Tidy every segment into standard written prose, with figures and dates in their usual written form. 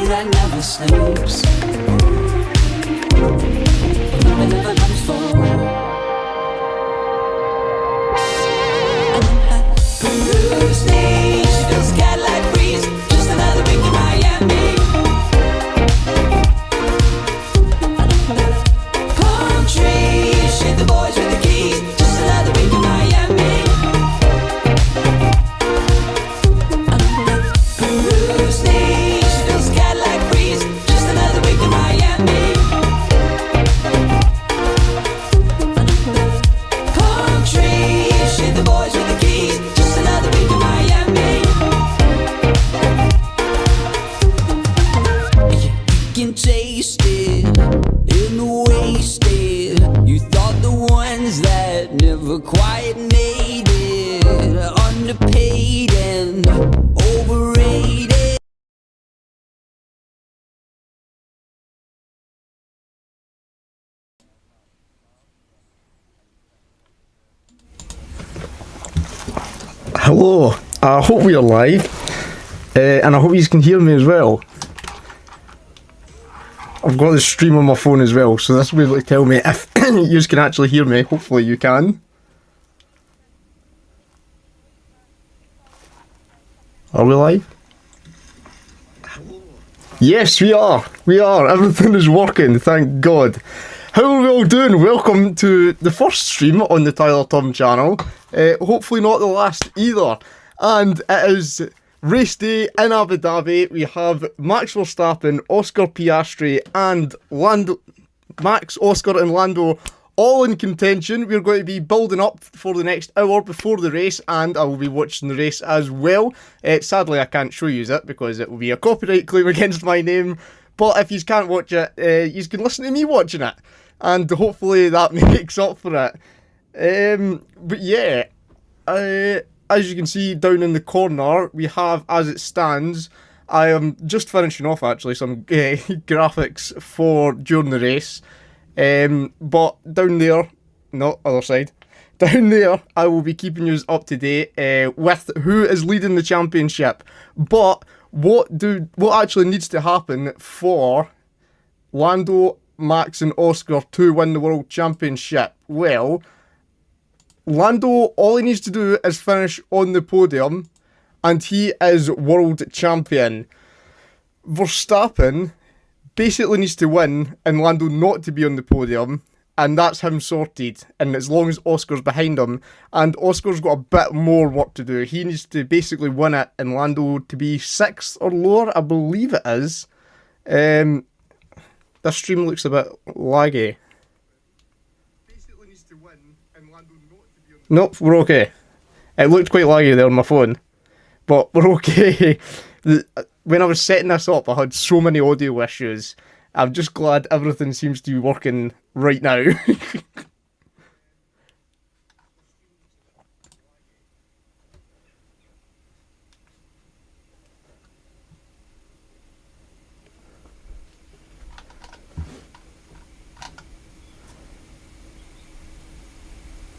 that never sleeps. It never comes full. And then Tuesday, she feels scared like breeze. Just another week in Miami. Palm trees, shake the boys with the keys. Just another week in Miami. Tuesday, she feels scared like breeze. Just another week in Miami. Palm trees, shake the boys with the keys. Just another week in Miami. You can taste it in the wasted. You thought the ones that never quite made it are underpaid and overrated. Hello, I hope we are live, and I hope you can hear me as well. I've got the stream on my phone as well, so this will be able to tell me if you can actually hear me. Hopefully you can. Are we live? Yes, we are. We are. Everything is working, thank God. How are we all doing? Welcome to the first stream on the Tyler.tum channel. Hopefully not the last either. And it is race day in Abu Dhabi. We have Max Verstappen, Oscar Piastri, and Max, Oscar, and Lando all in contention. We're going to be building up for the next hour before the race, and I will be watching the race as well. Sadly, I can't show you it because it will be a copyright claim against my name. But if you can't watch it, you can listen to me watching it, and hopefully that makes up for it. But yeah, as you can see down in the corner, we have, as it stands, I am just finishing off actually some graphics for during the race. But down there, no, other side, down there, I will be keeping you up to date with who is leading the championship. But what actually needs to happen for Lando, Max, and Oscar to win the world championship? Well, Lando, all he needs to do is finish on the podium, and he is world champion. Verstappen basically needs to win and Lando not to be on the podium, and that's him sorted. And as long as Oscar's behind him, and Oscar's got a bit more work to do, he needs to basically win it and Lando to be 6th or lower, I believe it is. This stream looks a bit laggy. Basically needs to win and Lando not to be on. Nope, we're okay. It looked quite laggy there on my phone, but we're okay. When I was setting this up, I had so many audio issues. I'm just glad everything seems to be working right now.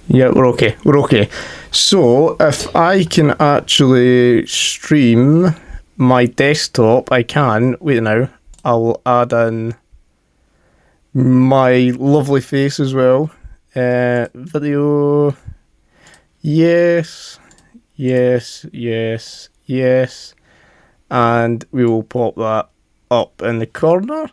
Yeah, we're okay. We're okay. So, if I can actually stream my desktop, I can. Wait now. I'll add in my lovely face as well. Video. Yes. Yes. Yes. Yes. And we will pop that up in the corner.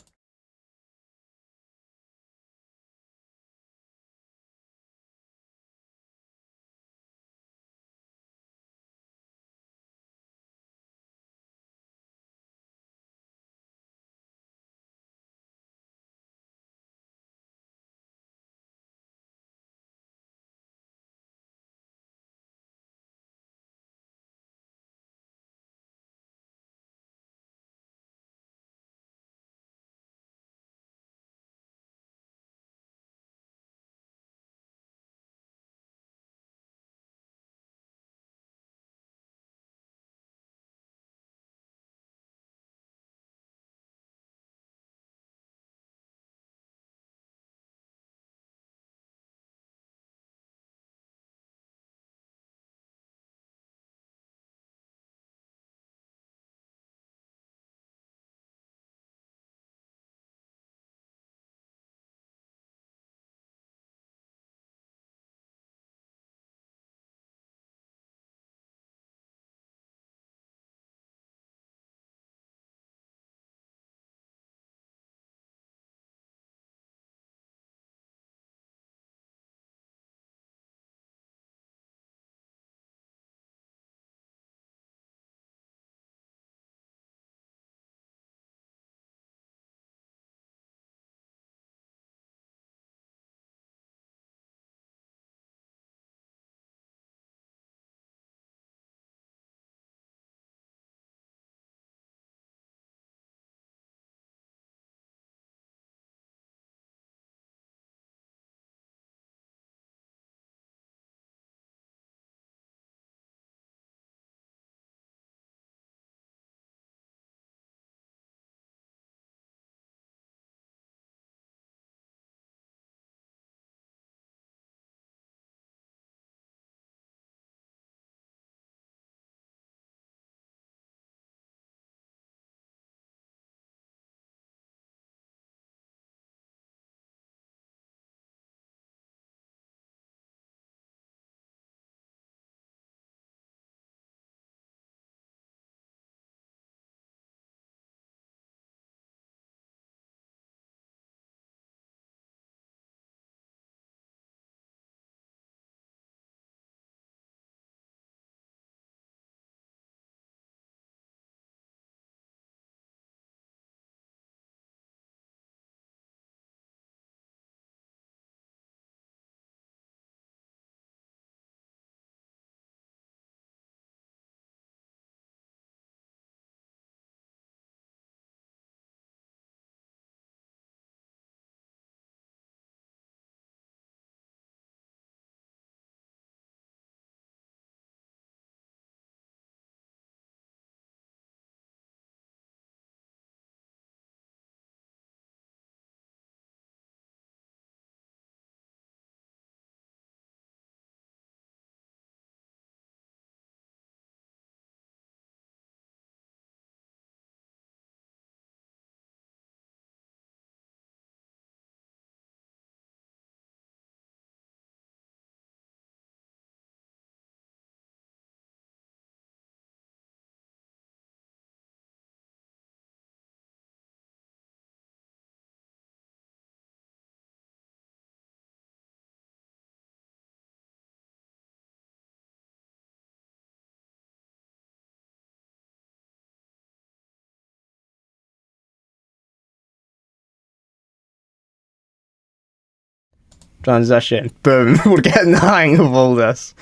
transition. Boom. We're getting the hang of all this.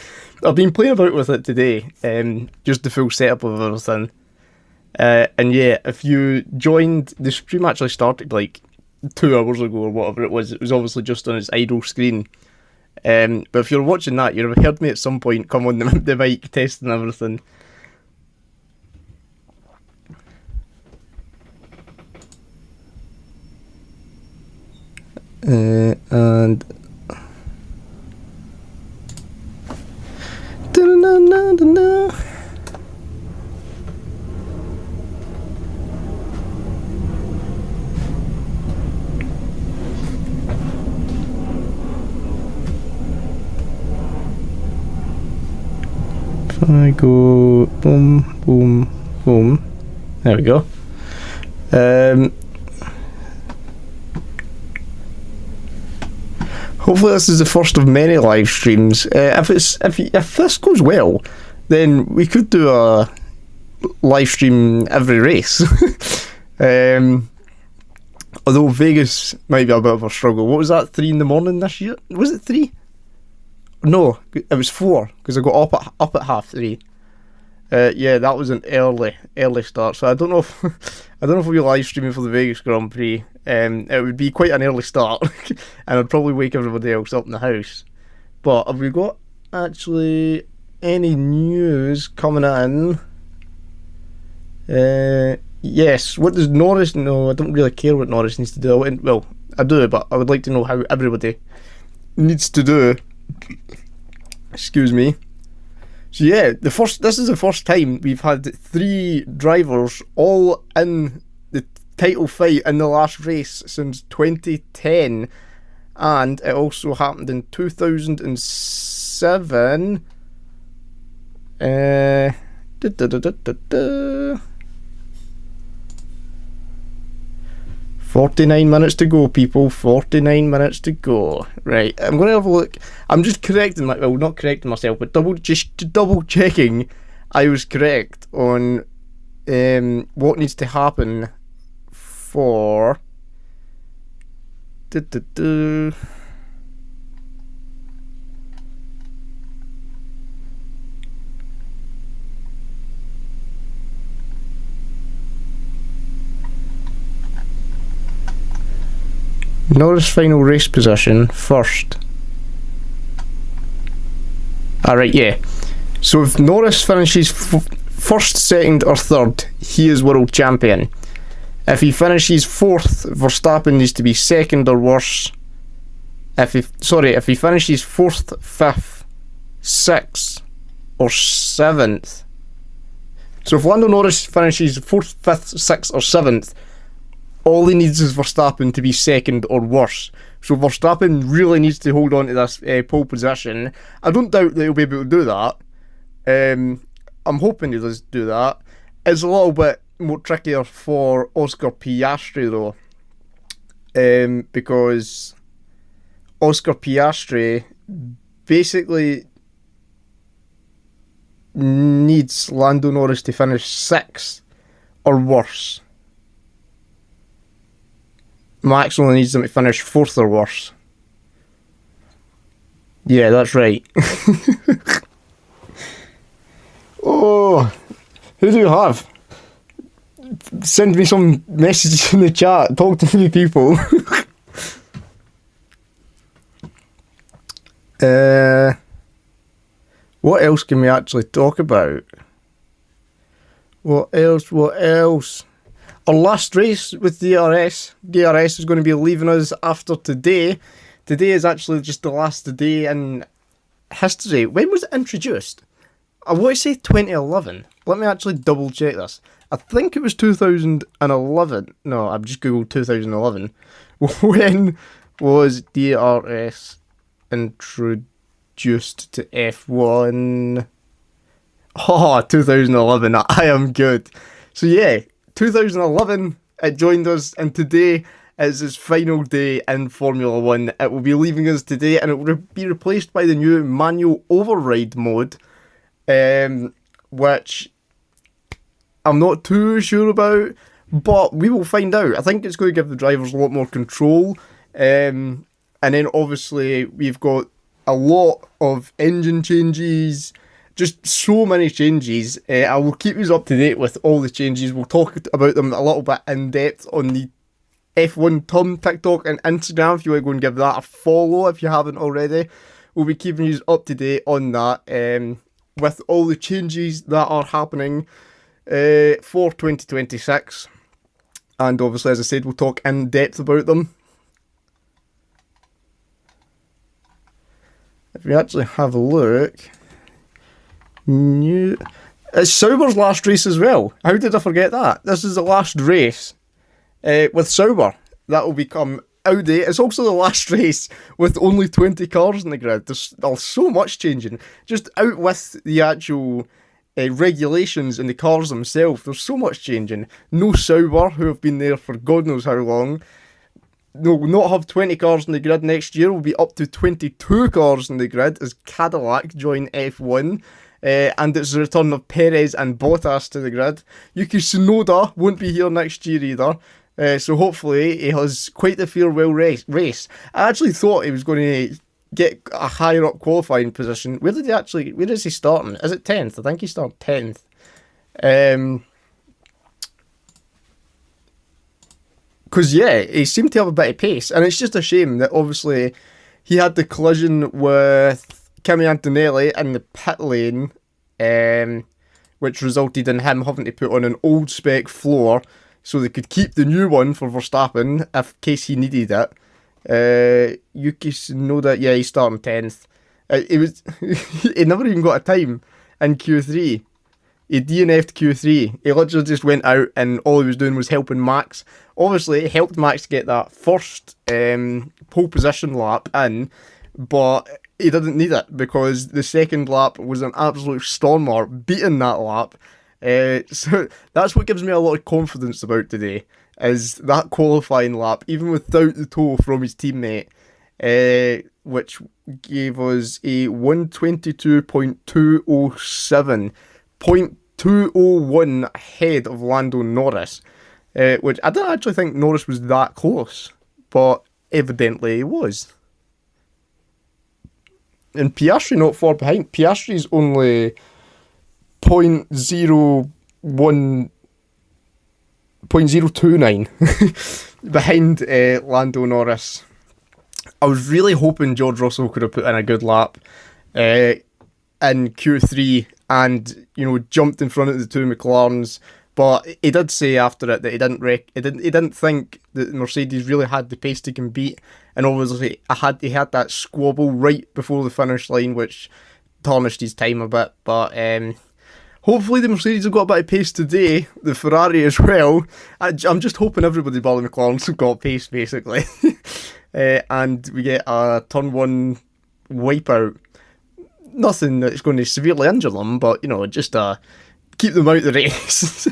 I've been playing about with it today, just the full setup of everything. And yeah, if you joined, the stream actually started like 2 hours ago or whatever it was obviously just on its idle screen. But if you're watching that, you've heard me at some point come on the mic testing everything. And if I go boom, boom, boom, there we go. Hopefully this is the first of many live streams. If this goes well, then we could do a live stream every race. Although Vegas might be a bit of a struggle. What was that, 3 in the morning this year? Was it 3? No, it was 4 because I got up at 3:30. Yeah, that was an early start. So I don't know if we'll be live streaming for the Vegas Grand Prix. It would be quite an early start, and I'd probably wake everybody else up in the house. But have we got actually any news coming in? Yes. What does Norris? No, I don't really care what Norris needs to do. Well, I do, but I would like to know how everybody needs to do. Excuse me. So yeah, this is the first time we've had 3 drivers all in the title fight in the last race since 2010, and it also happened in 2007. 49 minutes to go, people. 49 minutes to go. Right, I'm going to have a look. I'm just correcting not correcting myself, but double checking I was correct on what needs to happen for Norris final race position first. Alright, yeah. So if Norris finishes first, second or third, he is world champion. If he finishes 4th, Verstappen needs to be second or worse. If he finishes 4th, 5th, 6th or 7th. So if Lando Norris finishes 4th, 5th, 6th or 7th, all he needs is Verstappen to be second or worse. So Verstappen really needs to hold on to this pole position. I don't doubt that he'll be able to do that. I'm hoping he does do that. It's a little bit more trickier for Oscar Piastri though. Because Oscar Piastri basically needs Lando Norris to finish 6th or worse. Max only needs them to finish 4th or worse. Yeah, that's right. Oh, who do you have? Send me some messages in the chat. Talk to me, people. What else can we actually talk about? What else? Our last race with DRS. DRS is going to be leaving us after today. Today is actually just the last day in history. When was it introduced? I want to say 2011. Let me actually double check this. I think it was 2011. No, I've just googled 2011. When was DRS introduced to F1? Oh, 2011. I am good. So yeah, 2011 it joined us, and today is his final day in Formula 1. It will be leaving us today, and it will be replaced by the new manual override mode, which I'm not too sure about, but we will find out. I think it's going to give the drivers a lot more control. And then obviously we've got a lot of engine changes, just so many changes. I will keep you up to date with all the changes. We'll talk about them a little bit in depth on the F1 Tum TikTok and Instagram if you want to go and give that a follow if you haven't already. We'll be keeping you up to date on that with all the changes that are happening for 2026. And obviously, as I said, we'll talk in depth about them. If we actually have a look, it's Sauber's last race as well. How did I forget that? This is the last race with Sauber. That will become Audi. It's also the last race with only 20 cars in the grid. There's so much changing. Just out with the actual regulations and the cars themselves, there's so much changing. No Sauber, who have been there for God knows how long. No, will not have 20 cars in the grid next year. Will be up to 22 cars in the grid as Cadillac join F1. And it's the return of Perez and Bottas to the grid. Yuki Tsunoda won't be here next year either. So hopefully he has quite a farewell race. I actually thought he was going to get a higher up qualifying position. Where is he starting? Is it 10th? I think he started 10th. Because, yeah, he seemed to have a bit of pace. And it's just a shame that, obviously, he had the collision with Kimi Antonelli in the pit lane, which resulted in him having to put on an old spec floor so they could keep the new one for Verstappen, in case he needed it. Yuki Tsunoda, yeah, he's starting 10th. He never even got a time in Q3. He DNF'd Q3. He literally just went out and all he was doing was helping Max. Obviously, he helped Max get that first pole position lap in, but he didn't need it because the second lap was an absolute stormer, beating that lap. So that's what gives me a lot of confidence about today, is that qualifying lap, even without the tow from his teammate, which gave us a 122.207. 0.201 ahead of Lando Norris, which I don't actually think Norris was that close, but evidently he was. And Piastri not far behind. Piastri's only 0.029 behind Lando Norris. I was really hoping George Russell could have put in a good lap in Q3 and, you know, jumped in front of the two McLarens, but he did say after it that he didn't think that Mercedes really had the pace to compete, and obviously he had that squabble right before the finish line, which tarnished his time a bit. But hopefully the Mercedes have got a bit of pace today, the Ferrari as well. I'm just hoping everybody bar the McLarens have got pace, basically. And we get a turn one wipeout. Nothing that's going to severely injure them, but, you know, just keep them out of the race.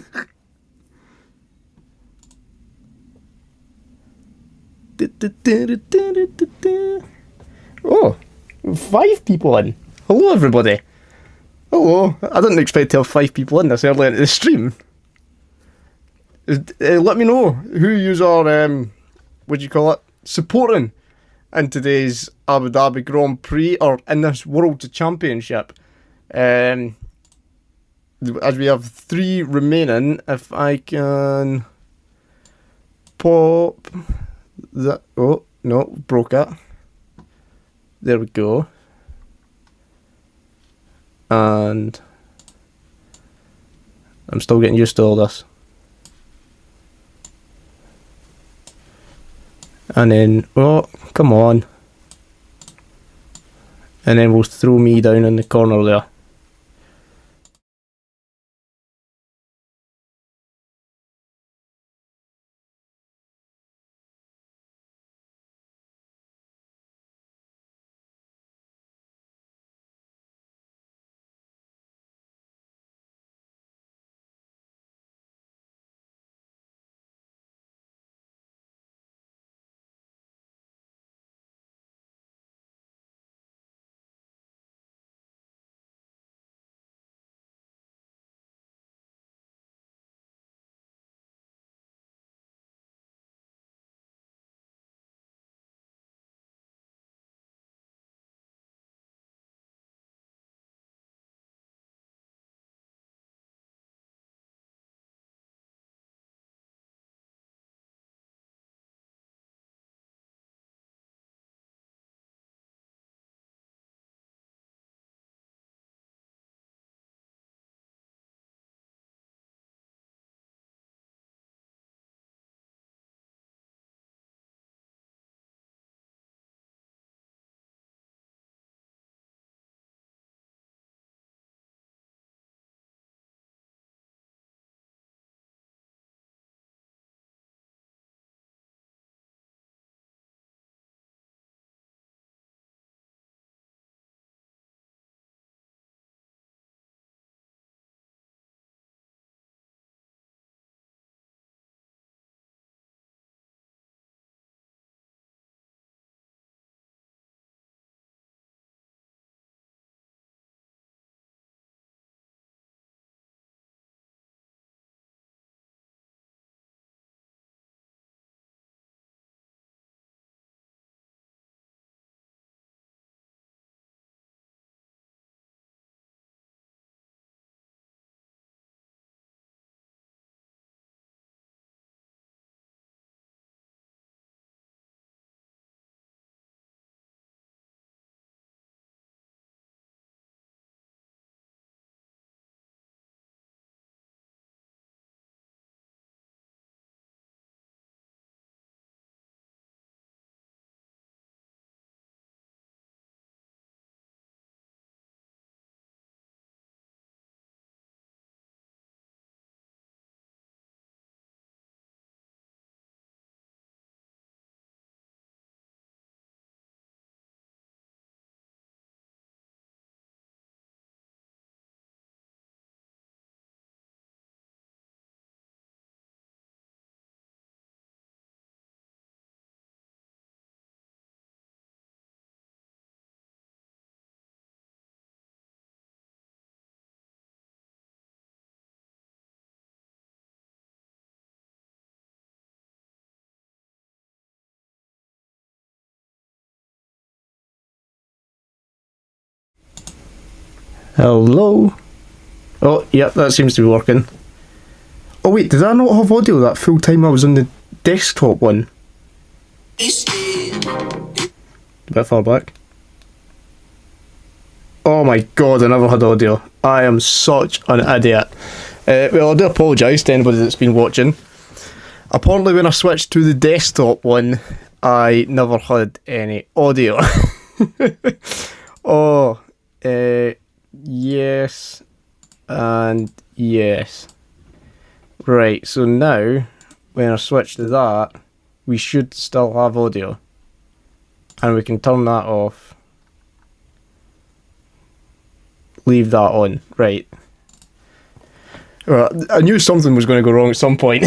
Oh, 5 people in. Hello, everybody. Hello. I didn't expect to have 5 people in this early into the stream. Let me know who you are, what do you call it, supporting in today's Abu Dhabi Grand Prix, or in this World Championship. As we have 3 remaining, if I can pop that. Oh, no, broke it. There we go. And I'm still getting used to all this. And then, oh, come on. And then we'll throw me down in the corner there. Hello? Oh, yep, that seems to be working. Oh wait, did I not have audio that full time I was on the desktop one? A bit far back. Oh my god, I never had audio. I am such an idiot. Well, I do apologise to anybody that's been watching. Apparently when I switched to the desktop one, I never had any audio. Oh, yes, and yes. Right, so now, when I switch to that, we should still have audio. And we can turn that off. Leave that on, right. I knew something was going to go wrong at some point.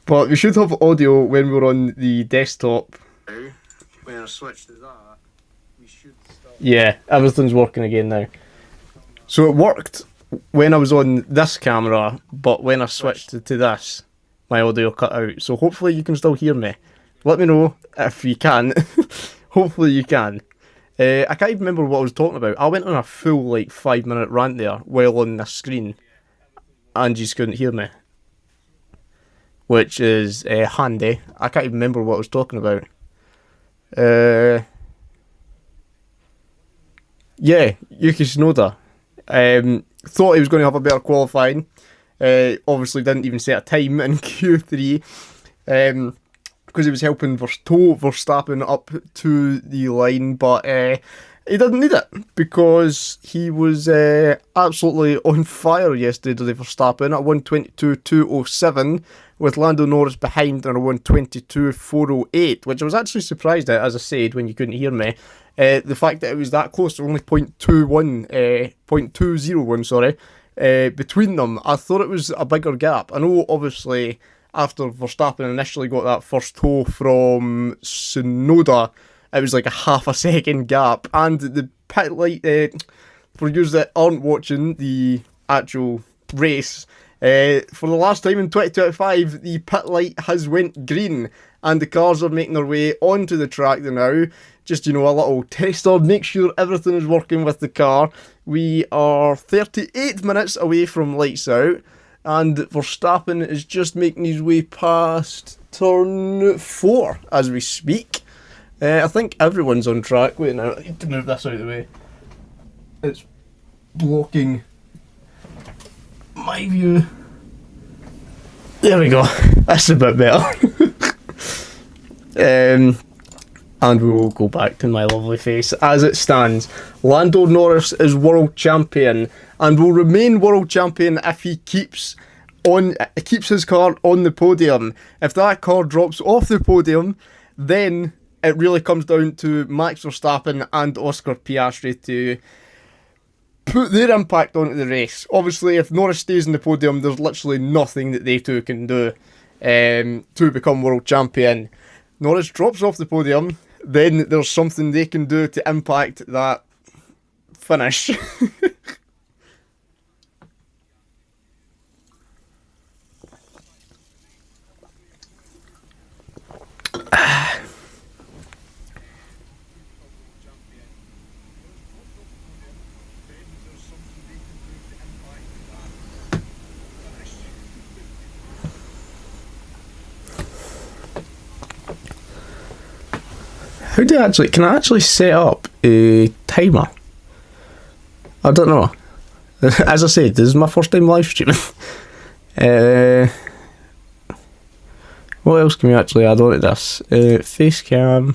But we should have audio when we're on the desktop. When I switch to that, we should still... Yeah, everything's working again now. So it worked when I was on this camera, but when I switched to this, my audio cut out. So hopefully you can still hear me. Let me know if you can. Hopefully you can. I can't even remember what I was talking about. I went on a full 5-minute rant there while on the screen, and you just couldn't hear me, which is handy. I can't even remember what I was talking about. Yeah, Yuki Tsunoda. Thought he was going to have a better qualifying. Obviously didn't even set a time in Q3. Because he was helping Verstappen up to the line, but he didn't need it because he was absolutely on fire yesterday, Verstappen, at 1:22.207 with Lando Norris behind on a 1:22.408, which I was actually surprised at, as I said, when you couldn't hear me. The fact that it was that close, only 0.201 between them. I thought it was a bigger gap. I know, obviously, after Verstappen initially got that first toe from Tsunoda, it was like a half a second gap. And the pit light, for you that aren't watching the actual race, for the last time in 2025, the pit light has went green. And the cars are making their way onto the track now. Just, a little tester, make sure everything is working with the car. We are 38 minutes away from lights out. And Verstappen is just making his way past turn 4 as we speak. I think everyone's on track. Wait now, I need to move this out of the way. It's blocking my view. There we go. That's a bit better. And we will go back to my lovely face. As it stands, Lando Norris is world champion and will remain world champion if he keeps his car on the podium. If that car drops off the podium, then it really comes down to Max Verstappen and Oscar Piastri to put their impact onto the race. Obviously, if Norris stays on the podium, there's literally nothing that they two can do to become world champion. Norris drops off the podium, then there's something they can do to impact that finish. Can I actually set up a timer? I don't know. As I said, this is my first time live streaming. What else can we actually add on to this? Face cam.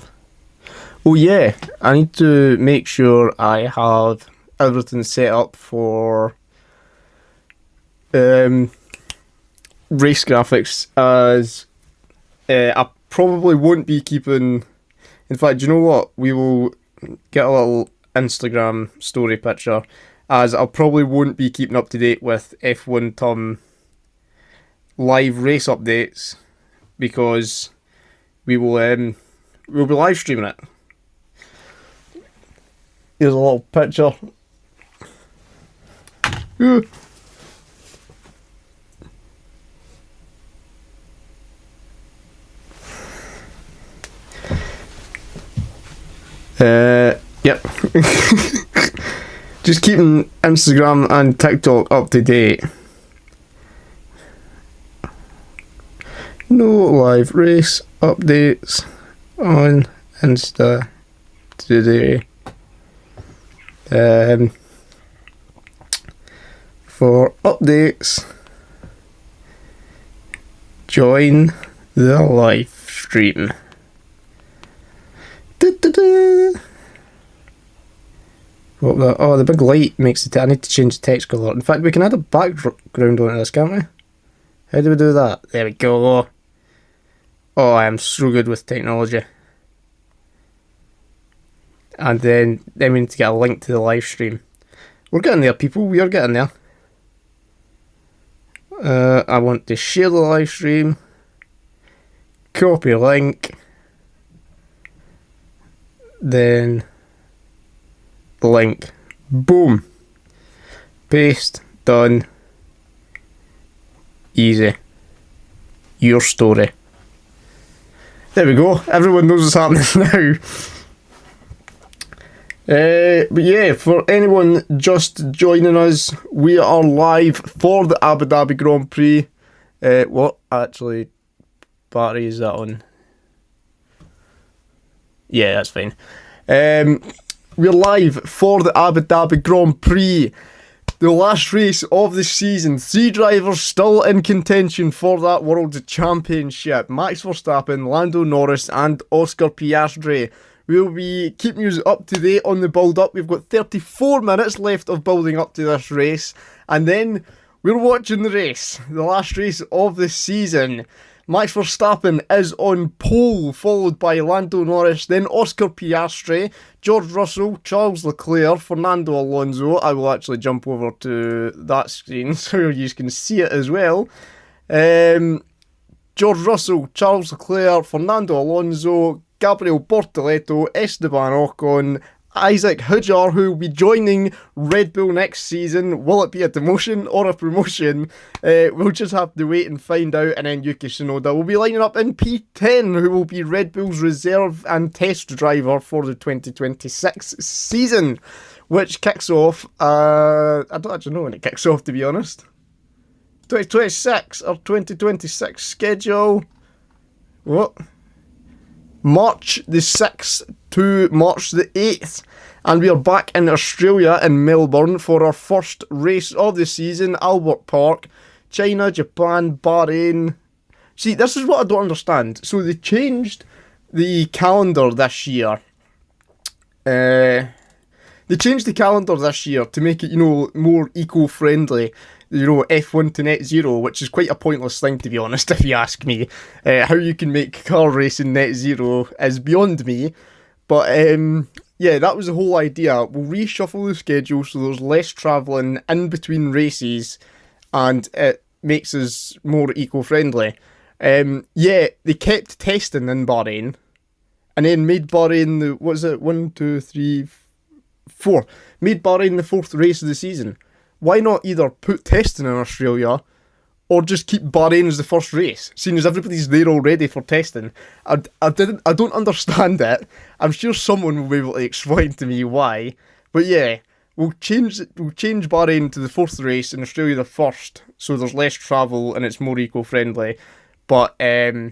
Oh yeah, I need to make sure I have everything set up for race graphics, as I probably won't be keeping... In fact, you know what? We will get a little Instagram story picture, as I probably won't be keeping up to date with F1 Tum live race updates, because we'll be live streaming it. Here's a little picture. Yep. Just keeping Instagram and TikTok up to date. No live race updates on Insta today. For updates, join the live stream. What the? Oh, the big light makes it. I need to change the text colour. In fact, we can add a background on this, can't we? How do we do that? There we go. Oh, I am so good with technology. And then we need to get a link to the live stream. We're getting there, people. We are getting there. I want to share the live stream. Copy link. Then the link. Boom. Paste. Done. Easy. Your story. There we go. Everyone knows what's happening now. But yeah, for anyone just joining us, we are live for the Abu Dhabi Grand Prix. What actually battery is that on? Yeah, that's fine. We're live for the Abu Dhabi Grand Prix, the last race of the season. 3 drivers still in contention for that World Championship. Max Verstappen, Lando Norris and Oscar Piastri. We'll be keeping you up to date on the build-up. We've got 34 minutes left of building up to this race. And then we're watching the race, the last race of the season. Max Verstappen is on pole, followed by Lando Norris, then Oscar Piastri, George Russell, Charles Leclerc, Fernando Alonso. I will actually jump over to that screen so you can see it as well. George Russell, Charles Leclerc, Fernando Alonso, Gabriel Bortoleto, Esteban Ocon, Isaac Hujjar, who will be joining Red Bull next season. Will it be a demotion or a promotion? We'll just have to wait and find out. And then Yuki Tsunoda will be lining up in P10, who will be Red Bull's reserve and test driver for the 2026 season, which kicks off, I don't actually know when it kicks off, to be honest. 2026 or 2026 schedule. What? March the 6th to March the 8th. And we are back in Australia in Melbourne for our first race of the season, Albert Park. China, Japan, Bahrain. See, this is what I don't understand. So they changed the calendar this year. They changed the calendar this year to make it, more eco-friendly. F1 to net zero, which is quite a pointless thing, to be honest, if you ask me. How you can make car racing net zero is beyond me. But, yeah, that was the whole idea. We'll reshuffle the schedule so there's less travelling in between races and it makes us more eco-friendly. Yeah, they kept testing in Bahrain and then made Bahrain made Bahrain the 4th race of the season. Why not either put testing in Australia or just keep Bahrain as the first race, seeing as everybody's there already for testing? I don't understand it. I'm sure someone will be able to explain to me why. But yeah, we'll change Bahrain to the 4th race and Australia the 1st, so there's less travel and it's more eco-friendly. But yeah,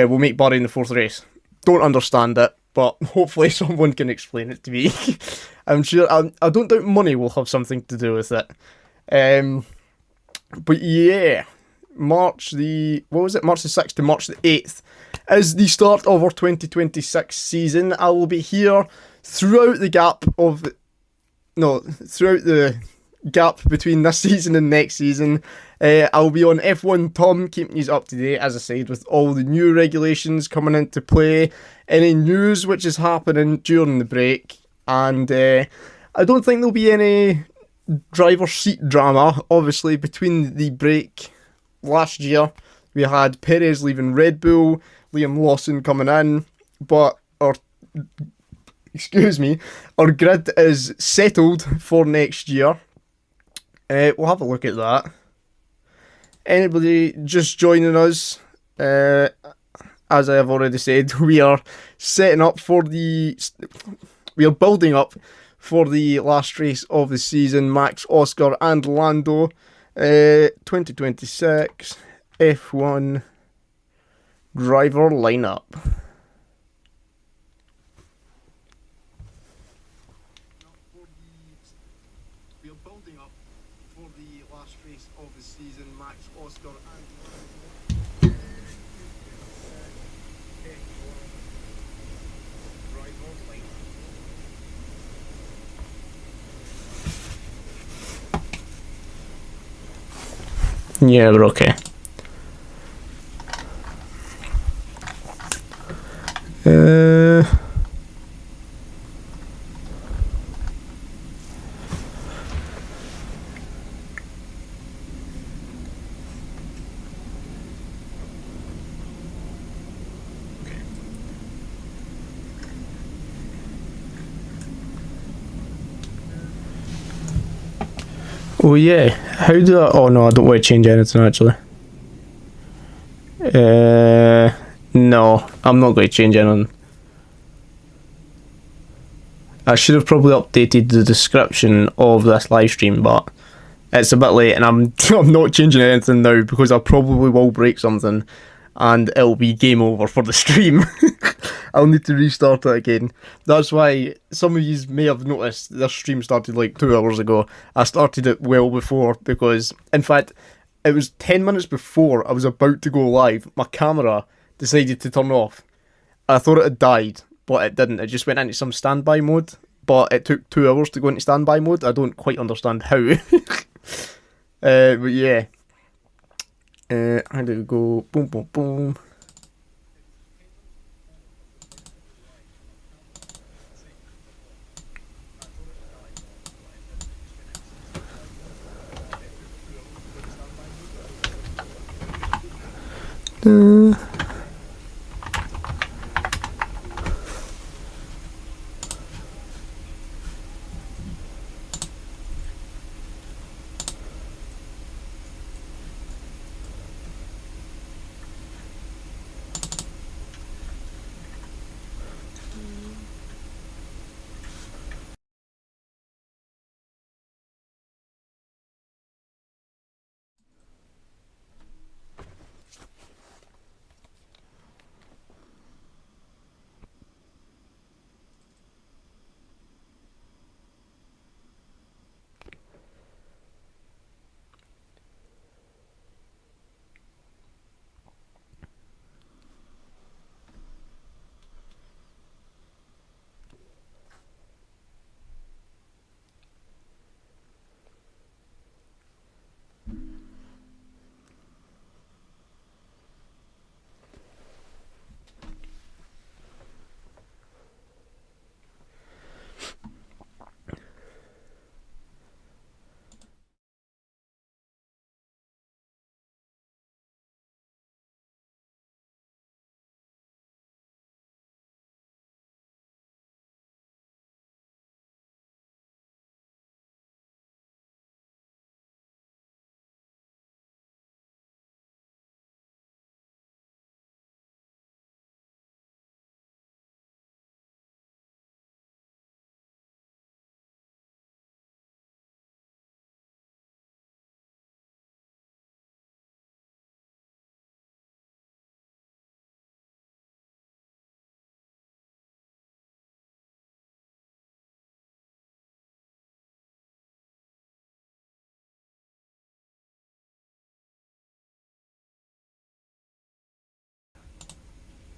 we'll make Bahrain the 4th race. Don't understand it, but hopefully someone can explain it to me. I'm sure, I don't doubt money will have something to do with it. But yeah, March the 6th to March the 8th is the start of our 2026 season. I will be here throughout the gap between this season and next season. I'll be on F1.tum, keeping you up to date, as I said, with all the new regulations coming into play, any news which is happening during the break, and I don't think there'll be any driver's seat drama. Obviously, between the break last year, we had Perez leaving Red Bull, Liam Lawson coming in, but our grid is settled for next year. We'll have a look at that. Anybody just joining us, as I have already said, we are building up for the last race of the season, Max, Oscar and Lando. 2026 F1 driver lineup. We are building up for the last race of the season, Max, Oscar and Lando. Driver lineup. Yeah, we're okay. Oh yeah, how do I... Oh no, I don't want to change anything actually. No, I'm not going to change anything. I should have probably updated the description of this live stream, but it's a bit late and I'm not changing anything now because I probably will break something and it'll be game over for the stream. I'll need to restart it again. That's why some of you may have noticed this stream started like 2 hours ago. I started it well before because, in fact, it was 10 minutes before I was about to go live. My camera decided to turn off. I thought it had died, but it didn't. It just went into some standby mode, but it took 2 hours to go into standby mode. I don't quite understand how. But yeah. How did it go? Boom, boom, boom.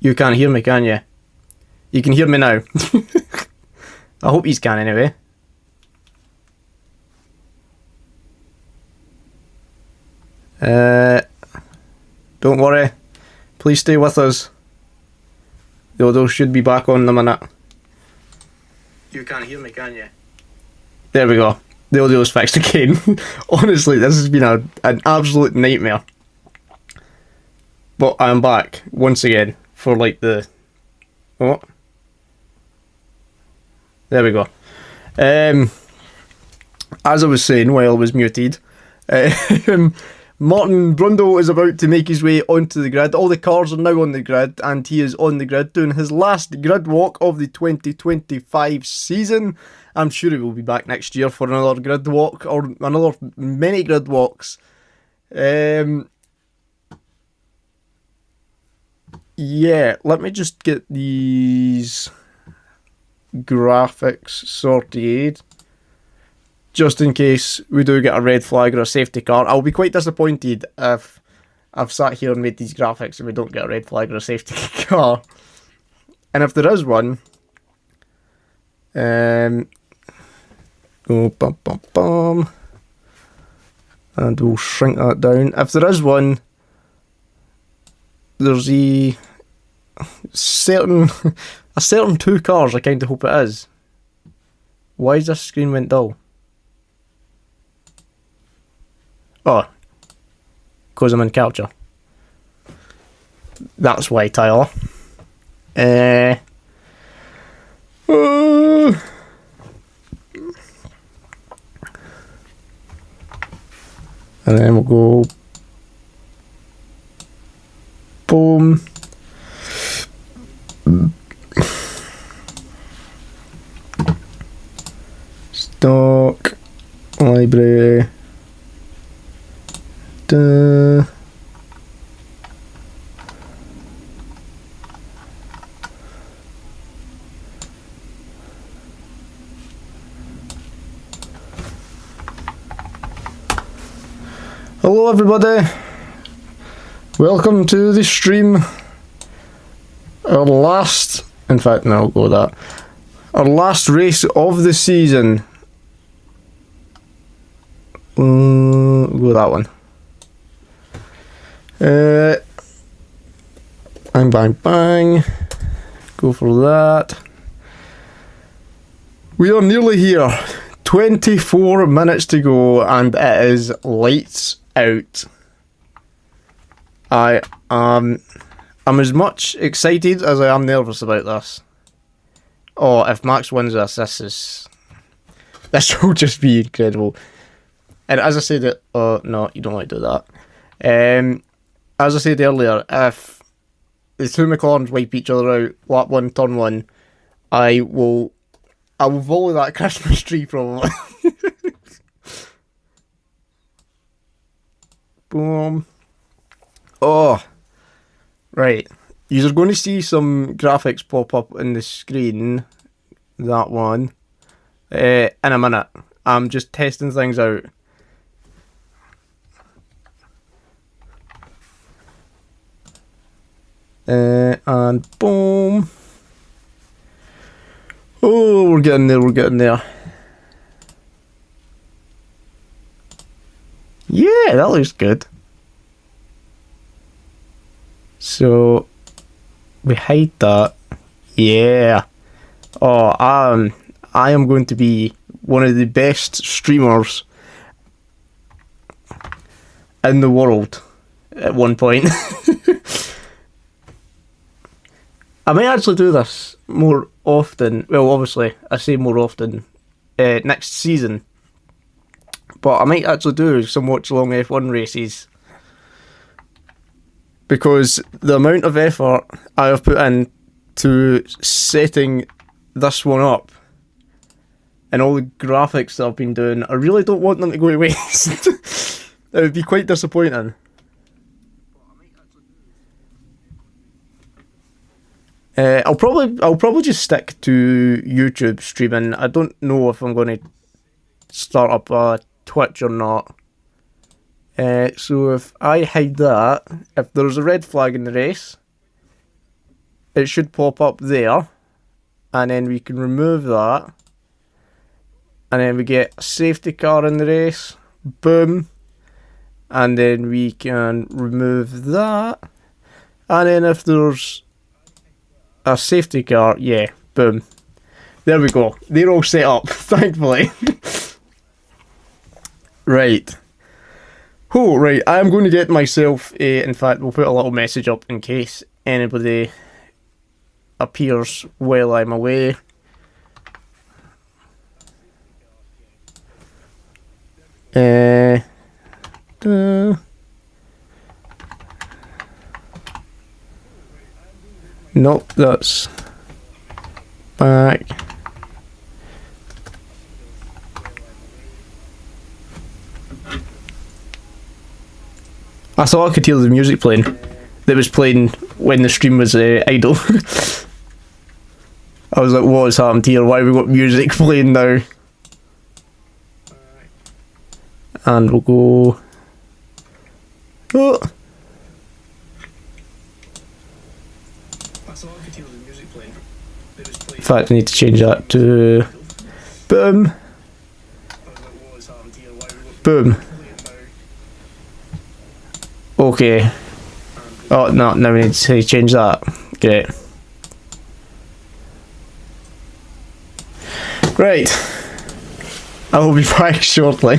You can't hear me, can you? You can hear me now. I hope you can anyway. Don't worry. Please stay with us. The audio should be back on in a minute. You can't hear me, can you? There we go. The audio's fixed again. Honestly, this has been an absolute nightmare. But I'm back once again for like the... Oh. There we go. As I was saying while I was muted, Martin Brundle is about to make his way onto the grid. All the cars are now on the grid, and he is on the grid doing his last grid walk of the 2025 season. I'm sure he will be back next year for another grid walk, or another many grid walks. Yeah, let me just get these graphics sorted, just in case we do get a red flag or a safety car. I'll be quite disappointed if I've sat here and made these graphics and we don't get a red flag or a safety car. And if there is one, and we'll shrink that down. If there is one, there's a certain two cars I kind of hope it is. Why is this screen went dull? Oh, because I'm in capture. That's why, Tyler. And then we'll go boom. Stock library. Duh. Hello everybody, welcome to the stream. Our last, in fact no, I'll go with that. Our last race of the season. We'll go with that one. Bang bang bang. Go for that. We are nearly here. 24 minutes to go and it is lights out. I'm as much excited as I am nervous about this. Oh, if Max wins this will just be incredible. And as I said, no, you don't want to do that. As I said earlier, if the two McLarens wipe each other out, lap 1, turn 1, I will volley that Christmas tree probably. Boom. Oh, right. You're going to see some graphics pop up in the screen. That one. In a minute. I'm just testing things out. And boom. Oh, we're getting there. Yeah, that looks good. So we hide that. Yeah. Oh, I am going to be one of the best streamers in the world at one point. I might actually do this more often. Well, obviously, I say more often next season. But I might actually do some Watchalong F1 races. Because the amount of effort I have put in to setting this one up and all the graphics that I've been doing, I really don't want them to go to waste. It would be quite disappointing. I'll probably just stick to YouTube streaming. I don't know if I'm going to start up a Twitch or not. So if I hide that, if there's a red flag in the race, it should pop up there, and then we can remove that, and then we get a safety car in the race, boom, and then we can remove that, and then if there's a safety car, yeah, boom, there we go, they're all set up, thankfully. Right. Oh, right, I'm going to get myself in fact, we'll put a little message up in case anybody appears while I'm away. Nope, that's back. I thought I could hear the music playing that was playing when the stream was idle. I was like, what has happened here? Why have we got music playing now? And we'll go... Oh. In fact, I need to change that to... Boom. Boom. Okay. Oh, no, now we need to change that. Great. Right. I will be back shortly.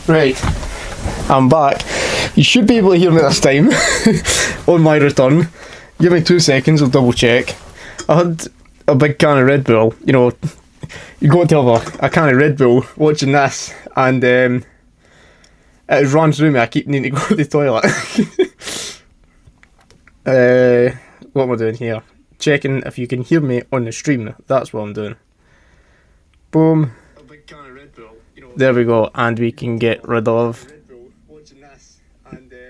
Right, I'm back. You should be able to hear me this time on my return. Give me 2 seconds, I'll double check. I had a big can of Red Bull, you know, you got to have a can of Red Bull watching this, and it runs through me. I keep needing to go to the toilet. What am I doing here? Checking if you can hear me on the stream. That's what I'm doing. Boom. There we go, and we can get rid of...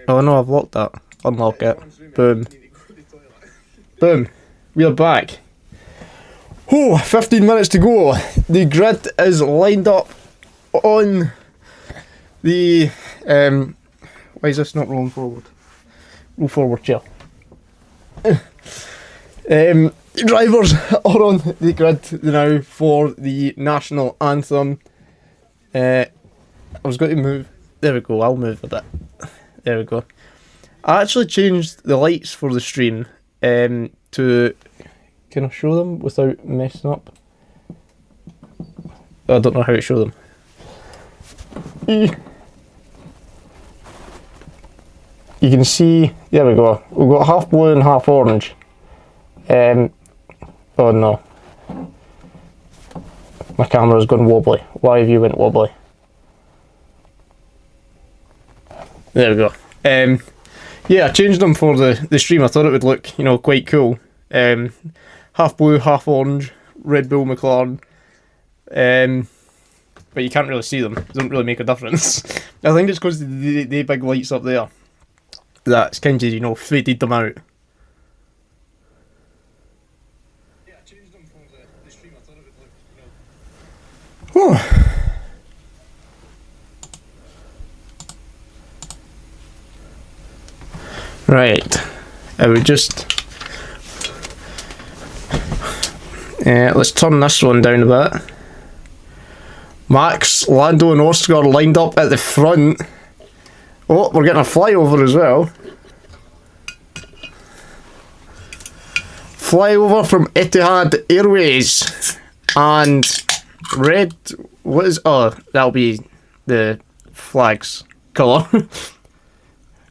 Oh no, I've locked that. Unlock it. Boom. Boom. We're back. Oh, 15 minutes to go. The grid is lined up on the... why is this not rolling forward? Roll forward, chair. Drivers are on the grid now for the national anthem. I was going to move. There we go. I'll move a bit. There we go. I actually changed the lights for the stream to... Can I show them without messing up? I don't know how to show them. You can see... There we go. We've got half blue and half orange. Oh no. My camera's gone wobbly. Why have you went wobbly? There we go. Yeah, I changed them for the stream. I thought it would look, you know, quite cool. Half blue, half orange, Red Bull McLaren. but you can't really see them. They don't really make a difference. I think it's because the big lights up there that's kind of, you know, faded them out. Yeah, I changed them for the stream. I thought it would look, you know. Right, I would just let's turn this one down a bit. Max, Lando and Oscar lined up at the front. Oh, we're getting a flyover as well. Flyover from Etihad Airways. And red, what is, oh, that'll be the flag's colour.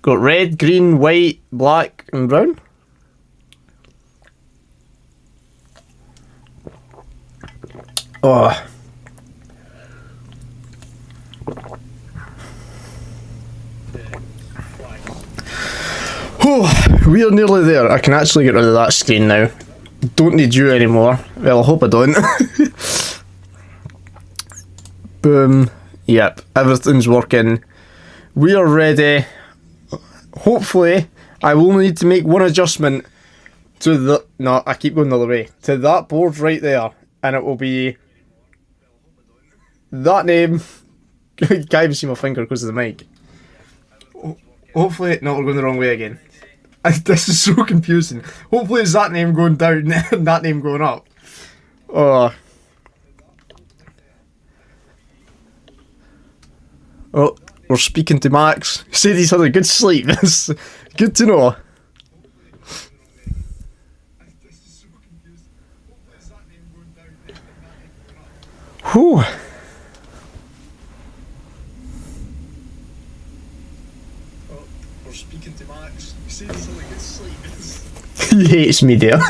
Got red, green, white, black and brown. Oh. Oh, we are nearly there. I can actually get rid of that screen now. Don't need you anymore. Well, I hope I don't. Boom. Yep, everything's working. We are ready. Hopefully, I will only need to make one adjustment to the... No, I keep going the other way. To that board right there. And it will be... that name. Can't even see my finger because of the mic. Hopefully... No, we're going the wrong way again. This is so confusing. Hopefully it's that name going down and that name going up. Oh. Oh, we're speaking to Max. He said he's had a good sleep. It's good to know. Whew. We're speaking to Max. He said he's had a good sleep. He hates me there.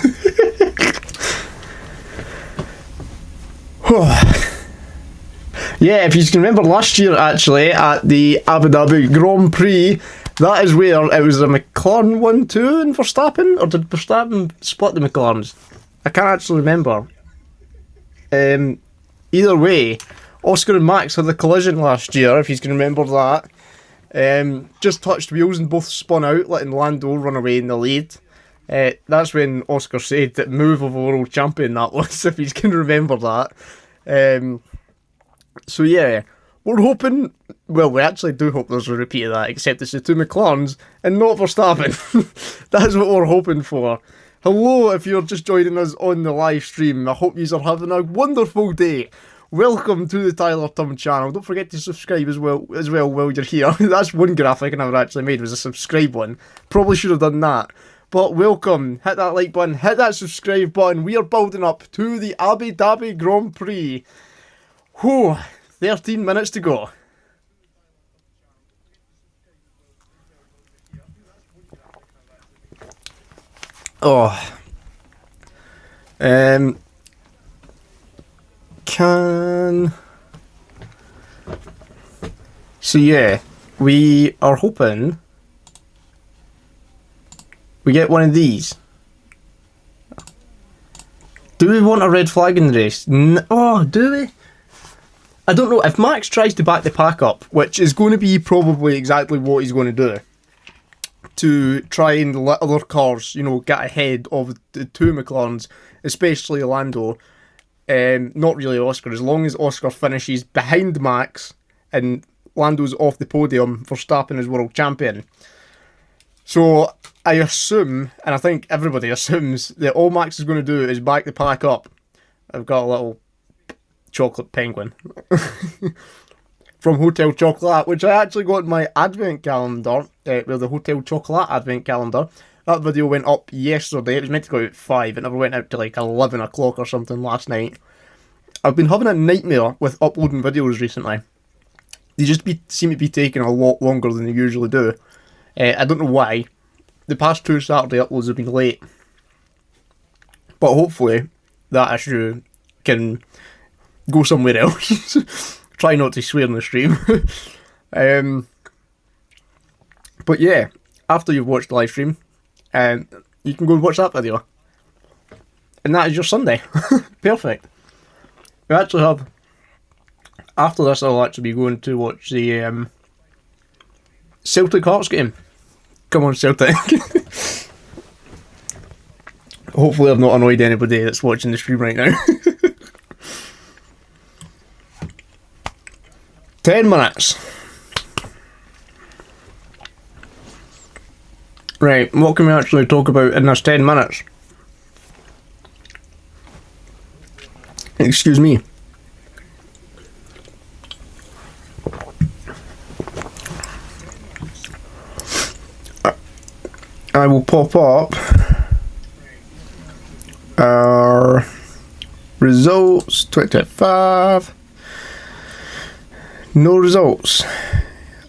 Yeah, if you can remember last year actually at the Abu Dhabi Grand Prix, that is where it was a McLaren 1-2 in Verstappen, or did Verstappen split the McLarens? I can't actually remember. Either way, Oscar and Max had a collision last year, if you can remember that. Just touched wheels and both spun out, letting Lando run away in the lead. That's when Oscar said that move of a world champion that was, if you can remember that. So yeah, we're hoping, well, we actually do hope there's a repeat of that, except it's the two McLarens and not Verstappen. That's what we're hoping for. Hello, if you're just joining us on the live stream, I hope you are having a wonderful day. Welcome to the Tyler.tum channel. Don't forget to subscribe as well while you're here. That's one graphic I never actually made, was a subscribe one. Probably should have done that. But welcome, hit that like button, hit that subscribe button. We are building up to the Abu Dhabi Grand Prix. Whew, 13 minutes to go. Oh. So yeah, we are hoping we get one of these. Do we want a red flag in the race? Oh, do we? I don't know. If Max tries to back the pack up, which is going to be probably exactly what he's going to do, to try and let other cars, you know, get ahead of the two McLarens, especially Lando, not really Oscar, as long as Oscar finishes behind Max and Lando's off the podium, Verstappen is world champion. So I assume, and I think everybody assumes, that all Max is going to do is back the pack up. I've got a little chocolate penguin from Hotel Chocolat, which I actually got in my advent calendar, with the Hotel Chocolat advent calendar. That video went up yesterday. It was meant to go out at 5, it never went out till like 11 o'clock or something last night. I've been having a nightmare with uploading videos recently. They just seem to be taking a lot longer than they usually do. I don't know why. The past 2 Saturday uploads have been late. But hopefully that issue can go somewhere else. Try not to swear in the stream. But yeah, after you've watched the live stream, you can go and watch that video. And that is your Sunday. Perfect. We actually have After this, I'll actually be going to watch the Celtic Hearts game. Come on, Celtic. Hopefully I've not annoyed anybody that's watching the stream right now. 10 minutes. Right, what can we actually talk about in this 10 minutes? Excuse me. I will pop up our results 2025. No results.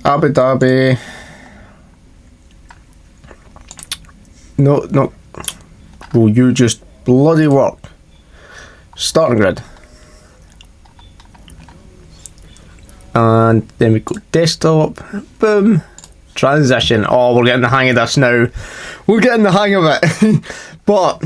Abu Dhabi. No. Will you just bloody work? Starting grid. And then we go desktop. Boom. Transition. Oh, we're getting the hang of this now. We're getting the hang of it. But,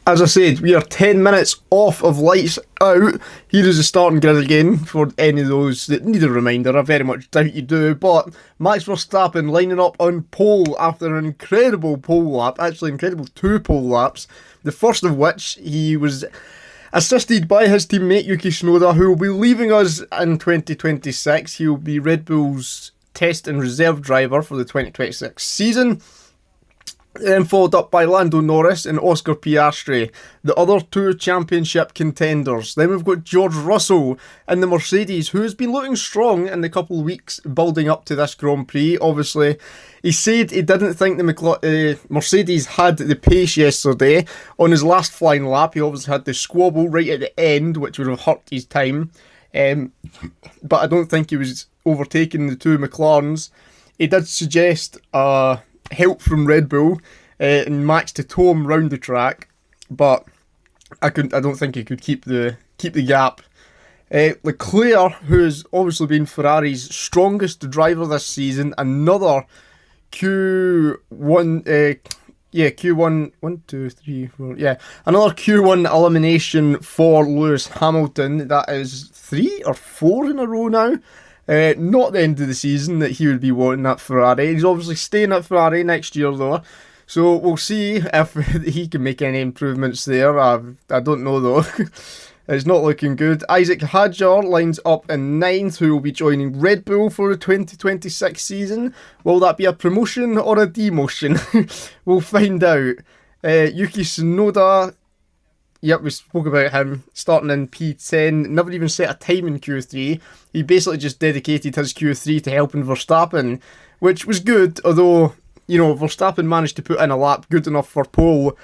as I said, we are 10 minutes off of lights out. Here is the starting grid again for any of those that need a reminder. I very much doubt you do. But Max Verstappen lining up on pole after an incredible pole lap. Actually, incredible 2 pole laps. The first of which he was assisted by his teammate Yuki Tsunoda, who will be leaving us in 2026. He will be Red Bull's test and reserve driver for the 2026 season. Then followed up by Lando Norris and Oscar Piastri, the other 2 championship contenders. Then we've got George Russell in the Mercedes, who has been looking strong in the couple of weeks building up to this Grand Prix. Obviously, he said he didn't think the Mercedes had the pace yesterday. On his last flying lap, he obviously had the squabble right at the end, which would have hurt his time. But I don't think he was overtaking the 2 McLarens. He did suggest help from Red Bull and Max to tow him round the track, but I don't think he could keep the gap. Leclerc, who has obviously been Ferrari's strongest driver this season, another Q1 another Q1 elimination for Lewis Hamilton. That is 3 or 4 in a row now. Not the end of the season that he would be wanting that Ferrari. He's obviously staying at Ferrari next year though, so we'll see if he can make any improvements there. I don't know though. It's not looking good. Isaac Hadjar lines up in 9th, who will be joining Red Bull for the 2026 season. Will that be a promotion or a demotion? We'll find out. Yuki Tsunoda, yep, we spoke about him, starting in P10, never even set a time in Q3. He basically just dedicated his Q3 to helping Verstappen, which was good, although, you know, Verstappen managed to put in a lap good enough for pole,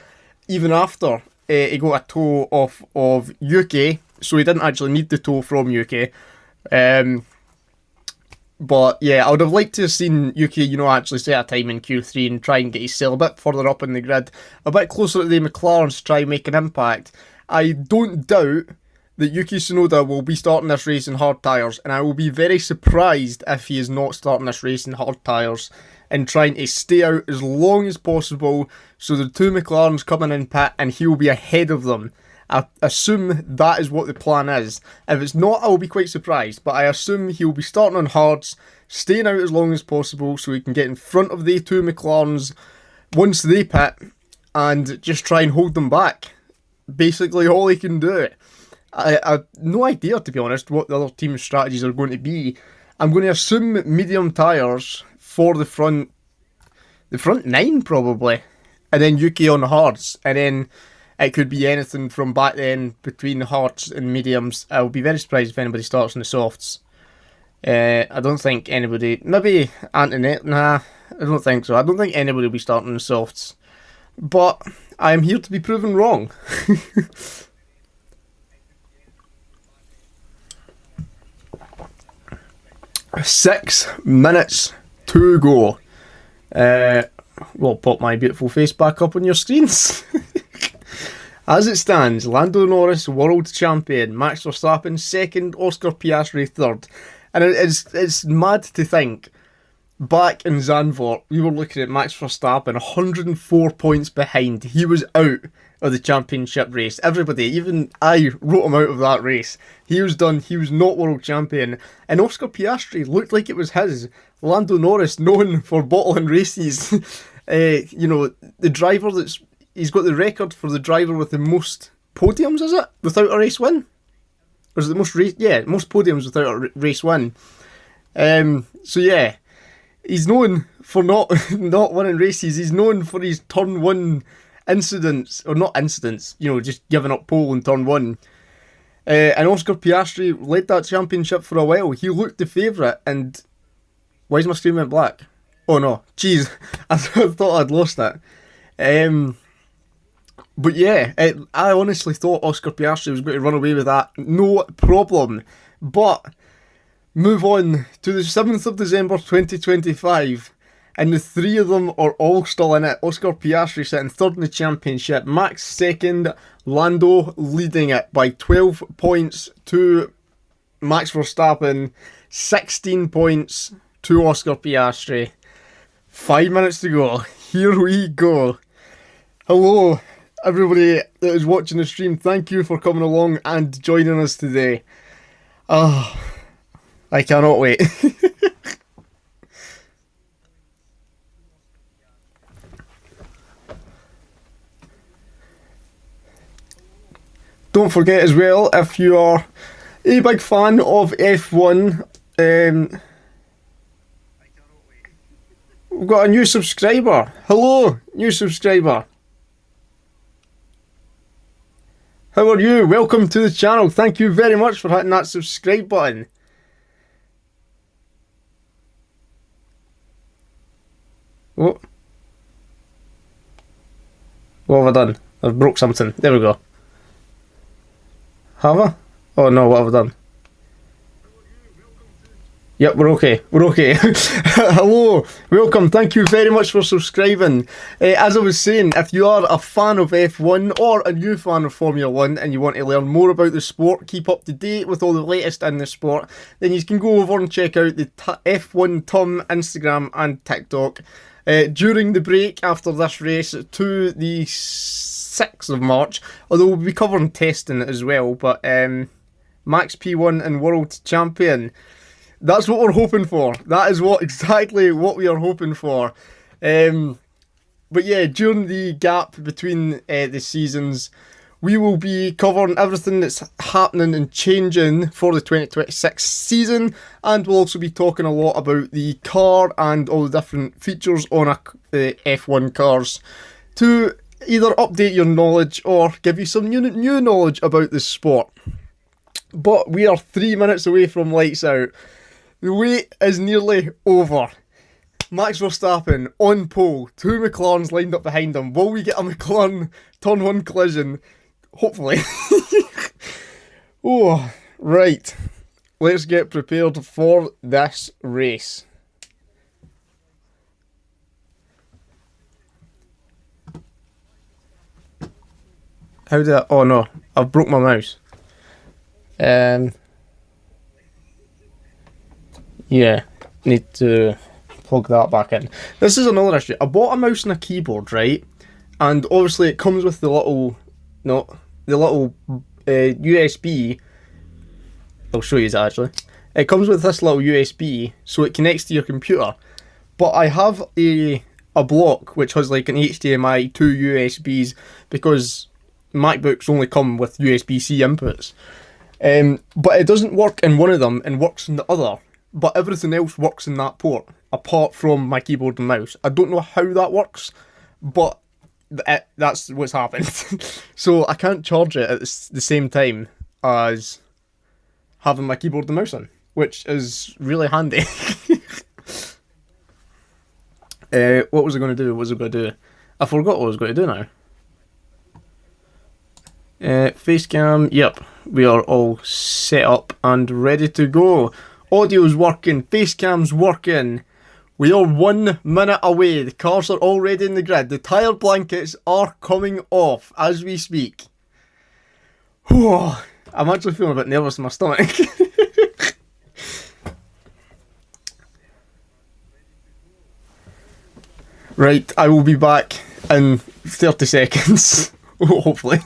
even after he got a tow off of Yuki, so he didn't actually need the tow from Yuki. But yeah, I would have liked to have seen Yuki, you know, actually set a time in Q3 and try and get his sail a bit further up in the grid, a bit closer to the McLarens to try and make an impact. I don't doubt that Yuki Tsunoda will be starting this race in hard tyres, and I will be very surprised if he is not starting this race in hard tyres and trying to stay out as long as possible so the 2 McLarens coming in pit and he will be ahead of them. I assume that is what the plan is. If it's not, I will be quite surprised, but I assume he will be starting on hards, staying out as long as possible so he can get in front of the 2 McLarens once they pit and just try and hold them back. Basically all he can do. I have no idea, to be honest, what the other team's strategies are going to be. I'm going to assume medium tyres for the front 9 probably, and then Yuki on the hards, and then it could be anything from back then between the hards and mediums. I will be very surprised if anybody starts on the softs. I don't think anybody, maybe Antoinette, nah, I don't think so. I don't think anybody will be starting on the softs, but I am here to be proven wrong. 6 minutes to go. We'll pop my beautiful face back up on your screens. As it stands, Lando Norris, world champion, Max Verstappen second, Oscar Piastri third. And it's mad to think back in Zandvoort, we were looking at Max Verstappen 104 points behind. He was out of the championship race. Everybody, even I, wrote him out of that race. He was done. He was not world champion. And Oscar Piastri looked like it was his. Lando Norris, known for bottling races. The driver he's got the record for the driver with the most podiums, is it? Without a race win? Or is it the most most podiums without a race win. So yeah, he's known for not winning races. He's known for his turn one incidents, or not incidents, just giving up pole in turn one. And Oscar Piastri led that championship for a while. He looked the favourite, and why is my screen went black? Oh no, jeez, I thought I'd lost it. But yeah, I honestly thought Oscar Piastri was going to run away with that, no problem. But move on to the 7th of December 2025, and the three of them are all still in it. Oscar Piastri sitting third in the championship, Max second, Lando leading it by 12 points to Max Verstappen, 16 points to Oscar Piastri. 5 minutes to go. Here we go. Hello, everybody that is watching the stream. Thank you for coming along and joining us today. I cannot wait. Don't forget as well, if you are a big fan of F1, we've got a new subscriber. Hello, new subscriber. How are you? Welcome to the channel. Thank you very much for hitting that subscribe button. What have I done? I've broke something. There we go. Have I? Oh no, what have I done? Yep, we're okay. We're okay. Hello, welcome. Thank you very much for subscribing. As I was saying, if you are a fan of F1 or a new fan of Formula 1 and you want to learn more about the sport, keep up to date with all the latest in the sport, then you can go over and check out the F1.tum Instagram and TikTok. During the break after this race to the 6th of March, although we'll be covering testing as well, but Max P1 and World Champion. That's what we're hoping for. That is exactly what we are hoping for. But yeah, during the gap between the seasons, we will be covering everything that's happening and changing for the 2026 season, and we'll also be talking a lot about the car and all the different features on the F1 cars to either update your knowledge or give you some new knowledge about the sport. But we are 3 minutes away from lights out. The wait is nearly over. Max Verstappen on pole, 2 McLarens lined up behind him. Will we get a McLaren turn 1 collision? Hopefully. Oh, right. Let's get prepared for this race. How did I... Oh no, I've broke my mouse. Yeah, need to plug that back in. This is another issue. I bought a mouse and a keyboard, right? And obviously it comes with the little... USB. I'll show you that actually. It comes with this little USB, so it connects to your computer. But I have a block which has like an HDMI, 2 USBs, because MacBooks only come with USB-C inputs. But it doesn't work in one of them and works in the other. But everything else works in that port, apart from my keyboard and mouse. I don't know how that works, but that's what's happened. So I can't charge it at the same time as having my keyboard and mouse on, which is really handy. What was I going to do? I forgot what I was going to do now. Facecam, yep, we are all set up and ready to go. Audio's working, facecam's working. We are 1 minute away. The cars are already in the grid. The tyre blankets are coming off as we speak. Whew, I'm actually feeling a bit nervous in my stomach. Right, I will be back in 30 seconds. Hopefully.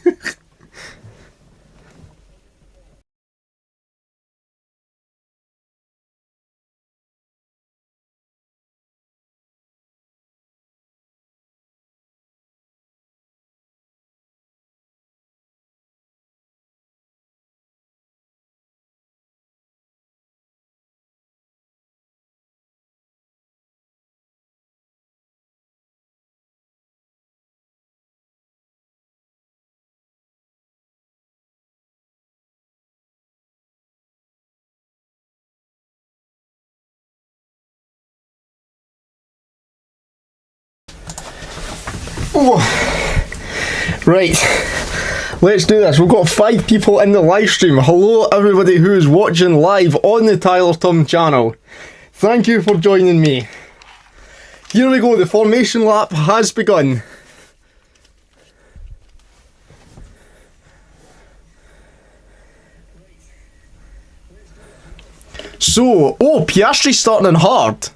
Oh. Right, let's do this. We've got 5 people in the live stream. Hello everybody who is watching live on the Tyler.tum channel. Thank you for joining me. Here we go, the formation lap has begun. So, Piastri's starting in hard.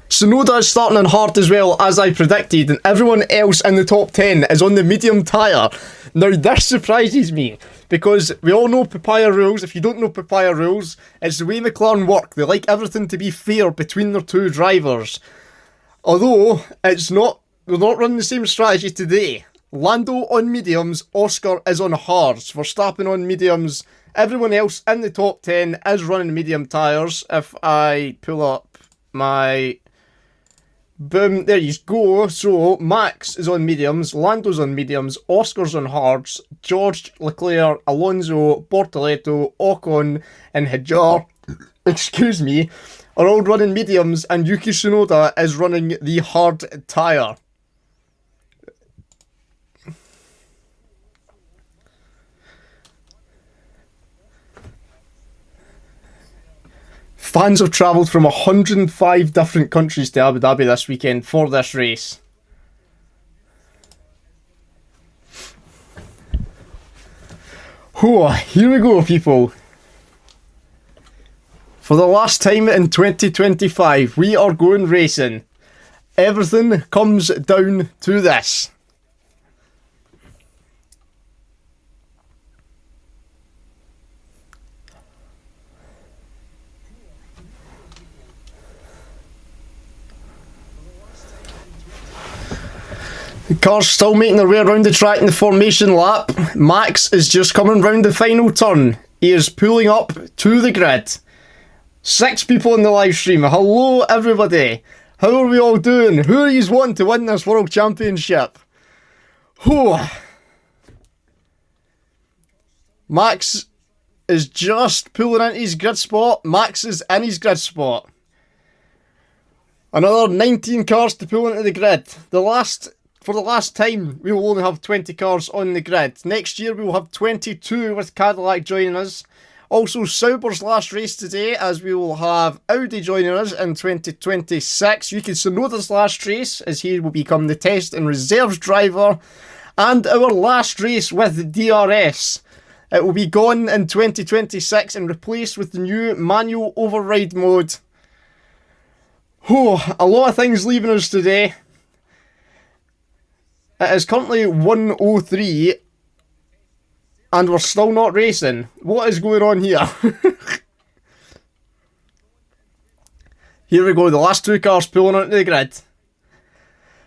Tsunoda is starting in hard as well, as I predicted, and everyone else in the top 10 is on the medium tyre. Now this surprises me, because we all know papaya rules. If you don't know papaya rules, it's the way McLaren work. They like everything to be fair between their 2 drivers. Although, they're not running the same strategy today. Lando on mediums, Oscar is on hards. Verstappen on mediums, everyone else in the top 10 is running medium tyres. If I pull up my... Boom, there you go. So, Max is on mediums, Lando's on mediums, Oscar's on hards, George, Leclerc, Alonso, Bortoleto, Ocon, and Hajar, excuse me, are all running mediums, and Yuki Tsunoda is running the hard tyre. Fans have travelled from 105 different countries to Abu Dhabi this weekend for this race. Here we go, people. For the last time in 2025, we are going racing. Everything comes down to this. The car's still making their way around the track in the formation lap. Max is just coming round the final turn. He is pulling up to the grid. 6 people in the live stream. Hello everybody. How are we all doing? Who are you wanting to win this World Championship? Max is just pulling into his grid spot. Max is in his grid spot. Another 19 cars to pull into the grid. For the last time, we will only have 20 cars on the grid. Next year, we will have 22 with Cadillac joining us. Also, Sauber's last race today, as we will have Audi joining us in 2026. Yuki Tsunoda's last race, as he will become the test and reserves driver. And our last race with DRS. It will be gone in 2026 and replaced with the new manual override mode. A lot of things leaving us today. It is currently 1:03 and we're still not racing. What is going on here? Here we go, the last 2 cars pulling onto the grid.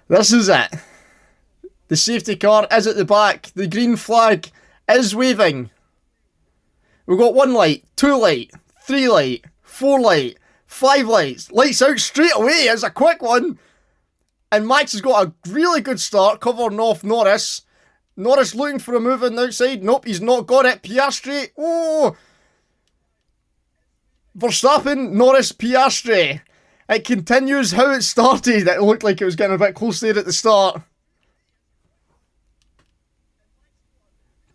This is it. The safety car is at the back. The green flag is waving. We've got 1 light, 2 light, 3 light, 4 light, 5 lights. Lights out straight away. It's a quick one. And Max has got a really good start covering off Norris. Norris looking for a move on the outside. Nope, he's not got it. Piastri. Verstappen, Norris, Piastri. It continues how it started. It looked like it was getting a bit close there at the start.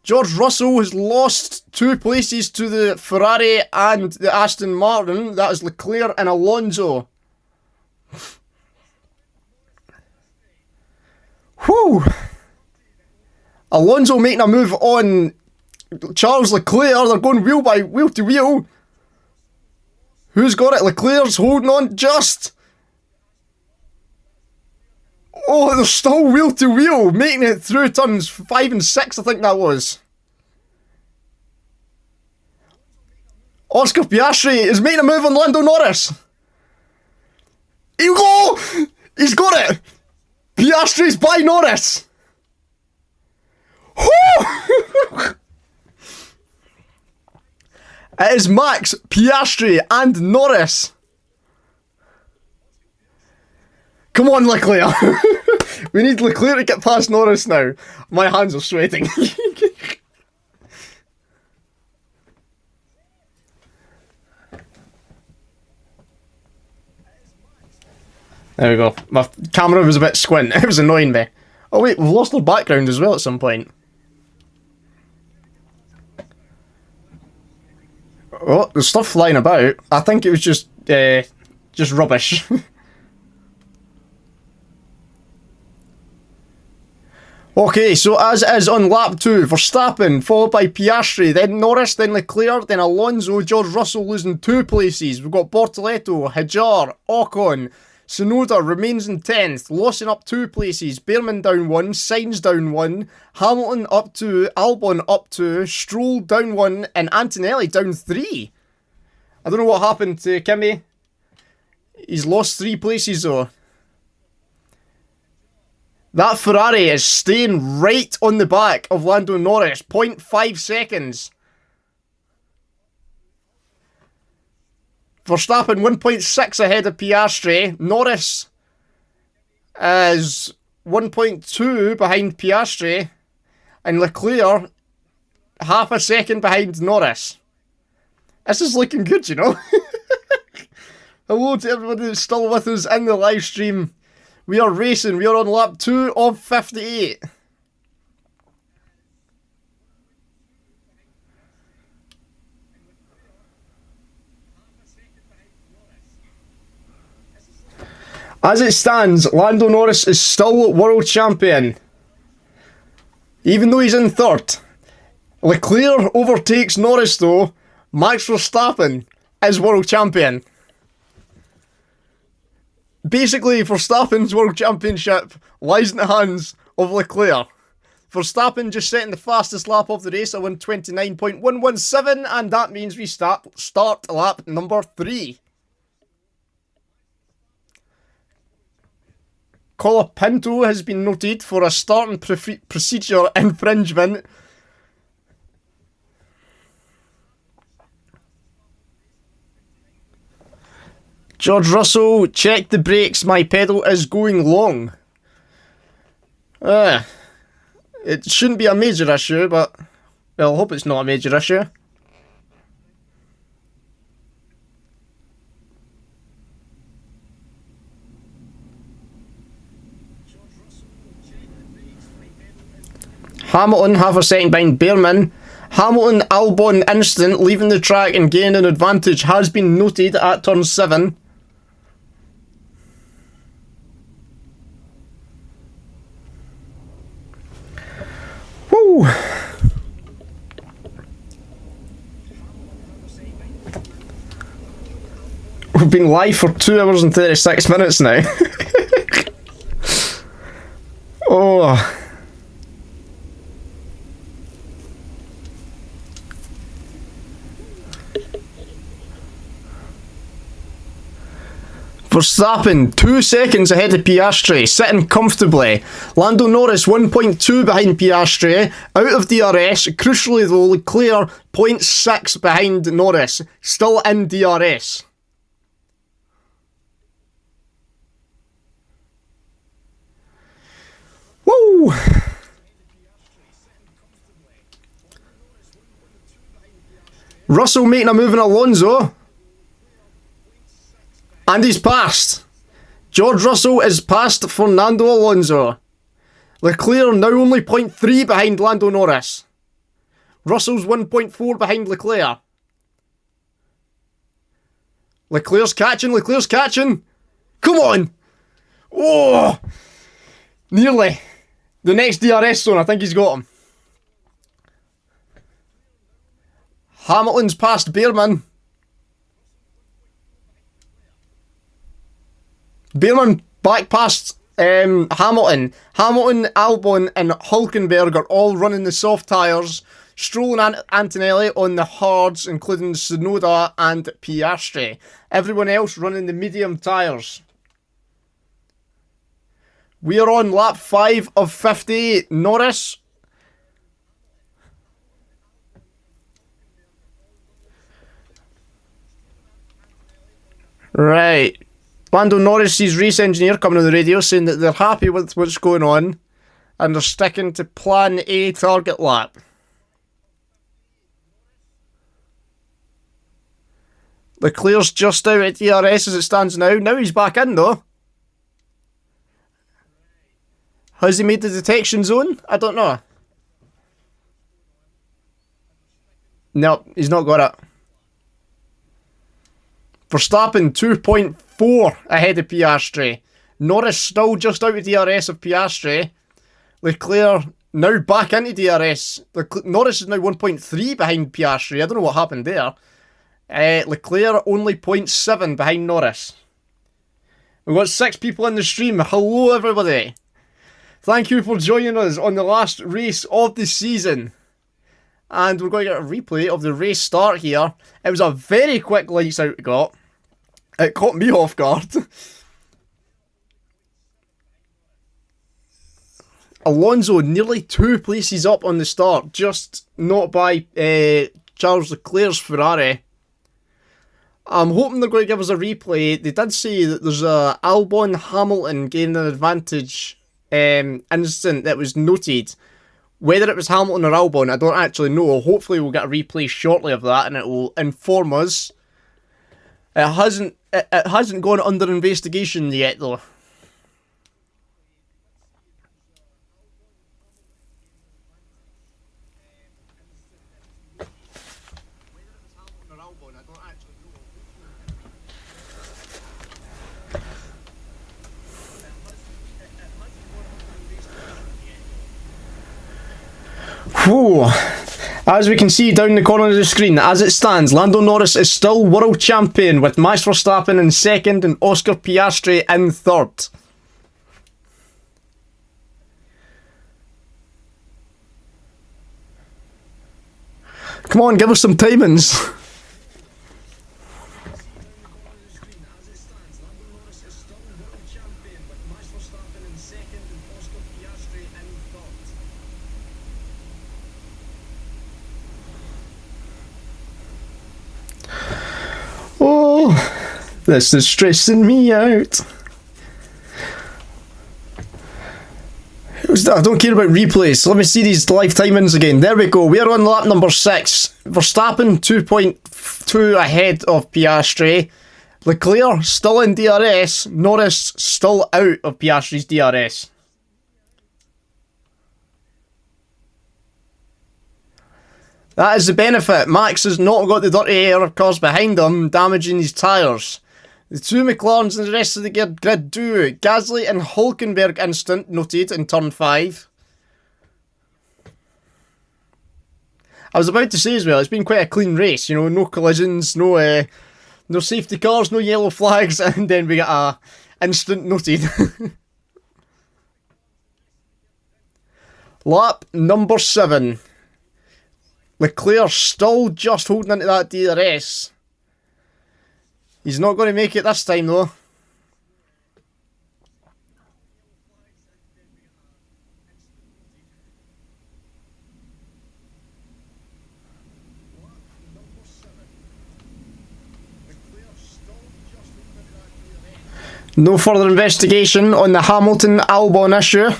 George Russell has lost 2 places to the Ferrari and the Aston Martin. That is Leclerc and Alonso. Alonso making a move on Charles Leclerc. They're going wheel to wheel. Who's got it? Leclerc's holding on just. Oh, they're still wheel to wheel, making it through turns 5 and 6, I think that was. Oscar Piastri is making a move on Lando Norris. Here we go! He's got it! Piastri's by Norris! It is Max, Piastri and Norris. Come on, Leclerc. We need Leclerc to get past Norris now. My hands are sweating. There we go. My camera was a bit squint. It was annoying me. Oh wait, we've lost our background as well at some point. Oh, there's stuff flying about. I think it was just rubbish. Okay, so as is on lap 2, Verstappen, followed by Piastri, then Norris, then Leclerc, then Alonso, George Russell losing 2 places. We've got Bortoleto, Hajar, Ocon, Tsunoda remains in 10th, Lawson up 2 places, Behrman down 1, Sainz down 1, Hamilton up 2, Albon up 2, Stroll down 1, and Antonelli down 3. I don't know what happened to Kimi. He's lost 3 places though. That Ferrari is staying right on the back of Lando Norris, 0.5 seconds. Verstappen 1.6 ahead of Piastri. Norris is 1.2 behind Piastri. And Leclerc half a second behind Norris. This is looking good, you know. Hello to everybody that's still with us in the live stream. We are racing. We are on lap 2 of 58. As it stands, Lando Norris is still world champion. Even though he's in 3rd. Leclerc overtakes Norris though. Max Verstappen is world champion. Basically, Verstappen's world championship lies in the hands of Leclerc. Verstappen just setting the fastest lap of the race at 129.117, and that means we start lap number 3. Colapinto has been noted for a starting procedure infringement. George Russell, check the brakes, my pedal is going long. It shouldn't be a major issue, but well, I hope it's not a major issue. Hamilton half a second behind Behrman. Hamilton Albon instant leaving the track and gaining an advantage has been noted at turn 7. Woo! We've been live for 2 hours and 36 minutes now. Oh. Verstappen 2 seconds ahead of Piastri, sitting comfortably. Lando Norris 1.2 behind Piastri, out of DRS. Crucially though, Leclerc 0.6 behind Norris, still in DRS. Woo! Russell making a move on Alonso. And he's passed. George Russell is past Fernando Alonso. Leclerc now only 0.3 behind Lando Norris. Russell's 1.4 behind Leclerc. Leclerc's catching. Come on! Oh! Nearly. The next DRS zone, I think he's got him. Hamilton's past Behrman. Behrman back past Hamilton, Albon and Hülkenberg are all running the soft tyres. Stroll and Antonelli on the hards, including Tsunoda and Piastri. Everyone else running the medium tyres. We are on lap 5 of 58. Norris. Right. Lando Norris's race engineer coming on the radio saying that they're happy with what's going on and they're sticking to plan A target lap. Leclerc's just out at DRS as it stands now. Now he's back in though. Has he made the detection zone? I don't know. No, he's not got it. Verstappen 2.4 ahead of Piastri. Norris still just out of DRS of Piastri. Leclerc now back into DRS. Norris is now 1.3 behind Piastri. I don't know what happened there. Leclerc only 0.7 behind Norris. We've got 6 people in the stream. Hello everybody. Thank you for joining us on the last race of the season. And we're going to get a replay of the race start here. It was a very quick lights out got. It caught me off guard. Alonso nearly 2 places up on the start, just not by Charles Leclerc's Ferrari. I'm hoping they're going to give us a replay. They did say that there's a Albon Hamilton gaining an advantage instant that was noted. Whether it was Hamilton or Albon, I don't actually know. Hopefully we'll get a replay shortly of that and it will inform us. It hasn't gone under investigation yet though. Whew. As we can see down the corner of the screen, as it stands, Lando Norris is still world champion with Max Verstappen in second and Oscar Piastri in third. Come on, give us some timings. Oh, this is stressing me out. I don't care about replays. Let me see these live timings again. There we go. We're on lap number 6. Verstappen 2.2 ahead of Piastri. Leclerc still in DRS. Norris still out of Piastri's DRS. That is the benefit. Max has not got the dirty air cars behind him, damaging his tyres. The 2 McLarens and the rest of the grid do. Gasly and Hülkenberg instant noted in turn 5. I was about to say as well, it's been quite a clean race, you know, no collisions, no safety cars, no yellow flags, and then we got a instant noted. Lap number 7. Leclerc still just holding into that DRS. He's not going to make it this time though. No further investigation on the Hamilton-Albon issue.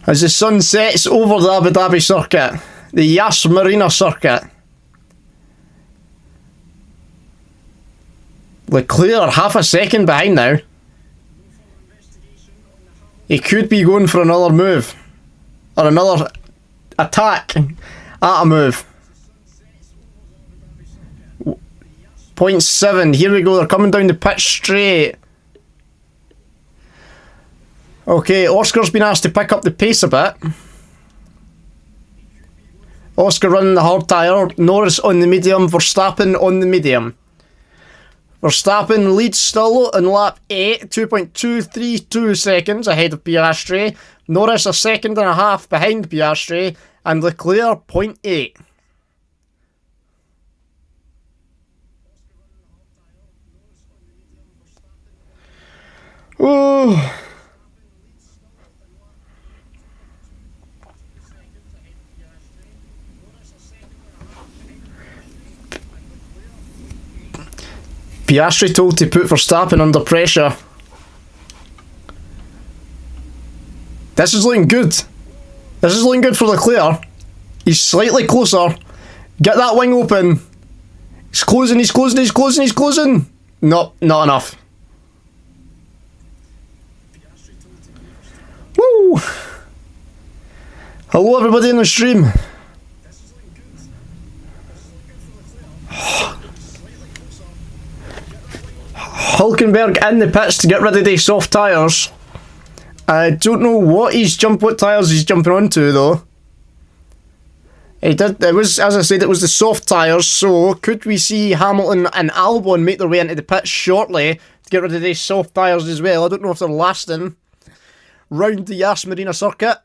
As the sun sets over the Abu Dhabi circuit, the Yas Marina circuit. Leclerc half a second behind now. He could be going for another move. Or another attack at a move. 0.7, here we go, they're coming down the pitch straight. Okay, Oscar's been asked to pick up the pace a bit. Oscar running the hard tyre, Norris on the medium, Verstappen on the medium. Verstappen leads still on lap 8, 2.232 seconds ahead of Piastri. Norris a second and a half behind Piastri, and Leclerc 0.8. Oh. Piastri told to put Verstappen under pressure. This is looking good. This is looking good for Leclerc. He's slightly closer. Get that wing open. He's closing, he's closing, he's closing, he's closing. No, not enough. Woo! Hello everybody in the stream. Hulkenberg in the pits to get rid of the soft tyres. I don't know what tyres he's jumping onto though. It was, as I said, it was the soft tyres, so could we see Hamilton and Albon make their way into the pits shortly to get rid of these soft tyres as well? I don't know if they're lasting round the Yas Marina circuit.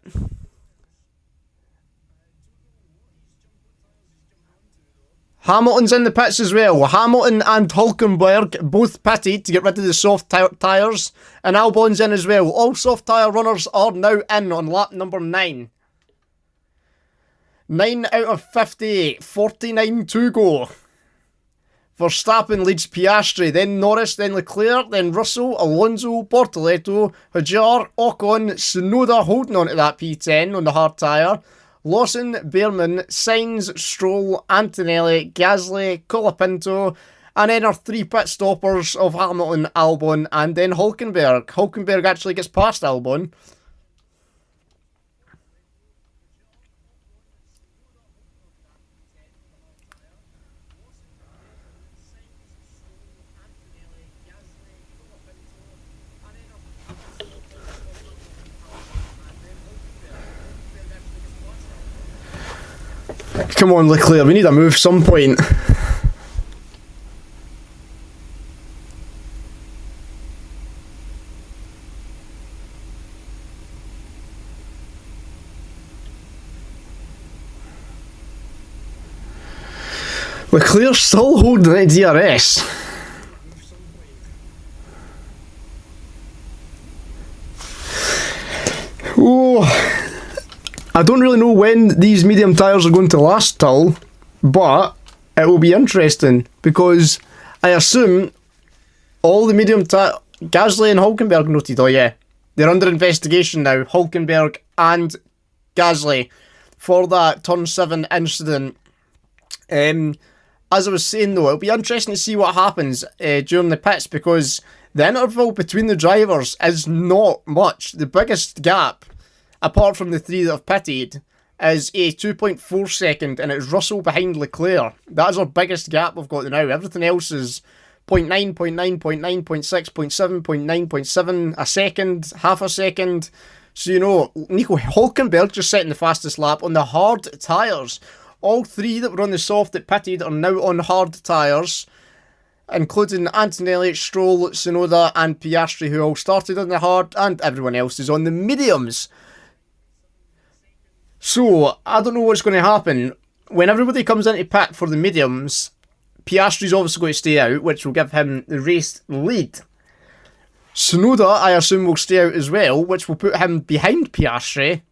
Hamilton's in the pits as well. Hamilton and Hulkenberg both pitted to get rid of the soft tyres, and Albon's in as well. All soft tyre runners are now in on lap number 9. 9 out of 58, 49 to go. Verstappen leads Piastri, then Norris, then Leclerc, then Russell, Alonso, Bortoleto, Hajar, Ocon, Tsunoda holding on to that P10 on the hard tyre. Lawson, Behrman, Sainz, Stroll, Antonelli, Gasly, Colapinto, and then our 3 pit stoppers of Hamilton, Albon, and then Hulkenberg. Hulkenberg actually gets past Albon. Come on, Leclerc, we need a move some point. Leclerc's still holding the DRS. Oh. I don't really know when these medium tyres are going to last till, but it will be interesting because I assume all the medium tyre... Gasly and Hulkenberg noted, oh yeah, they're under investigation now, Hulkenberg and Gasly, for that turn 7 incident. As I was saying though, it'll be interesting to see what happens during the pits because the interval between the drivers is not much. The biggest gap, apart from the 3 that have pitted, is a 2.4 second, and it's Russell behind Leclerc. That is our biggest gap we've got now. Everything else is 0.9, 0.9, 0.9, 0.6, 0.7, 0.9, 0.7, a second, half a second. So, you know, Nico Hulkenberg just setting the fastest lap on the hard tyres. All 3 that were on the soft that pitted are now on hard tyres, including Antonelli, Stroll, Tsunoda, and Piastri, who all started on the hard, and everyone else is on the mediums. So, I don't know what's going to happen. When everybody comes into pit for the mediums, Piastri's obviously going to stay out, which will give him the race lead. Tsunoda, I assume, will stay out as well, which will put him behind Piastri.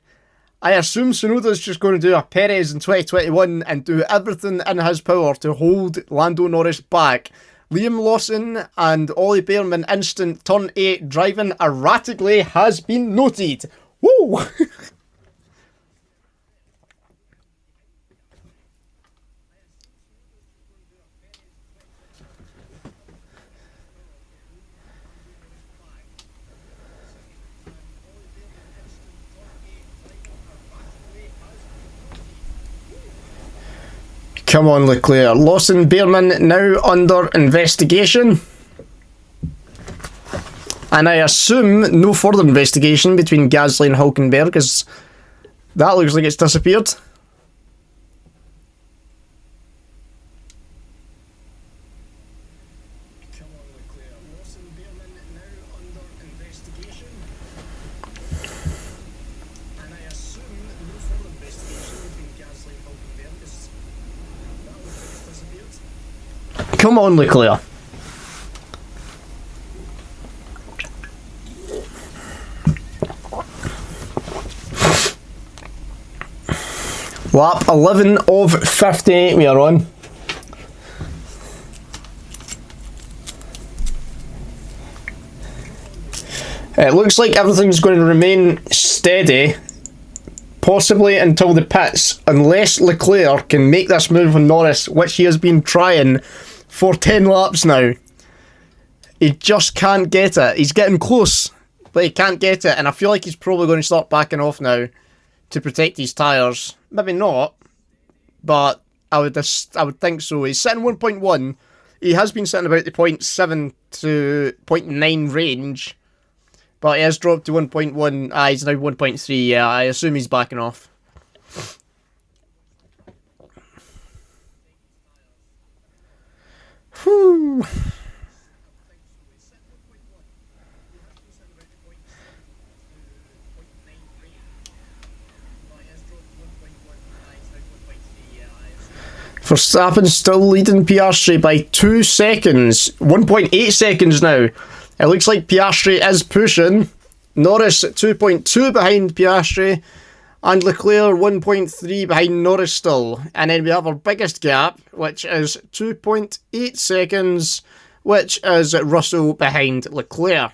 I assume Tsunoda's just going to do a Perez in 2021 and do everything in his power to hold Lando Norris back. Liam Lawson and Ollie Behrman instant turn 8 driving erratically has been noted. Woo! Come on, Leclerc. Lawson, Behrman now under investigation. And I assume no further investigation between Gasly and Hulkenberg, because that looks like it's disappeared. Come on, Leclerc. Lap 11 of 58 we are on. It looks like everything's going to remain steady, possibly until the pits, unless Leclerc can make this move on Norris, which he has been trying for 10 laps now. He just can't get it. He's getting close, but he can't get it, and I feel like he's probably going to start backing off now to protect his tyres. Maybe not, but I would think so. He's sitting 1.1. He has been sitting about the 0.7 to 0.9 range, but he has dropped to 1.1. He's now 1.3. Yeah, I assume he's backing off. Whew. Verstappen still leading Piastri by 2 seconds. 1.8 seconds now. It looks like Piastri is pushing. Norris 2.2 behind Piastri. And Leclerc 1.3 behind Norris still. And then we have our biggest gap, which is 2.8 seconds, which is Russell behind Leclerc.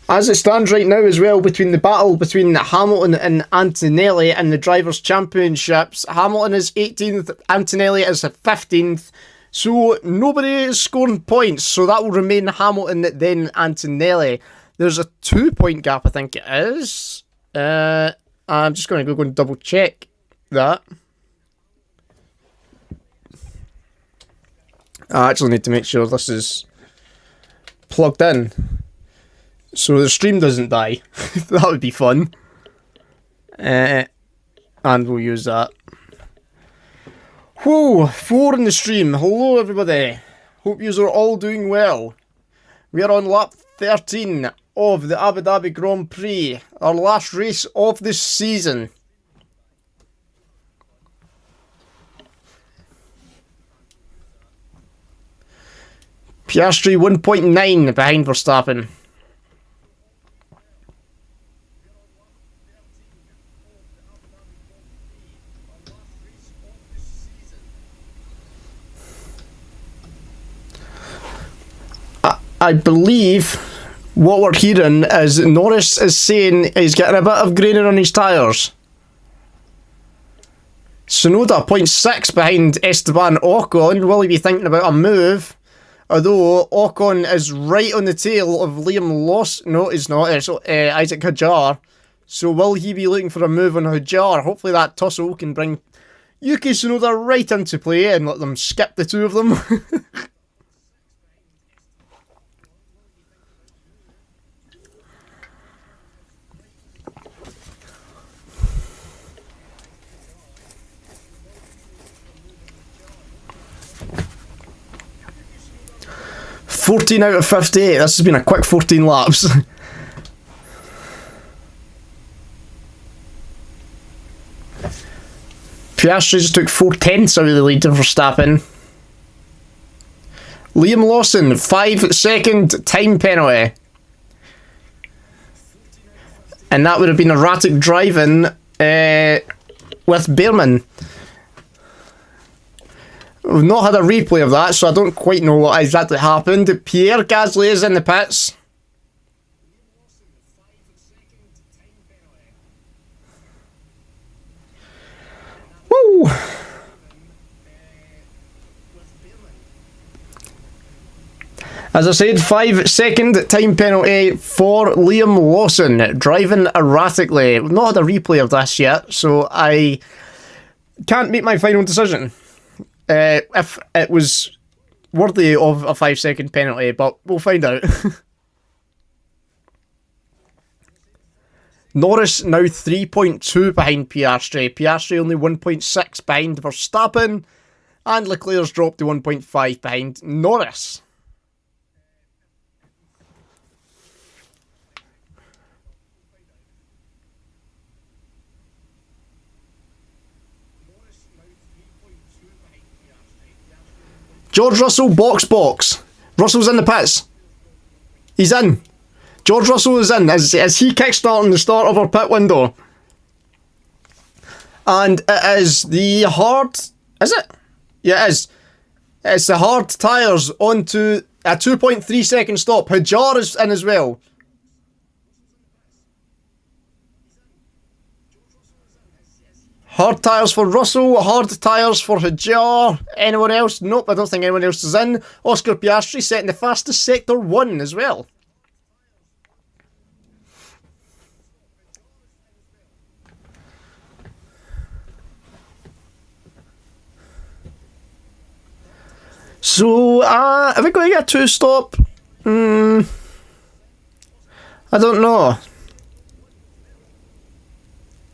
As it stands right now as well, between the battle between Hamilton and Antonelli in the Drivers' Championships, Hamilton is 18th, Antonelli is 15th, so nobody is scoring points, so that will remain Hamilton, then Antonelli. There's a 2-point gap, I think it is. I'm just going to go and double check that. I actually need to make sure this is plugged in, so the stream doesn't die. That would be fun. And we'll use that. Whoa, 4 in the stream. Hello everybody. Hope yous are all doing well. We are on lap 13 of the Abu Dhabi Grand Prix. Our last race of this season. Piastri 1.9 behind Verstappen. I believe what we're hearing is Norris is saying he's getting a bit of graining on his tyres. Tsunoda 0.6 behind Esteban Ocon. Will he be thinking about a move? Although Ocon is right on the tail of Liam Lawson. No, he's not. It's Isaac Hadjar. So will he be looking for a move on Hadjar? Hopefully that tussle can bring Yuki Tsunoda right into play and let them skip the two of them. 14 out of 58. This has been a quick 14 laps. Piastri just took 4/10 out of the lead to Verstappen. Liam Lawson, 5-second time penalty. And that would have been erratic driving with Behrman. We've not had a replay of that, so I don't quite know what exactly happened. Pierre Gasly is in the pits. Woo! As I said, 5-second time penalty for Liam Lawson, driving erratically. We've not had a replay of this yet, so I can't make my final decision. If it was worthy of a 5-second penalty, but we'll find out. Norris now 3.2 behind Piastri. Piastri only 1.6 behind Verstappen. And Leclerc's dropped to 1.5 behind Norris. George Russell, box. Russell's in the pits. He's in. George Russell is in. Is he kickstarting the start of our pit window? And it is the hard... Is it? Yeah, it is. It's the hard tyres onto a 2.3 second stop. Hajar is in as well. Hard tyres for Russell, hard tyres for Hajar. Anyone else? Nope, I don't think anyone else is in. Oscar Piastri setting the fastest sector 1 as well. So, are we going to get a 2-stop? I don't know.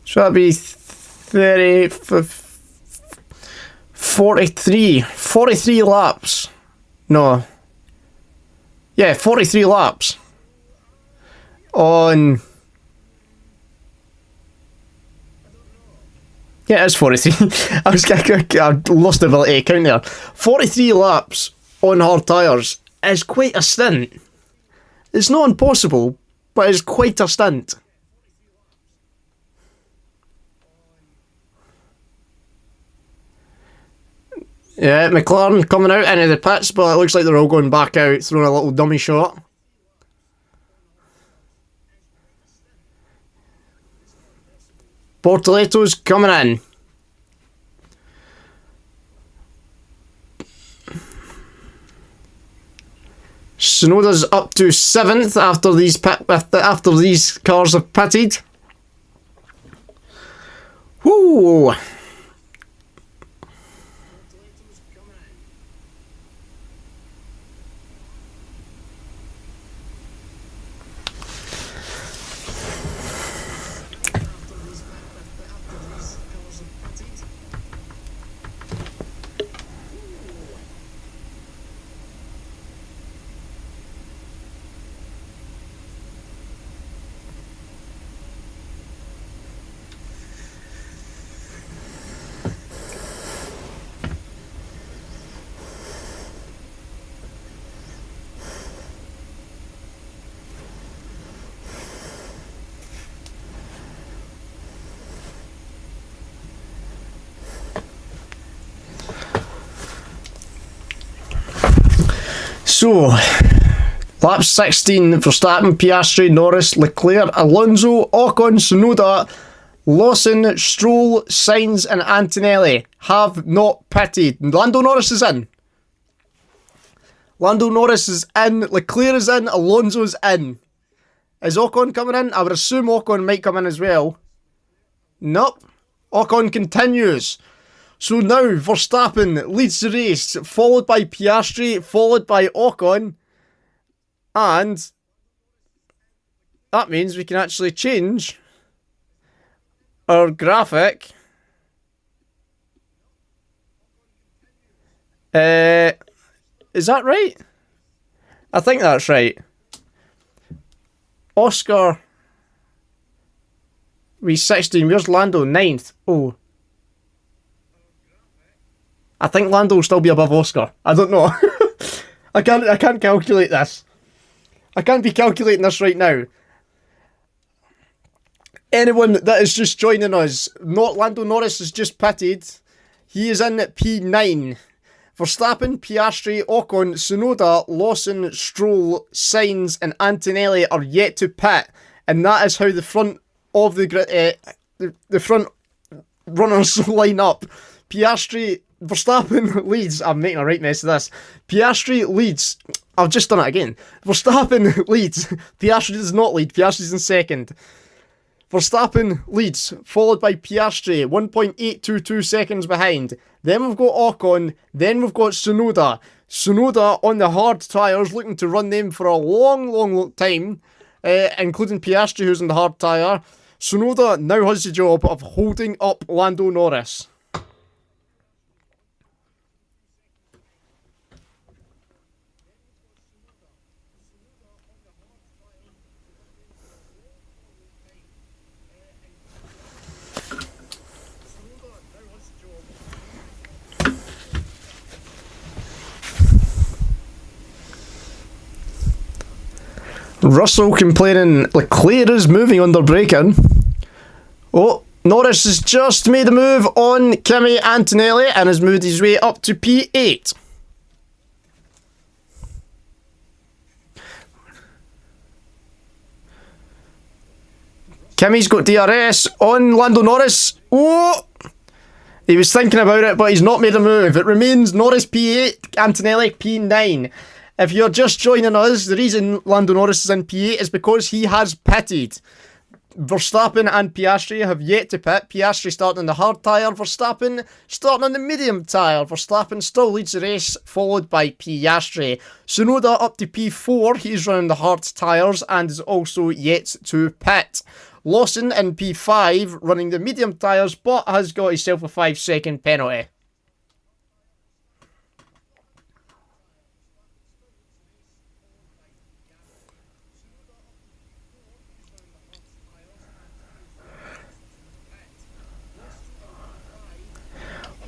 Should that be 43 laps? No. Yeah, 43 laps. On... Yeah, it's 43. I lost the ability to count there. 43 laps on hard tyres is quite a stint. It's not impossible, but it's quite a stint. Yeah, McLaren coming out into the pits, but it looks like they're all going back out, throwing a little dummy shot. Bortoletto's coming in. Tsunoda's up to 7th after these cars have pitted. Whoo! So, lap 16, Verstappen, Piastri, Norris, Leclerc, Alonso, Ocon, Tsunoda, Lawson, Stroll, Sainz and Antonelli have not pitted. Lando Norris is in. Lando Norris is in, Leclerc is in, Alonso's in. Is Ocon coming in? I would assume Ocon might come in as well. Nope. Ocon continues. So now Verstappen leads the race, followed by Piastri, followed by Ocon. And that means we can actually change our graphic. Is that right? I think that's right. Oscar, we 16. Where's Lando? 9th. Oh. I think Lando will still be above Oscar. I don't know. I can't calculate this. I can't be calculating this right now. Anyone that is just joining us, Lando Norris has just pitted. He is in at P9. Verstappen, Piastri, Ocon, Tsunoda, Lawson, Stroll, Sainz and Antonelli are yet to pit. And that is how the front of the front runners line up. Verstappen leads. I'm making a right mess of this. Piastri leads. I've just done it again. Verstappen leads. Piastri does not lead. Piastri's in second. Verstappen leads, followed by Piastri, 1.822 seconds behind. Then we've got Ocon. Then we've got Tsunoda. Tsunoda on the hard tyres, looking to run them for a long time, including Piastri, who's on the hard tyre. Tsunoda now has the job of holding up Lando Norris. Russell complaining Leclerc is moving under braking. Oh, Norris has just made a move on Kimi Antonelli and has moved his way up to P8. Kimi's got DRS on Lando Norris. Oh! He was thinking about it, but he's not made a move. It remains Norris P8, Antonelli P9. If you're just joining us, the reason Lando Norris is in P8 is because he has pitted. Verstappen and Piastri have yet to pit. Piastri starting on the hard tyre, Verstappen starting on the medium tyre. Verstappen still leads the race, followed by Piastri. Tsunoda up to P4, he's running the hard tyres and is also yet to pit. Lawson in P5, running the medium tyres, but has got himself a 5-second penalty.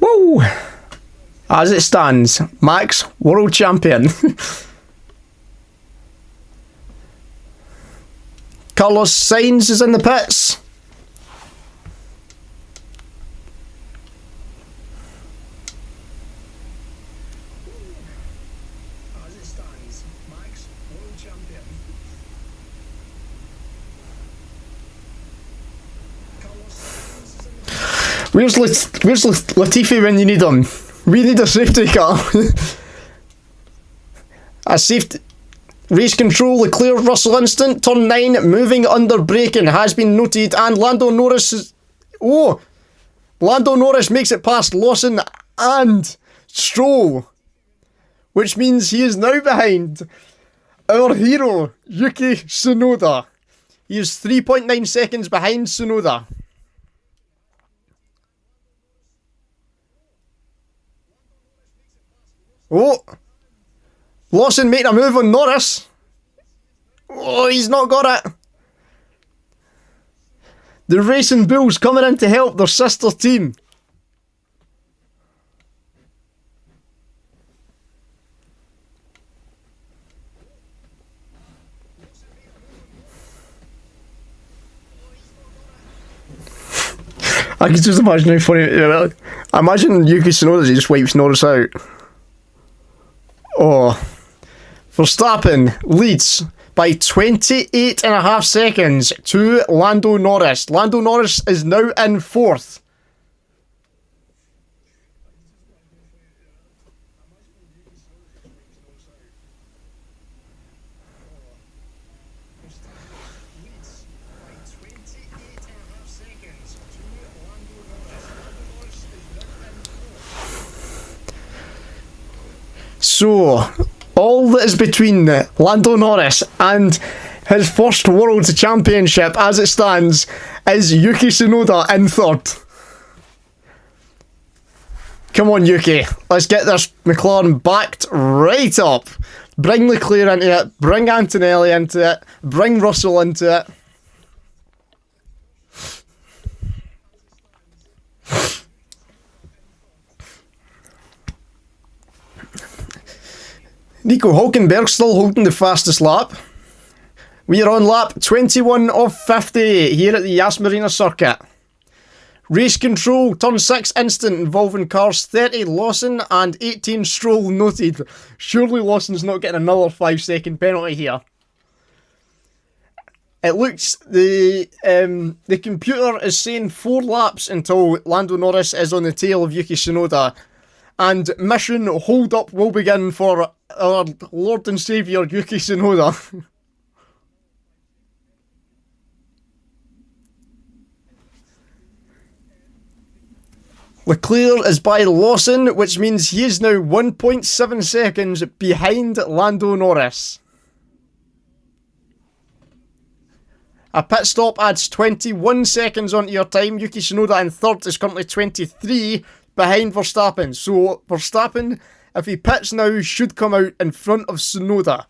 Woo! As it stands, Max, world champion. Carlos Sainz is in the pits. As it stands, Max, world champion. Where's Latifi when you need him? We need a safety car. A safety... Race control, Leclerc, Russell instant, turn 9, moving under braking has been noted, and Lando Norris is... Oh! Lando Norris makes it past Lawson and Stroll, which means he is now behind our hero, Yuki Tsunoda. He is 3.9 seconds behind Tsunoda. Oh! Lawson making a move on Norris. Oh, he's not got it. The Racing Bulls coming in to help their sister team. I can just imagine how funny it is. Imagine Yuki Tsunoda just wipes Norris out. Oh. Verstappen leads by 28.5 seconds to Lando Norris. Lando Norris is now in 4th. So, all that is between Lando Norris and his first World Championship as it stands is Yuki Tsunoda in 3rd. Come on, Yuki. Let's get this McLaren backed right up. Bring Leclerc into it. Bring Antonelli into it. Bring Russell into it. Nico Hülkenberg still holding the fastest lap. We are on lap 21 of 50 here at the Yas Marina circuit. Race control, turn 6 instant involving cars 30 Lawson and 18 Stroll noted. Surely Lawson's not getting another 5-second penalty here. It looks, the computer is saying 4 laps until Lando Norris is on the tail of Yuki Tsunoda. And mission hold up will begin for our Lord and Saviour Yuki Tsunoda. Leclerc is by Lawson, which means he is now 1.7 seconds behind Lando Norris. A pit stop adds 21 seconds onto your time. Yuki Tsunoda in 3rd is currently 23 behind Verstappen. So Verstappen, if he pits now, should come out in front of Tsunoda.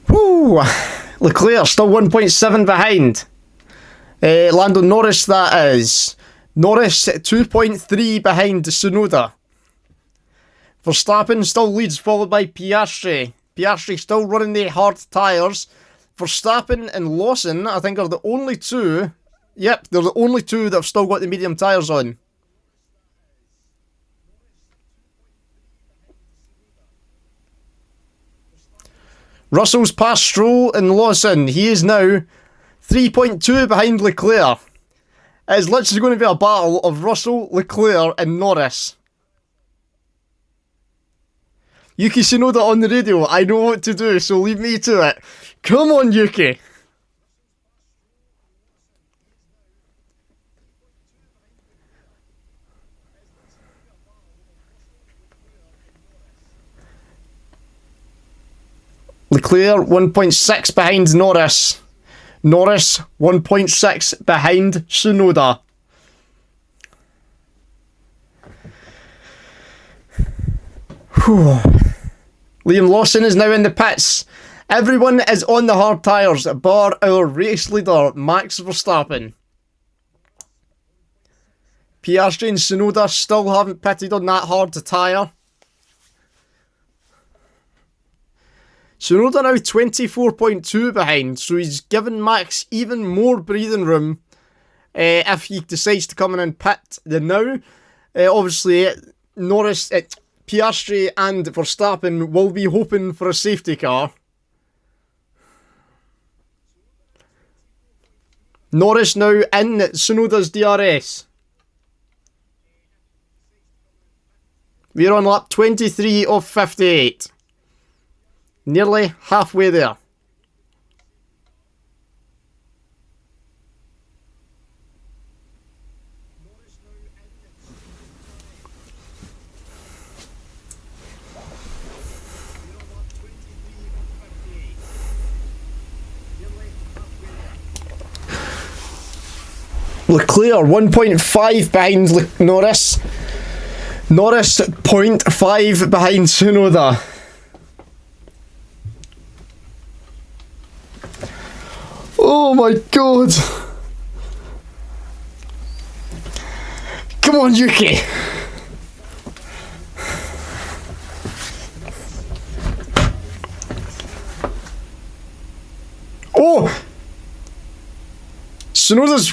Woo! Leclerc still 1.7 behind. Lando Norris, that is. Norris 2.3 behind Tsunoda. Verstappen still leads, followed by Piastri. Piastri still running the hard tyres. Verstappen and Lawson, I think, are the only two. Yep, they're the only two that have still got the medium tyres on. Russell's past Stroll and Lawson. He is now 3.2 behind Leclerc. It's literally going to be a battle of Russell, Leclerc and Norris. Yuki Tsunoda on the radio. I know what to do, so leave me to it. Come on, Yuki. Leclerc 1.6 behind Norris. Norris 1.6 behind Tsunoda. Liam Lawson is now in the pits. Everyone is on the hard tyres, bar our race leader, Max Verstappen. Piastri and Tsunoda still haven't pitted on that hard tyre. Tsunoda now 24.2 behind, so he's given Max even more breathing room if he decides to come in and pit than now. Obviously, Norris, Piastri and Verstappen will be hoping for a safety car. Norris now in Tsunoda's DRS. We're on lap 23 of 58. Nearly halfway there. Leclerc 1.5 behind Norris. Norris 0.5 behind Tsunoda. Oh my god. Come on, Yuki. Oh! Tsunoda's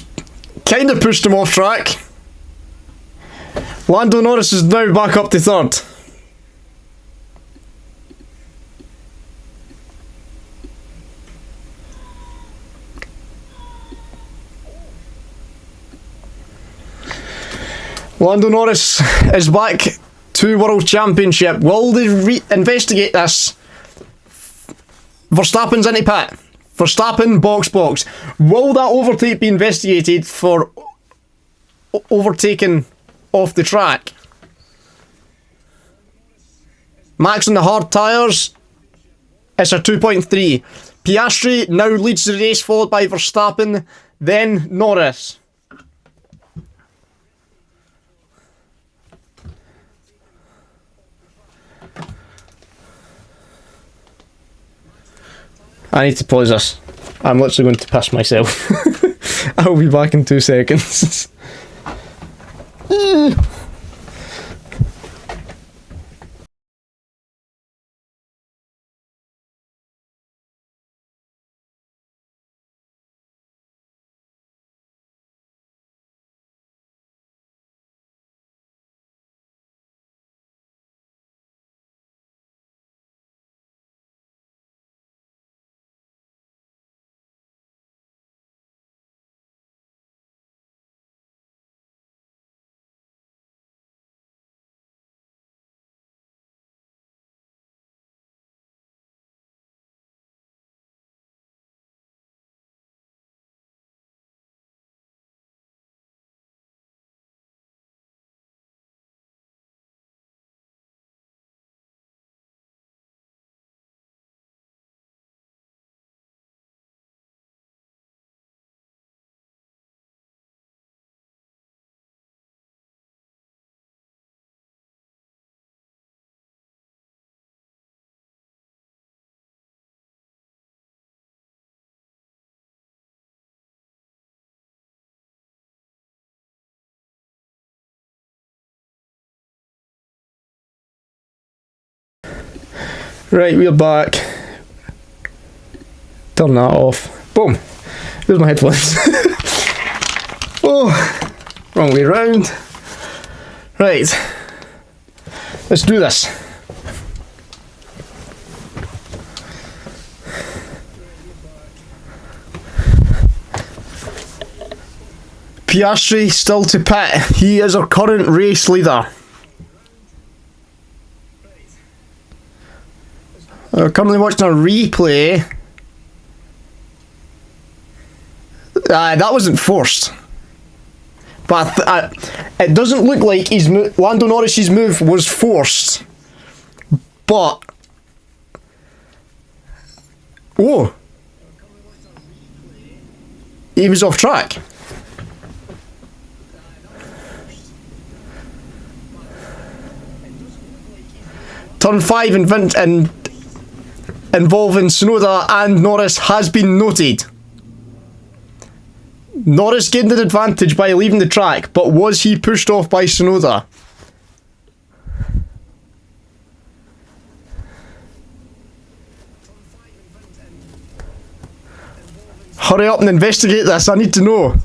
kind of pushed him off track. Lando Norris is now back up to third. Lando Norris is back to World Championship. Will they investigate this? Verstappen's into pit. Verstappen, box. Will that overtake be investigated for overtaking off the track? Max on the hard tyres. It's a 2.3. Piastri now leads the race, followed by Verstappen, then Norris. I need to pause this. I'm literally going to piss myself. I'll be back in 2 seconds. Right, we're back. Turn that off. Boom. Here's my headphones. Oh, wrong way round. Right. Let's do this. Piastri still to pit. He is our current race leader. We're currently watching a replay. That wasn't forced. But it doesn't look like Lando Norris's move was forced. But... oh! He was off track. Turn 5 involving Tsunoda and Norris has been noted. Norris gained an advantage by leaving the track, but was he pushed off by Tsunoda? Hurry up and investigate this, I need to know.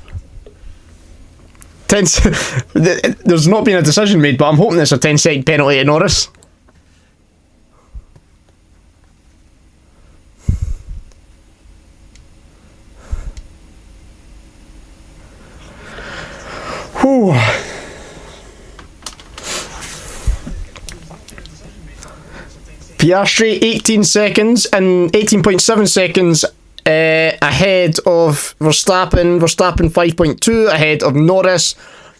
There's not been a decision made, but I'm hoping it's a 10-second penalty to Norris. Whew. Piastri 18 seconds and 18.7 seconds ahead of Verstappen. Verstappen 5.2 ahead of Norris.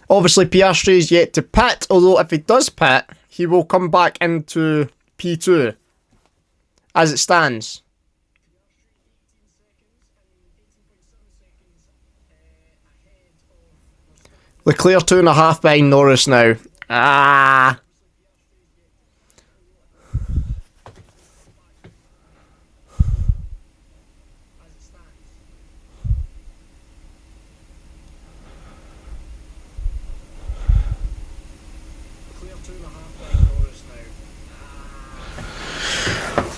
Obviously Piastri is yet to pit, although if he does pit, he will come back into P2 as it stands. Leclerc 2.5 behind Norris now. Ah.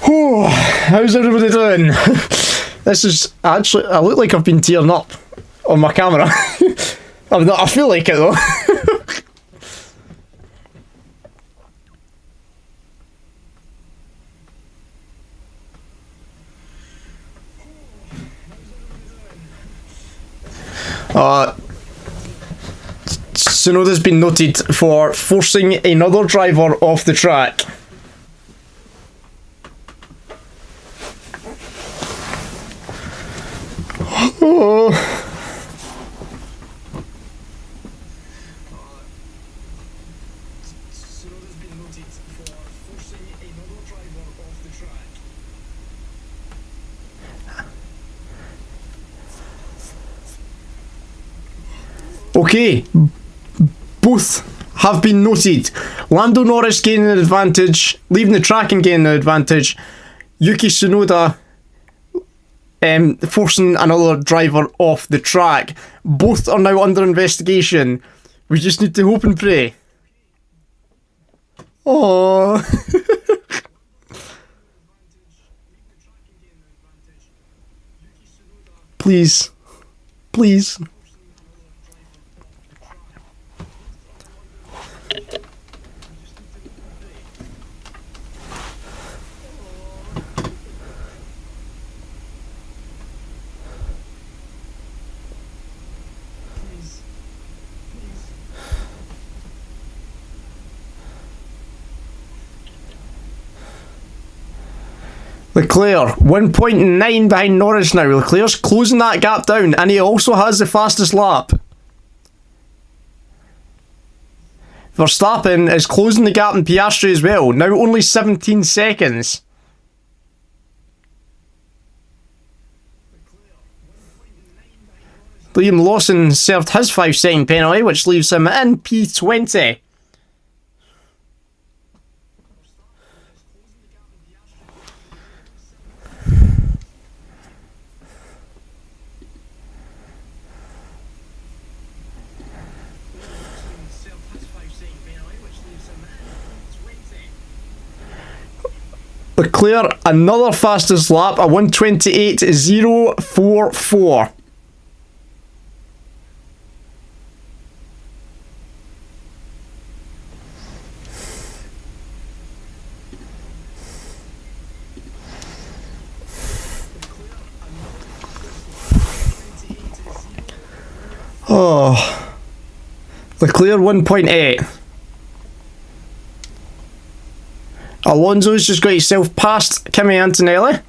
Whew, how's everybody doing? This is actually, I look like I've been tearing up on my camera. I'm not, I feel like it though. Tsunoda's been noted for forcing another driver off the track. Oh. Okay, both have been noted. Lando Norris gaining an advantage, leaving the track and gaining an advantage. Yuki Tsunoda forcing another driver off the track. Both are now under investigation. We just need to hope and pray. Oh. Please. Please. Leclerc, 1.9 behind Norris now. Leclerc's closing that gap down, and he also has the fastest lap. Verstappen is closing the gap in Piastri as well, now only 17 seconds. Liam Lawson served his 5-second penalty, which leaves him in P20. Leclerc, another fastest lap, a 1:28.044. Oh, Leclerc 1.8. Alonso's just got himself past Kimi Antonelli.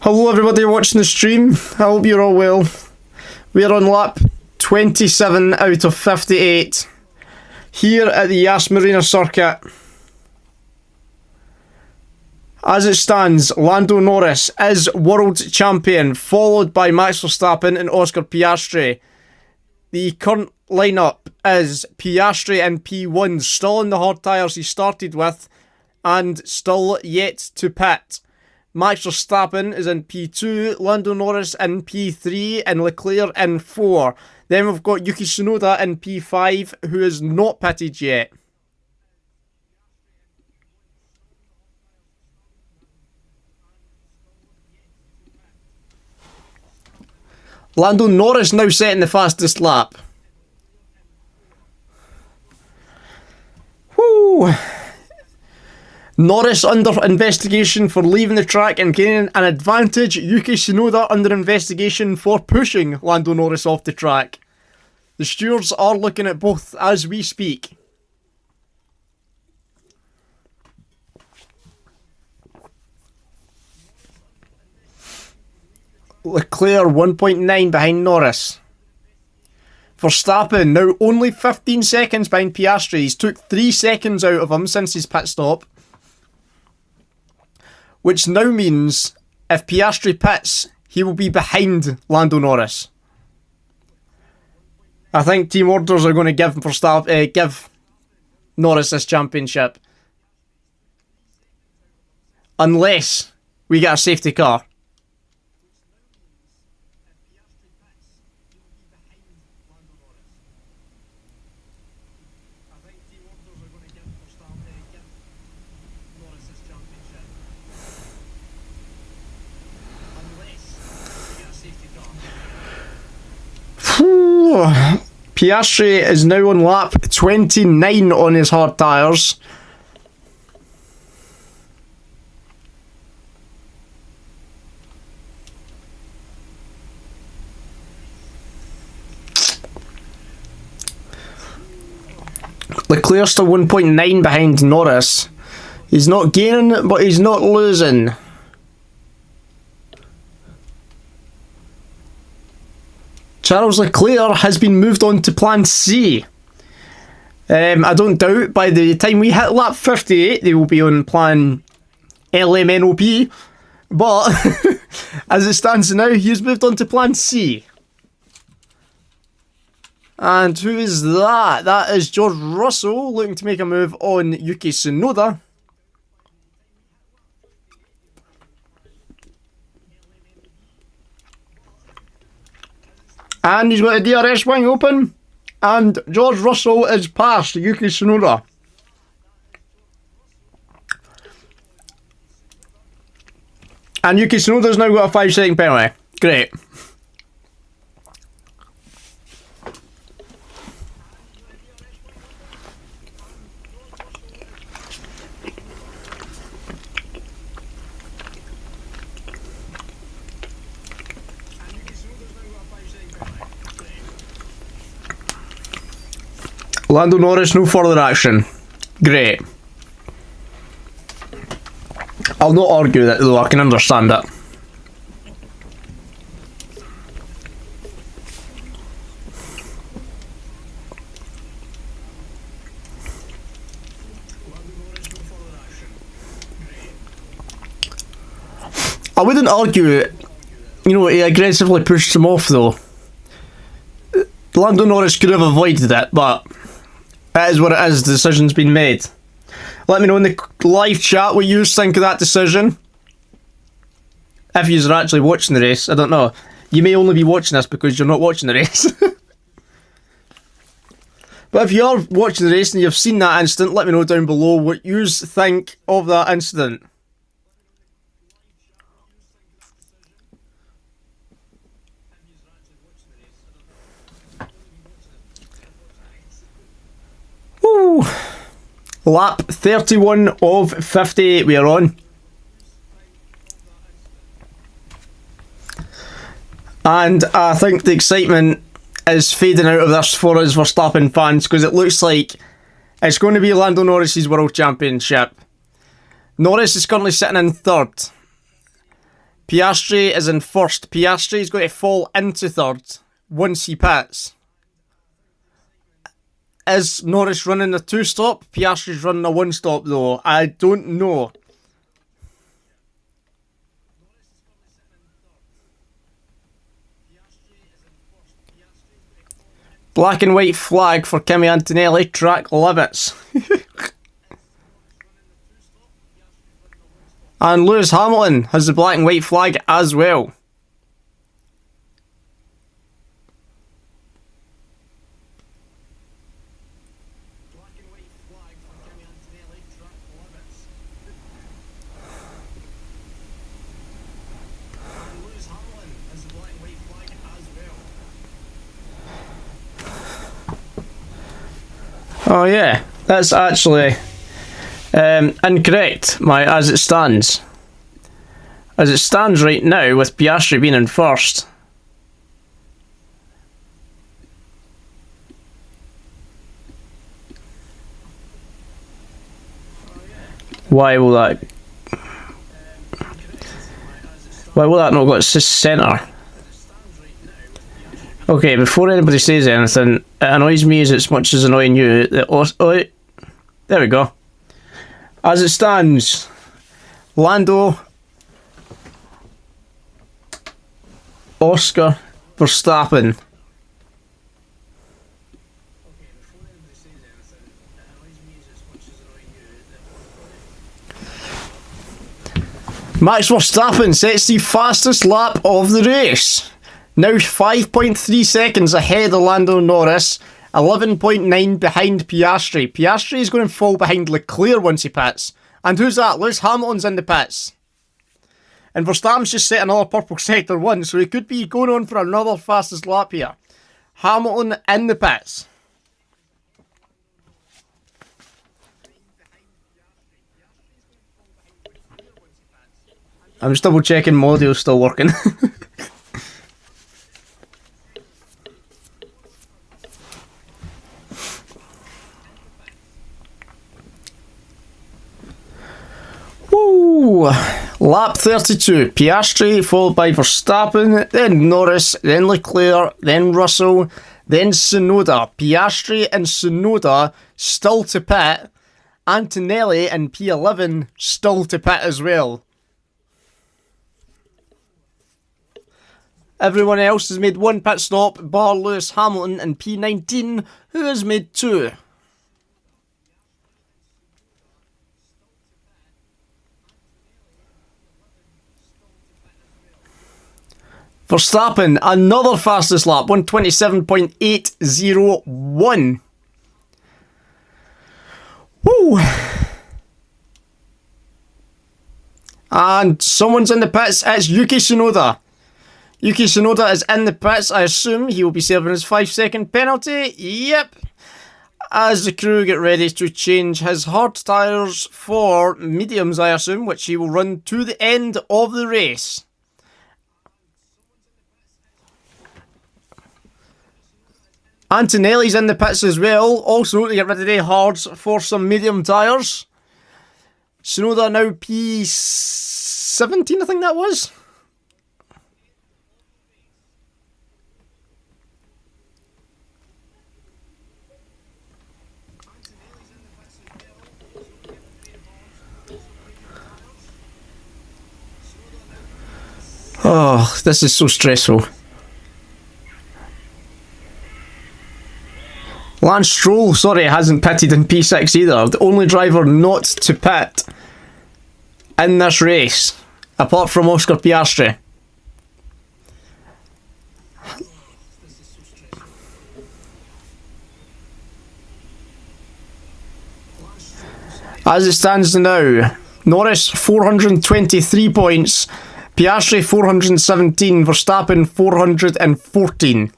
Hello everybody watching the stream, I hope you're all well. We're on lap 27 out of 58 here at the Yas Marina circuit. As it stands, Lando Norris is world champion, followed by Max Verstappen and Oscar Piastri. The current lineup is Piastri in P1, still in the hard tyres he started with, and still yet to pit. Max Verstappen is in P2, Lando Norris in P3, and Leclerc in 4. Then we've got Yuki Tsunoda in P5, who is not pitted yet. Lando Norris now setting the fastest lap. Woo! Norris under investigation for leaving the track and gaining an advantage. Yuki Tsunoda under investigation for pushing Lando Norris off the track. The stewards are looking at both as we speak. Leclerc 1.9 behind Norris. Verstappen now only 15 seconds behind Piastri. He's took 3 seconds out of him since his pit stop. Which now means if Piastri pits, he will be behind Lando Norris. I think team orders are going to give give Norris this championship. Unless we get a safety car. Piastri is now on lap 29 on his hard tyres. Leclerc still 1.9 behind Norris. He's not gaining, but he's not losing. Charles Leclerc has been moved on to plan C. I don't doubt by the time we hit lap 58 they will be on plan LMNOP, but as it stands now he's moved on to plan C. And who is that? That is George Russell looking to make a move on Yuki Tsunoda. And he's got a DRS wing open. And George Russell is past Yuki Tsunoda. And Yuki Tsunoda's now got a 5-second penalty. Great. Lando Norris, no further action. Great. I'll not argue that though, I can understand it. I wouldn't argue it. You know, he aggressively pushed him off though. Lando Norris could have avoided it, but that is what it is. The decision's been made. Let me know in the live chat what you think of that decision. If you are actually watching the race, I don't know. You may only be watching this because you're not watching the race. But if you are watching the race and you've seen that incident, let me know down below what you think of that incident. Lap 31 of 50 we are on. And I think the excitement is fading out of this for us Verstappen fans, because it looks like it's going to be Lando Norris's World Championship. Norris is currently sitting in third. Piastri is in first. Piastri is going to fall into third once he pits. Is Norris running a 2-stop? Piastri's running a 1-stop though. I don't know. Black and white flag for Kimi Antonelli. Track limits. And Lewis Hamilton has the black and white flag as well. Oh yeah, that's actually incorrect, as it stands. As it stands right now, with Piastri being in first. Why will that not go to centre? Okay, before anybody says anything, it annoys me as much as annoying you. There we go. As it stands, Lando, Oscar Verstappen. Max Verstappen sets the fastest lap of the race. Now 5.3 seconds ahead of Lando Norris, 11.9 behind Piastri. Piastri is going to fall behind Leclerc once he pits. And who's that? Lewis Hamilton's in the pits. And Verstappen's just set another purple sector 1, so he could be going on for another fastest lap here. Hamilton in the pits. I'm just double checking Modio's still working. Woo! Lap 32. Piastri followed by Verstappen, then Norris, then Leclerc, then Russell, then Tsunoda. Piastri and Tsunoda still to pit. Antonelli and P11 still to pit as well. Everyone else has made one pit stop, bar Lewis Hamilton and P19, who has made 2. Verstappen, another fastest lap, 127.801. Woo! And someone's in the pits, it's Yuki Tsunoda. Yuki Tsunoda is in the pits. I assume he will be serving his 5-second penalty. Yep. As the crew get ready to change his hard tyres for mediums, I assume, which he will run to the end of the race. Antonelli's in the pits as well, also to get rid of the hards for some medium tyres. Tsunoda now P17, I think that was. Oh, this is so stressful. Lance Stroll, sorry, hasn't pitted in P6 either. The only driver not to pit in this race, apart from Oscar Piastri. As it stands now, Norris 423 points, Piastri 417, Verstappen 414.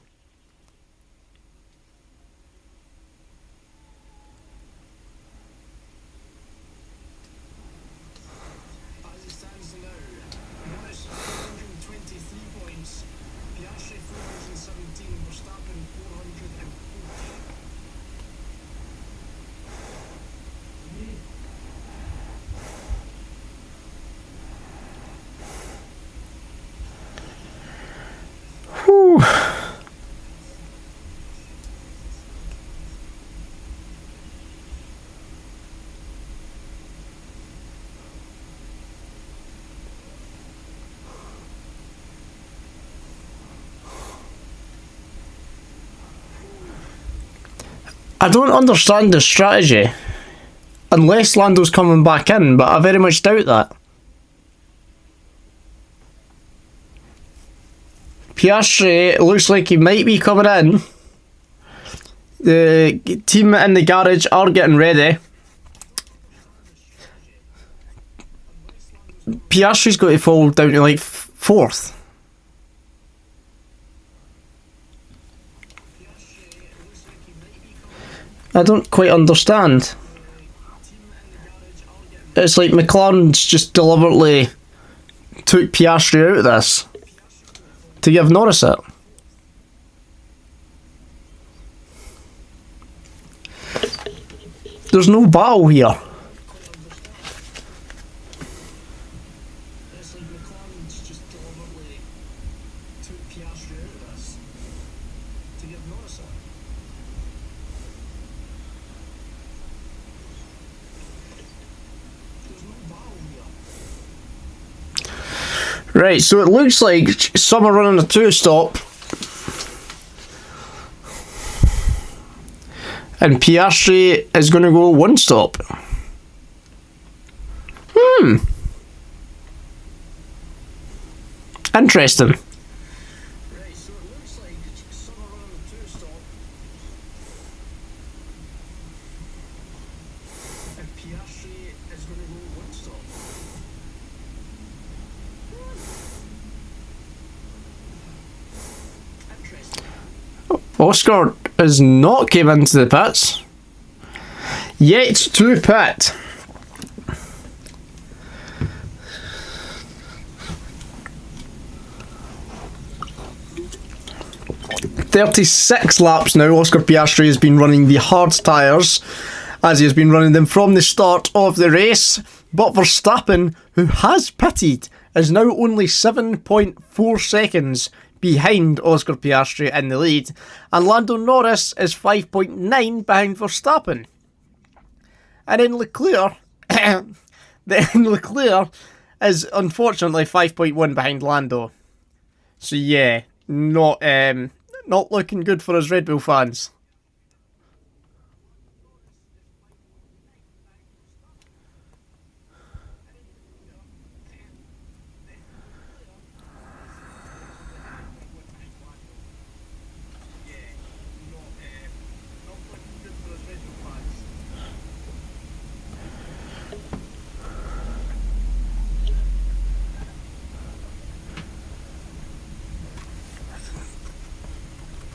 I don't understand the strategy. Unless Lando's coming back in, but I very much doubt that. Piastri, it looks like he might be coming in. The team in the garage are getting ready. Piastri's got to fall down to like 4th. I don't quite understand. It's like McLaren's just deliberately took Piastri out of this to give Norris it. There's no battle here. Right, so it looks like some are running a 2-stop. And Piastri is going to go 1-stop. Interesting. Right, so it looks like some are running a 2-stop. And Piastri is going to go 1-stop. Oscar has not came into the pits. Yet to pit. "36 laps now, Oscar Piastri has been running the hard tyres, as he has been running them from the start of the race. But Verstappen, who has pitted, is now only 7.4 seconds behind Oscar Piastri in the lead, and Lando Norris is 5.9 behind Verstappen. And then Leclerc, Leclerc is unfortunately 5.1 behind Lando. So yeah, not looking good for us Red Bull fans.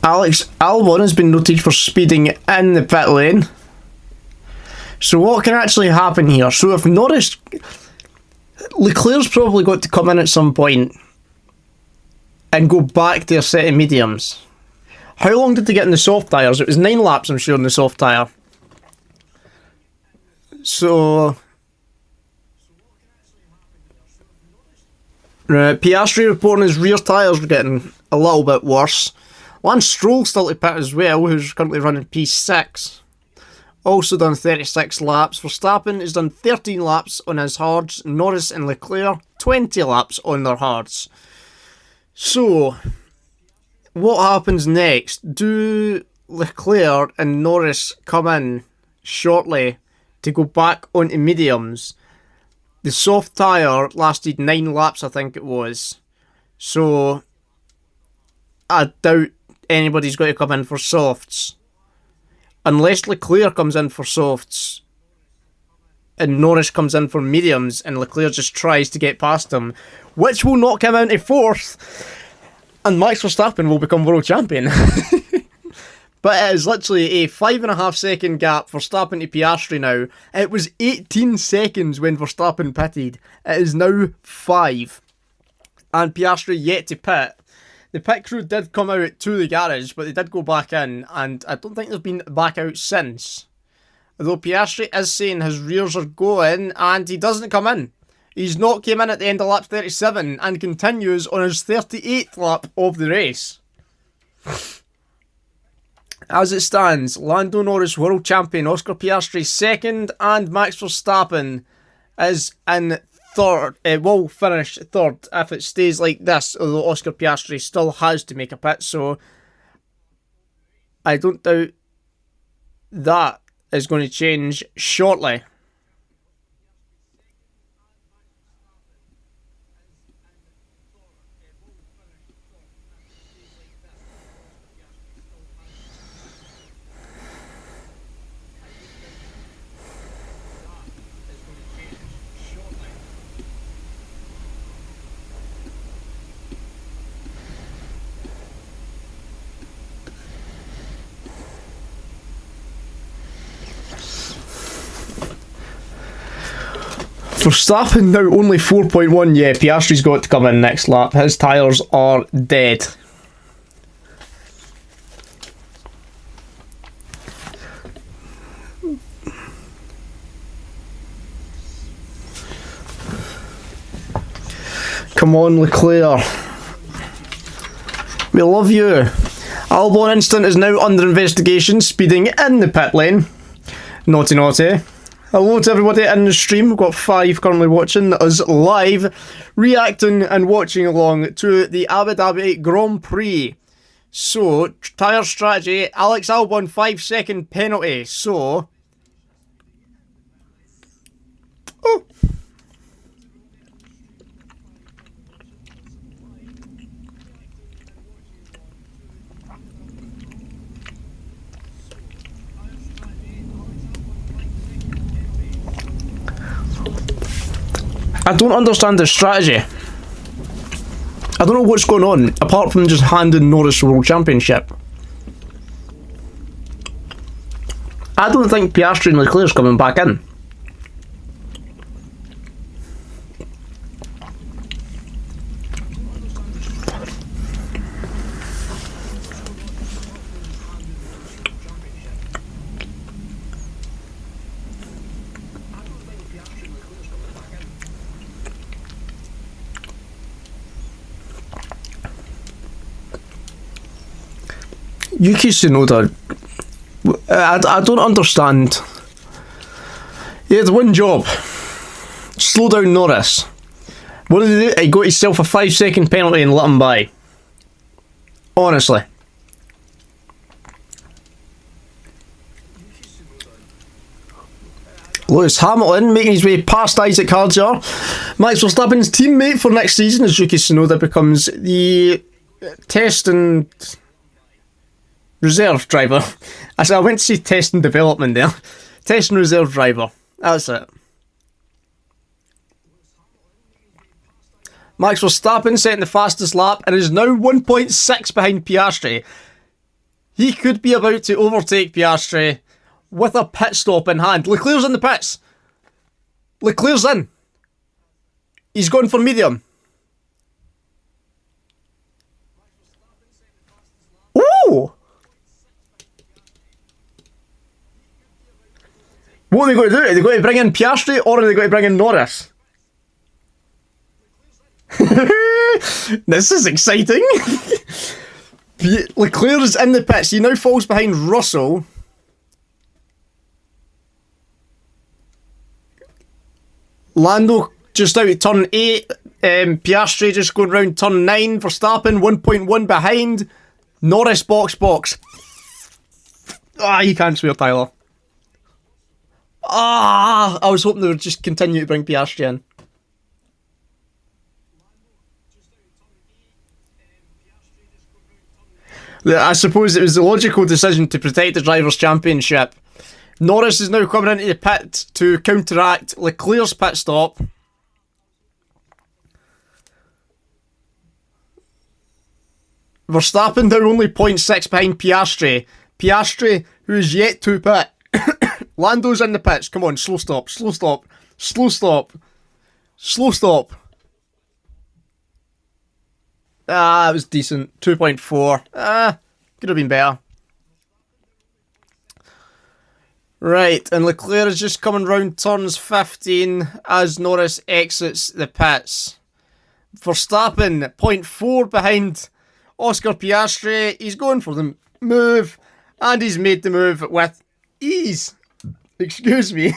Alex Albon has been noted for speeding in the pit lane. So what can actually happen here? So if Norris... Leclerc's probably got to come in at some point and go back to a set of mediums. How long did they get in the soft tyres? It was 9 laps, I'm sure, in the soft tyre. So... Piastri reporting his rear tyres were getting a little bit worse. Lance Stroll still to pit as well, who's currently running P6. Also done 36 laps. Verstappen has done 13 laps on his hards. Norris and Leclerc, 20 laps on their hards. So, what happens next? Do Leclerc and Norris come in shortly to go back onto mediums? The soft tyre lasted 9 laps, I think it was. So, I doubt anybody's going to come in for softs. Unless Leclerc comes in for softs and Norris comes in for mediums and Leclerc just tries to get past him, which will knock him out to 4th, and Max Verstappen will become world champion. But it is literally a 5.5 second gap for Verstappen to Piastri now. It was 18 seconds when Verstappen pitted. It is now 5. And Piastri yet to pit. The pit crew did come out to the garage, but they did go back in, and I don't think they've been back out since. Although Piastri is saying his rears are going, and he doesn't come in. He's not came in at the end of lap 37, and continues on his 38th lap of the race. As it stands, Lando Norris world champion, Oscar Piastri second, and Max Verstappen is in third. Will finish third if it stays like this, although Oscar Piastri still has to make a pit, so I don't doubt That is going to change shortly. Verstappen now only 4.1. Yeah, Piastri's got to come in next lap. His tyres are dead. Come on, Leclerc. We love you. Albon Instant is now under investigation, speeding in the pit lane. Naughty, naughty. Hello to everybody in the stream. We've got 5 currently watching us live, reacting and watching along to the Abu Dhabi Grand Prix. So, tyre strategy, Alex Albon 5-second penalty. So, oh. I don't understand the strategy. I don't know what's going on, apart from just handing Norris the World Championship. I don't think Piastri and Leclerc's coming back in. Yuki Tsunoda, I don't understand. He had one job. Slow down Norris. What did he do? He got himself a 5-second penalty and let him by. Honestly. Lewis Hamilton making his way past Isaac Hadjar. Max Verstappen's teammate for next season as Yuki Tsunoda becomes the test and reserve driver. I went to see test and development there. Test and reserve driver. That's it. Max Verstappen setting the fastest lap and is now 1.6 behind Piastri. He could be about to overtake Piastri with a pit stop in hand. Leclerc's in the pits. Leclerc's in. He's going for medium. Ooh! What are they going to do? Are they going to bring in Piastri or are they going to bring in Norris? This is exciting. Leclerc is in the pits. He now falls behind Russell. Lando just out of turn 8. Piastri just going round turn 9. Verstappen 1.1 behind. Norris box. Ah, you can't swear, Tyler. Ah, I was hoping they would just continue to bring Piastri in. I suppose it was the logical decision to protect the Drivers' Championship. Norris is now coming into the pit to counteract Leclerc's pit stop. Verstappen now only 0.6 behind Piastri. Piastri, who is yet to pit. Lando's in the pits. Come on, slow stop. Ah, it was decent. 2.4. Could have been better. Right, and Leclerc is just coming round turns 15 as Norris exits the pits. Verstappen, 0.4 behind Oscar Piastri. He's going for the move, and he's made the move with ease. Excuse me.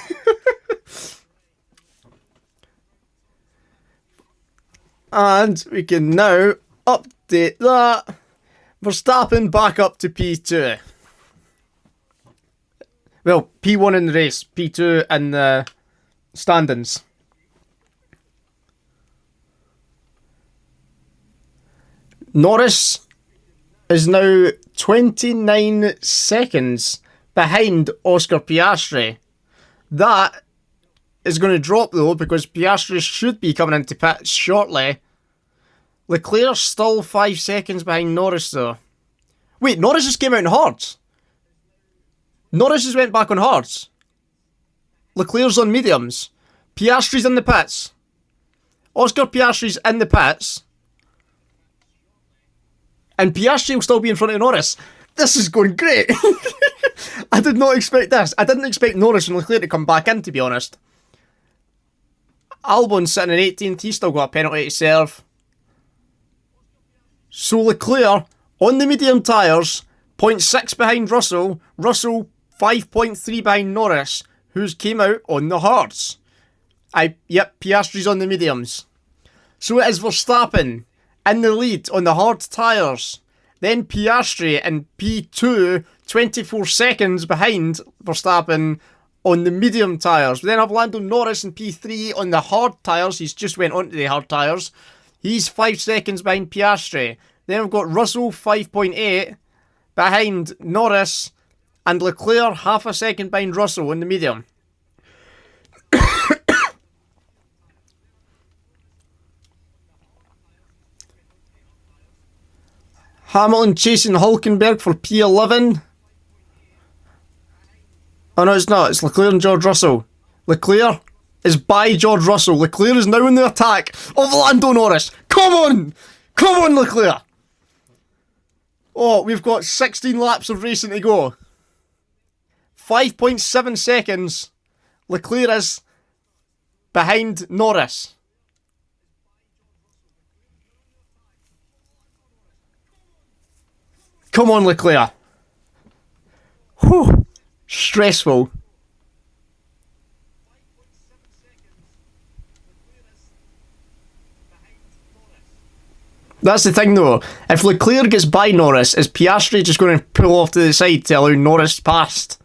And we can now update that. Verstappen back up to P2. Well, P1 in the race, P2 in the standings. Norris is now 29 seconds behind Oscar Piastri. That is going to drop though, because Piastri should be coming into pits shortly. Leclerc's still 5 seconds behind Norris though. Wait, Norris just came out in hards. Norris just went back on hards. Leclerc's on mediums. Piastri's in the pits. Oscar Piastri's in the pits. And Piastri will still be in front of Norris. This is going great. I did not expect this. I didn't expect Norris and Leclerc to come back in, to be honest. Albon's sitting in 18th. He's still got a penalty to serve. So Leclerc, on the medium tyres, 0.6 behind Russell. Russell, 5.3 behind Norris, who's came out on the hards. Yep, Piastri's on the mediums. So it is Verstappen in the lead on the hard tyres. Then Piastri in P2, 24 seconds behind Verstappen on the medium tyres. We then have Lando Norris in P3 on the hard tyres. He's just went onto the hard tyres. He's 5 seconds behind Piastri. Then we've got Russell 5.8 behind Norris, and Leclerc half a second behind Russell on the medium. Hamilton chasing Hülkenberg for P11. Oh no, it's not. It's Leclerc and George Russell. Leclerc is by George Russell. Leclerc is now in the attack of Lando Norris. Come on! Come on, Leclerc! Oh, we've got 16 laps of racing to go. 5.7 seconds. Leclerc is behind Norris. Come on, Leclerc. Whew. Stressful. That's the thing though. If Leclerc gets by Norris, is Piastri just going to pull off to the side to allow Norris past?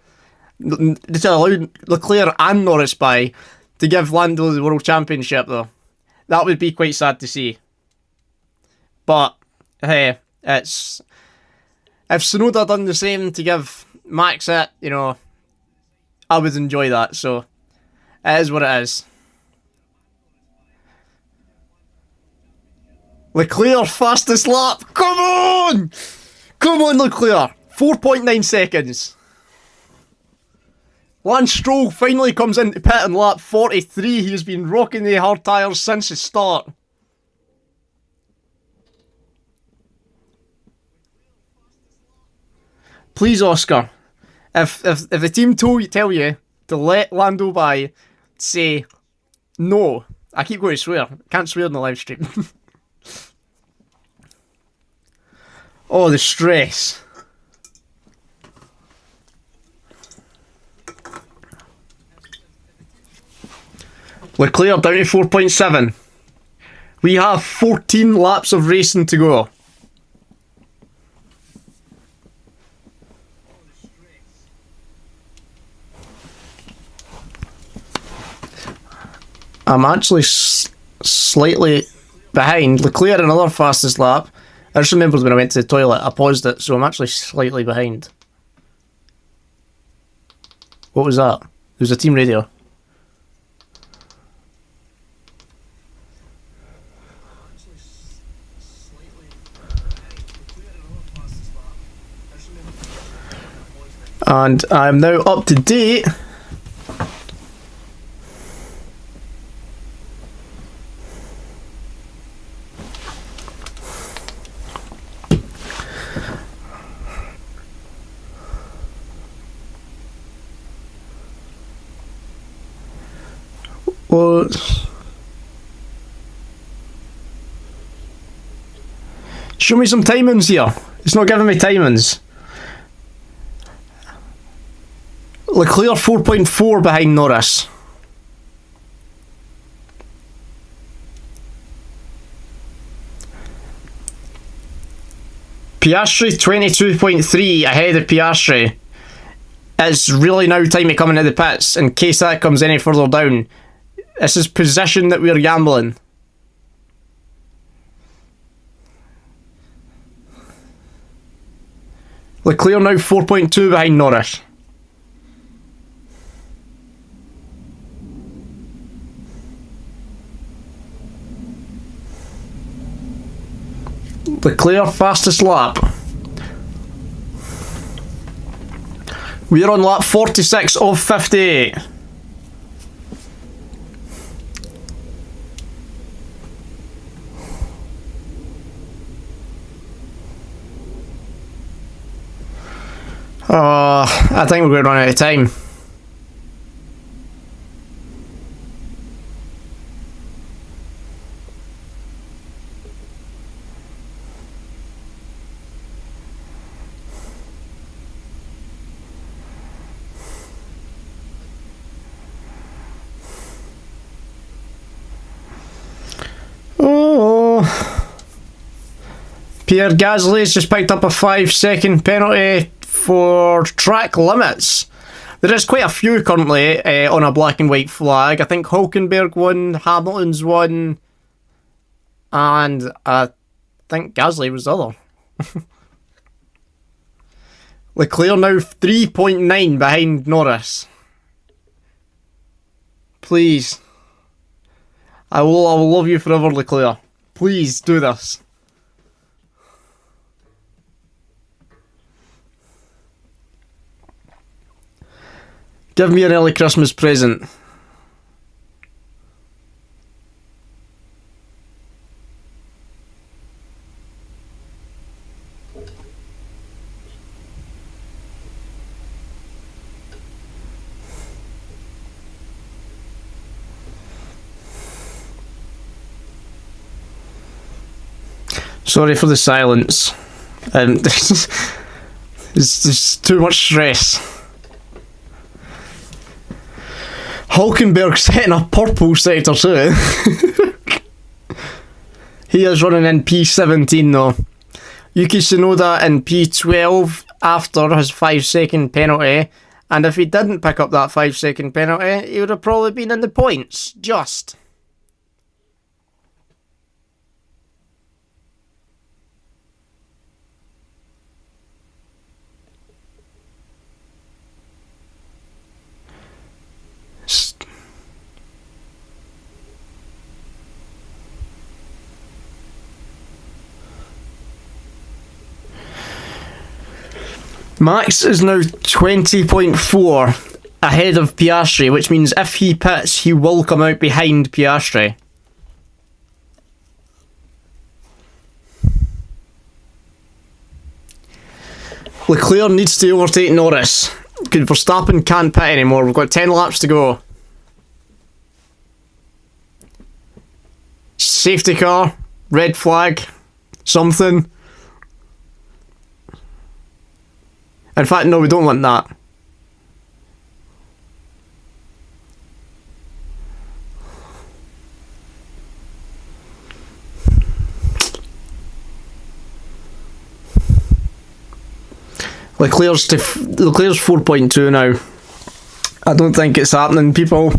To allow Leclerc and Norris by to give Lando the World Championship though? That would be quite sad to see. But, hey, it's... If Tsunoda done the same to give Max it, you know, I would enjoy that, so it is what it is. Leclerc, fastest lap. Come on! Come on, Leclerc. 4.9 seconds. Lance Stroll finally comes into pit in lap 43. He has been rocking the hard tyres since the start. Please, Oscar, if the team tell you to let Lando by, say no. I keep going to swear. Can't swear in the live stream. Oh, the stress. Leclerc down to 4.7. We have 14 laps of racing to go. I'm actually slightly behind. Leclerc another fastest lap. I just remembered when I went to the toilet, I paused it, so I'm actually slightly behind. What was that? There was a team radio. And I'm now up to date. Show me some timings here. It's not giving me timings. Leclerc 4.4 behind Norris. Piastri 22.3 ahead of Piastri it's really now time to come into the pits in case that comes any further down. This is position that we're gambling. Leclerc now 4.2 behind Norris. Leclerc fastest lap. We're on lap 46 of 58. I think we're going to run out of time. Pierre Gasly's just picked up a 5-second penalty for track limits. There is quite a few currently on a black and white flag. I think Hülkenberg won, Hamilton's won, and I think Gasly was the other. Leclerc now 3.9 behind Norris. Please. I will love you forever, Leclerc. Please do this. Give me an early Christmas present. Sorry for the silence. There's too much stress. Hülkenberg setting a purple sector too. He is running in P17 though. Yuki Tsunoda in P12 after his 5-second penalty, and if he didn't pick up that 5-second penalty, he would have probably been in the points, just. Max is now 20.4 ahead of Piastri, which means if he pits, he will come out behind Piastri. Leclerc needs to overtake Norris. Verstappen can't pit anymore. We've got 10 laps to go. Safety car, red flag, something. In fact, no, we don't want that. Leclerc's 4.2 now. I don't think it's happening, people.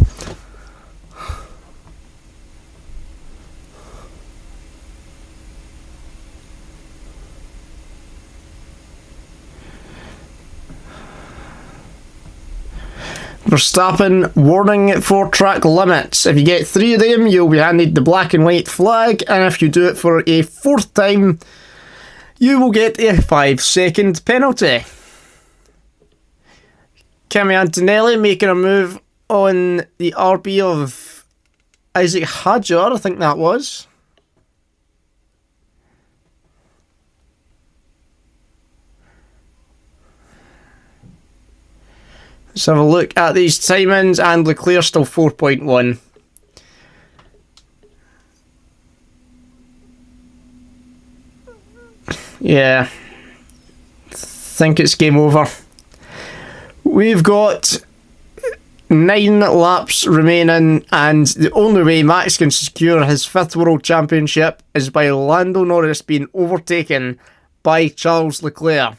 Verstappen warning for track limits. If you get 3 of them, you'll be handed the black and white flag, and if you do it for a 4th time, you will get a 5-second penalty. Kimi Antonelli making a move on the RB of Isaac Hadjar, I think that was. Let's have a look at these timings, and Leclerc still 4.1. Yeah. Think it's game over. We've got 9 laps remaining, and the only way Max can secure his 5th World Championship is by Lando Norris being overtaken by Charles Leclerc.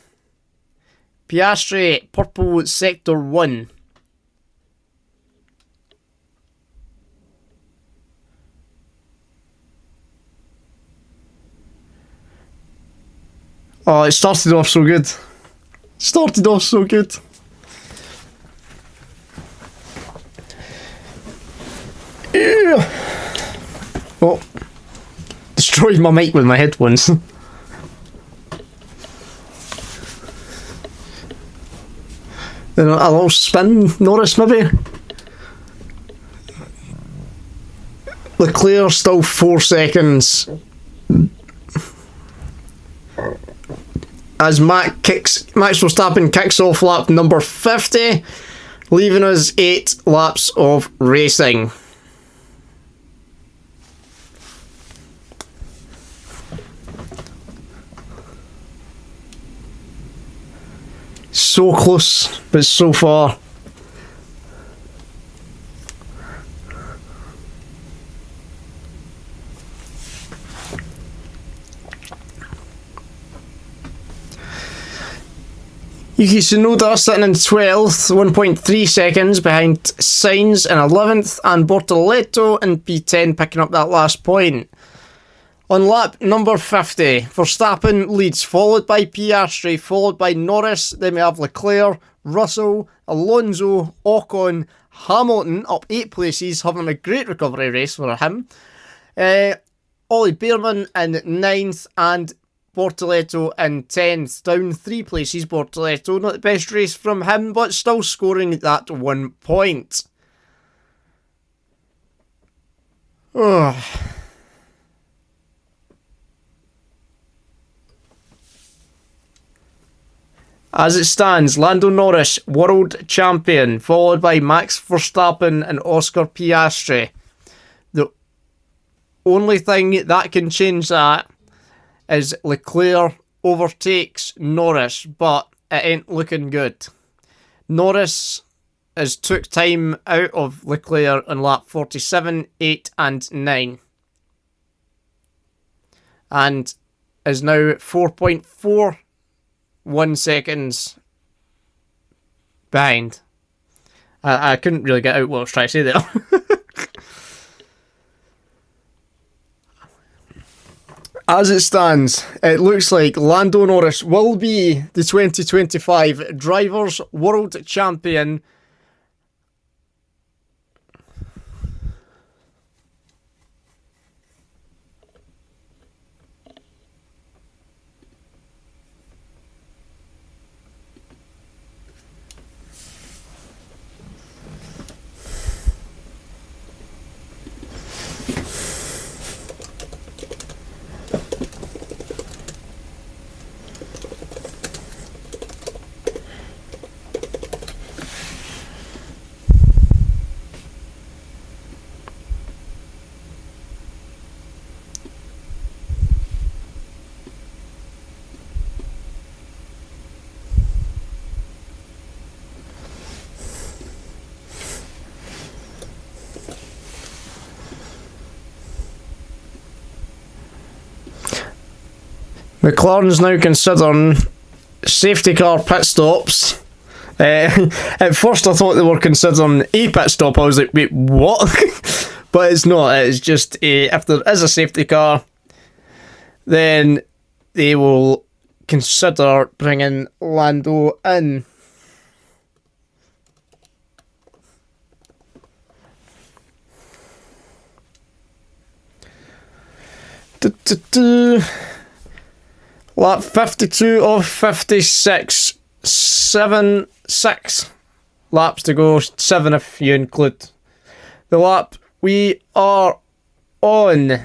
Piastri, purple sector 1. Oh, it started off so good. Started off so good. Yeah. Oh, destroyed my mic with my headphones. Then a little spin, Norris maybe. Leclerc still 4 seconds. As Max Verstappen kicks off lap number 50, leaving us 8 laps of racing. So close, but so far. Yuki Tsunoda sitting in 12th, 1.3 seconds behind Sainz in 11th, and Bortoleto in P10 picking up that last point. On lap number 50, Verstappen leads, followed by Piastri, followed by Norris, then we have Leclerc, Russell, Alonso, Ocon, Hamilton up 8 places, having a great recovery race for him. Ollie Bearman in 9th, and Bortoleto in 10th, down 3 places. Bortoleto, not the best race from him, but still scoring that 1 point. Oh. As it stands, Lando Norris, world champion, followed by Max Verstappen and Oscar Piastri. The only thing that can change that is Leclerc overtakes Norris, but it ain't looking good. Norris has took time out of Leclerc on lap 47, 8 and 9. And is now 4.41 seconds behind. I couldn't really get out what I was trying to say there. As it stands, it looks like Lando Norris will be the 2025 Drivers' World Champion. McLaren's now considering safety car pit stops. At first I thought they were considering a pit stop. I was like, wait, what? But it's not. It's just if there is a safety car, then they will consider bringing Lando in. Lap 52 of 56. 6 laps to go. 7 if you include the lap we are on.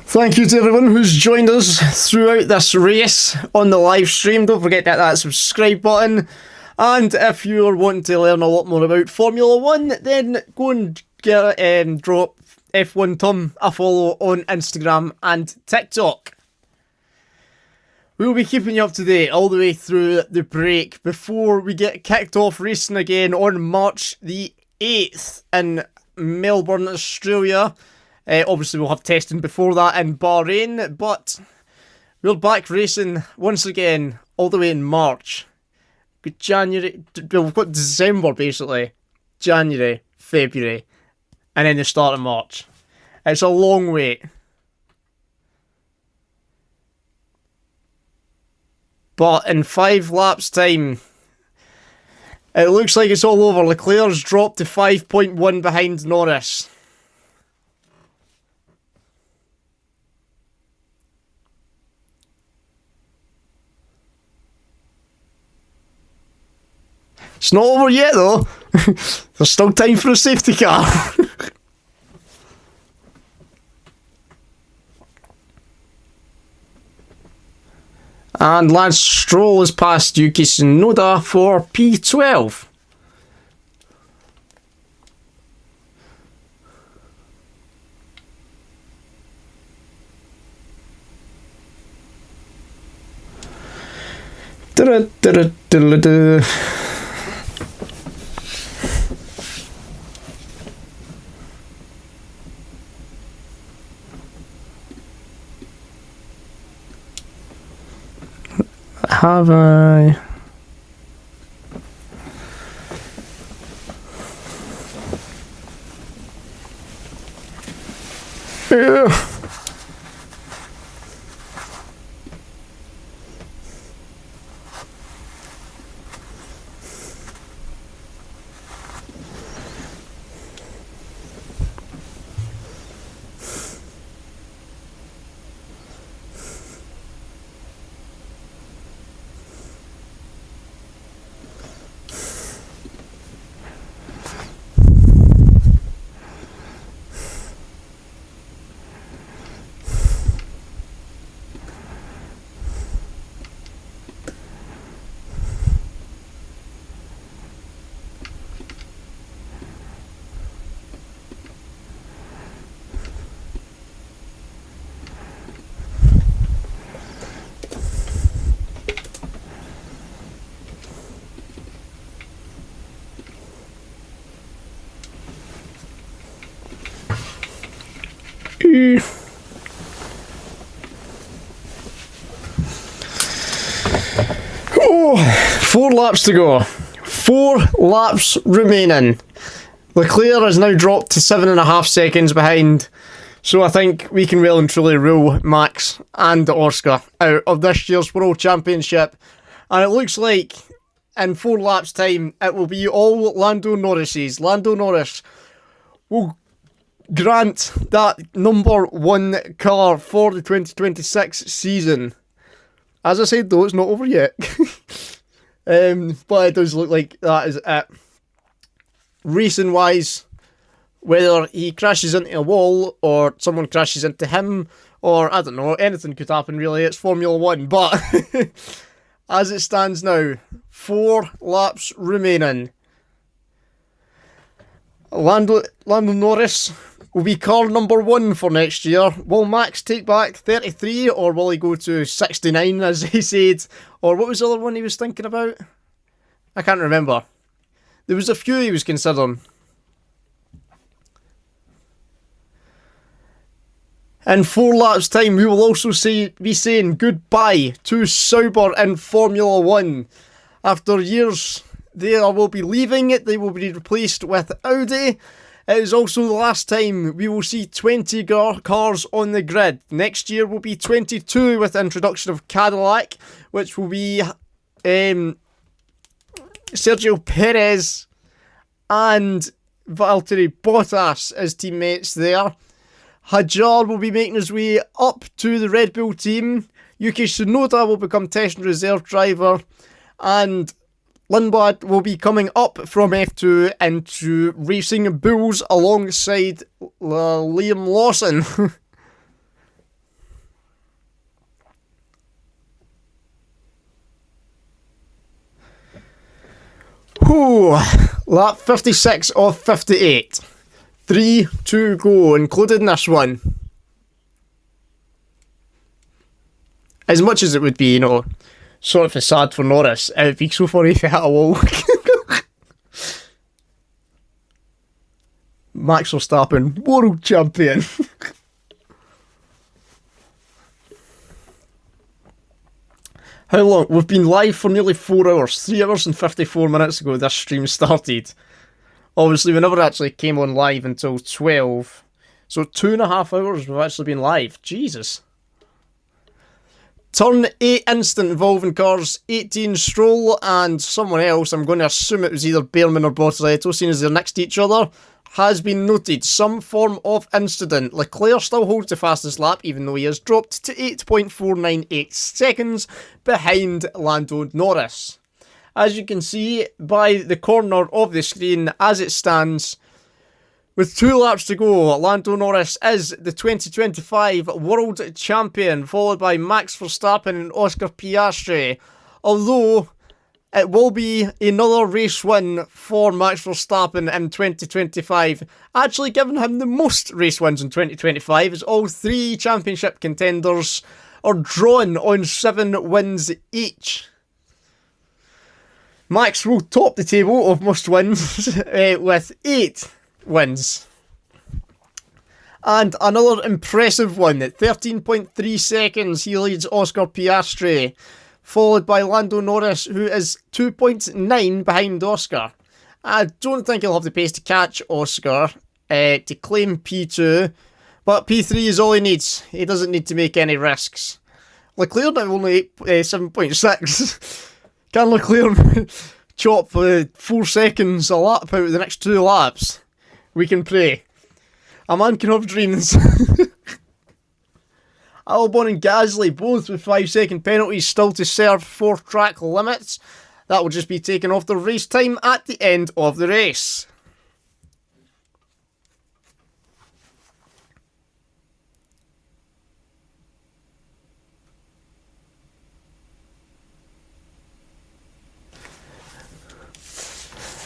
Thank you to everyone who's joined us throughout this race on the live stream. Don't forget to hit that subscribe button. And if you're wanting to learn a lot more about Formula 1, then go and drop F1Tum a follow on Instagram and TikTok. We'll be keeping you up to date all the way through the break before we get kicked off racing again on March the 8th in Melbourne, Australia. Obviously, we'll have testing before that in Bahrain, but we're back racing once again all the way in March. We've got December basically, January, February, and then the start of March. It's a long wait. But in 5 laps time, it looks like it's all over. Leclerc's dropped to 5.1 behind Norris. It's not over yet though. There's still time for a safety car. And Lance Stroll has passed Yuki Tsunoda for P12. Da-da-da-da-da-da. Have I? Yeah. Oh, 4 laps to go. 4 laps remaining. Leclerc has now dropped to 7.5 seconds behind. So I think we can well and truly rule Max and Oscar out of this year's World Championship. And it looks like in 4 laps time it will be all Lando Norris's. Lando Norris will grant that number 1 car for the 2026 season. As I said though, it's not over yet. But it does look like that is it. Racing wise, whether he crashes into a wall or someone crashes into him, or I don't know, anything could happen really. It's Formula 1. But as it stands now, 4 laps remaining. Lando Norris will be car number 1 for next year. Will Max take back 33 or will he go to 69 as he said? Or what was the other one he was thinking about? I can't remember. There was a few he was considering. In 4 laps time we will also be saying goodbye to Sauber in Formula 1. After years they will be leaving it, they will be replaced with Audi. It is also the last time we will see 20 cars on the grid. Next year will be 22 with the introduction of Cadillac, which will be Sergio Perez and Valtteri Bottas as teammates there. Hadjar will be making his way up to the Red Bull team. Yuki Tsunoda will become test and reserve driver. And Lundblad will be coming up from F2 into Racing Bulls alongside Liam Lawson. Whew, lap 56 of 58. 3 to go, including this one. As much as it would be, sort of sad for Norris, it would be so funny if he hit a wall. Max Verstappen, world champion. How long? We've been live for nearly 4 hours. 3 hours and 54 minutes ago this stream started. Obviously, we never actually came on live until 12. So 2.5 hours we've actually been live. Jesus. Turn 8 instant involving cars, 18 Stroll and someone else, I'm going to assume it was either Bearman or Bortoletto, seeing as they're next to each other, has been noted. Some form of incident. Leclerc still holds the fastest lap, even though he has dropped to 8.498 seconds behind Lando Norris. As you can see by the corner of the screen, as it stands, with 2 laps to go, Lando Norris is the 2025 World Champion, followed by Max Verstappen and Oscar Piastri. Although, it will be another race win for Max Verstappen in 2025, actually giving him the most race wins in 2025, as all 3 championship contenders are drawn on 7 wins each. Max will top the table of most wins with 8 wins. And another impressive one at 13.3 seconds, he leads Oscar Piastri, followed by Lando Norris, who is 2.9 behind Oscar. I don't think he'll have the pace to catch Oscar to claim P2, but P3 is all he needs. He doesn't need to make any risks. Leclerc now only 7.6. Can Leclerc chop 4 seconds a lap out of the next 2 laps? We can pray. A man can have dreams. Albon and Gasly, both with 5-second penalties still to serve for track limits. That will just be taken off the race time at the end of the race.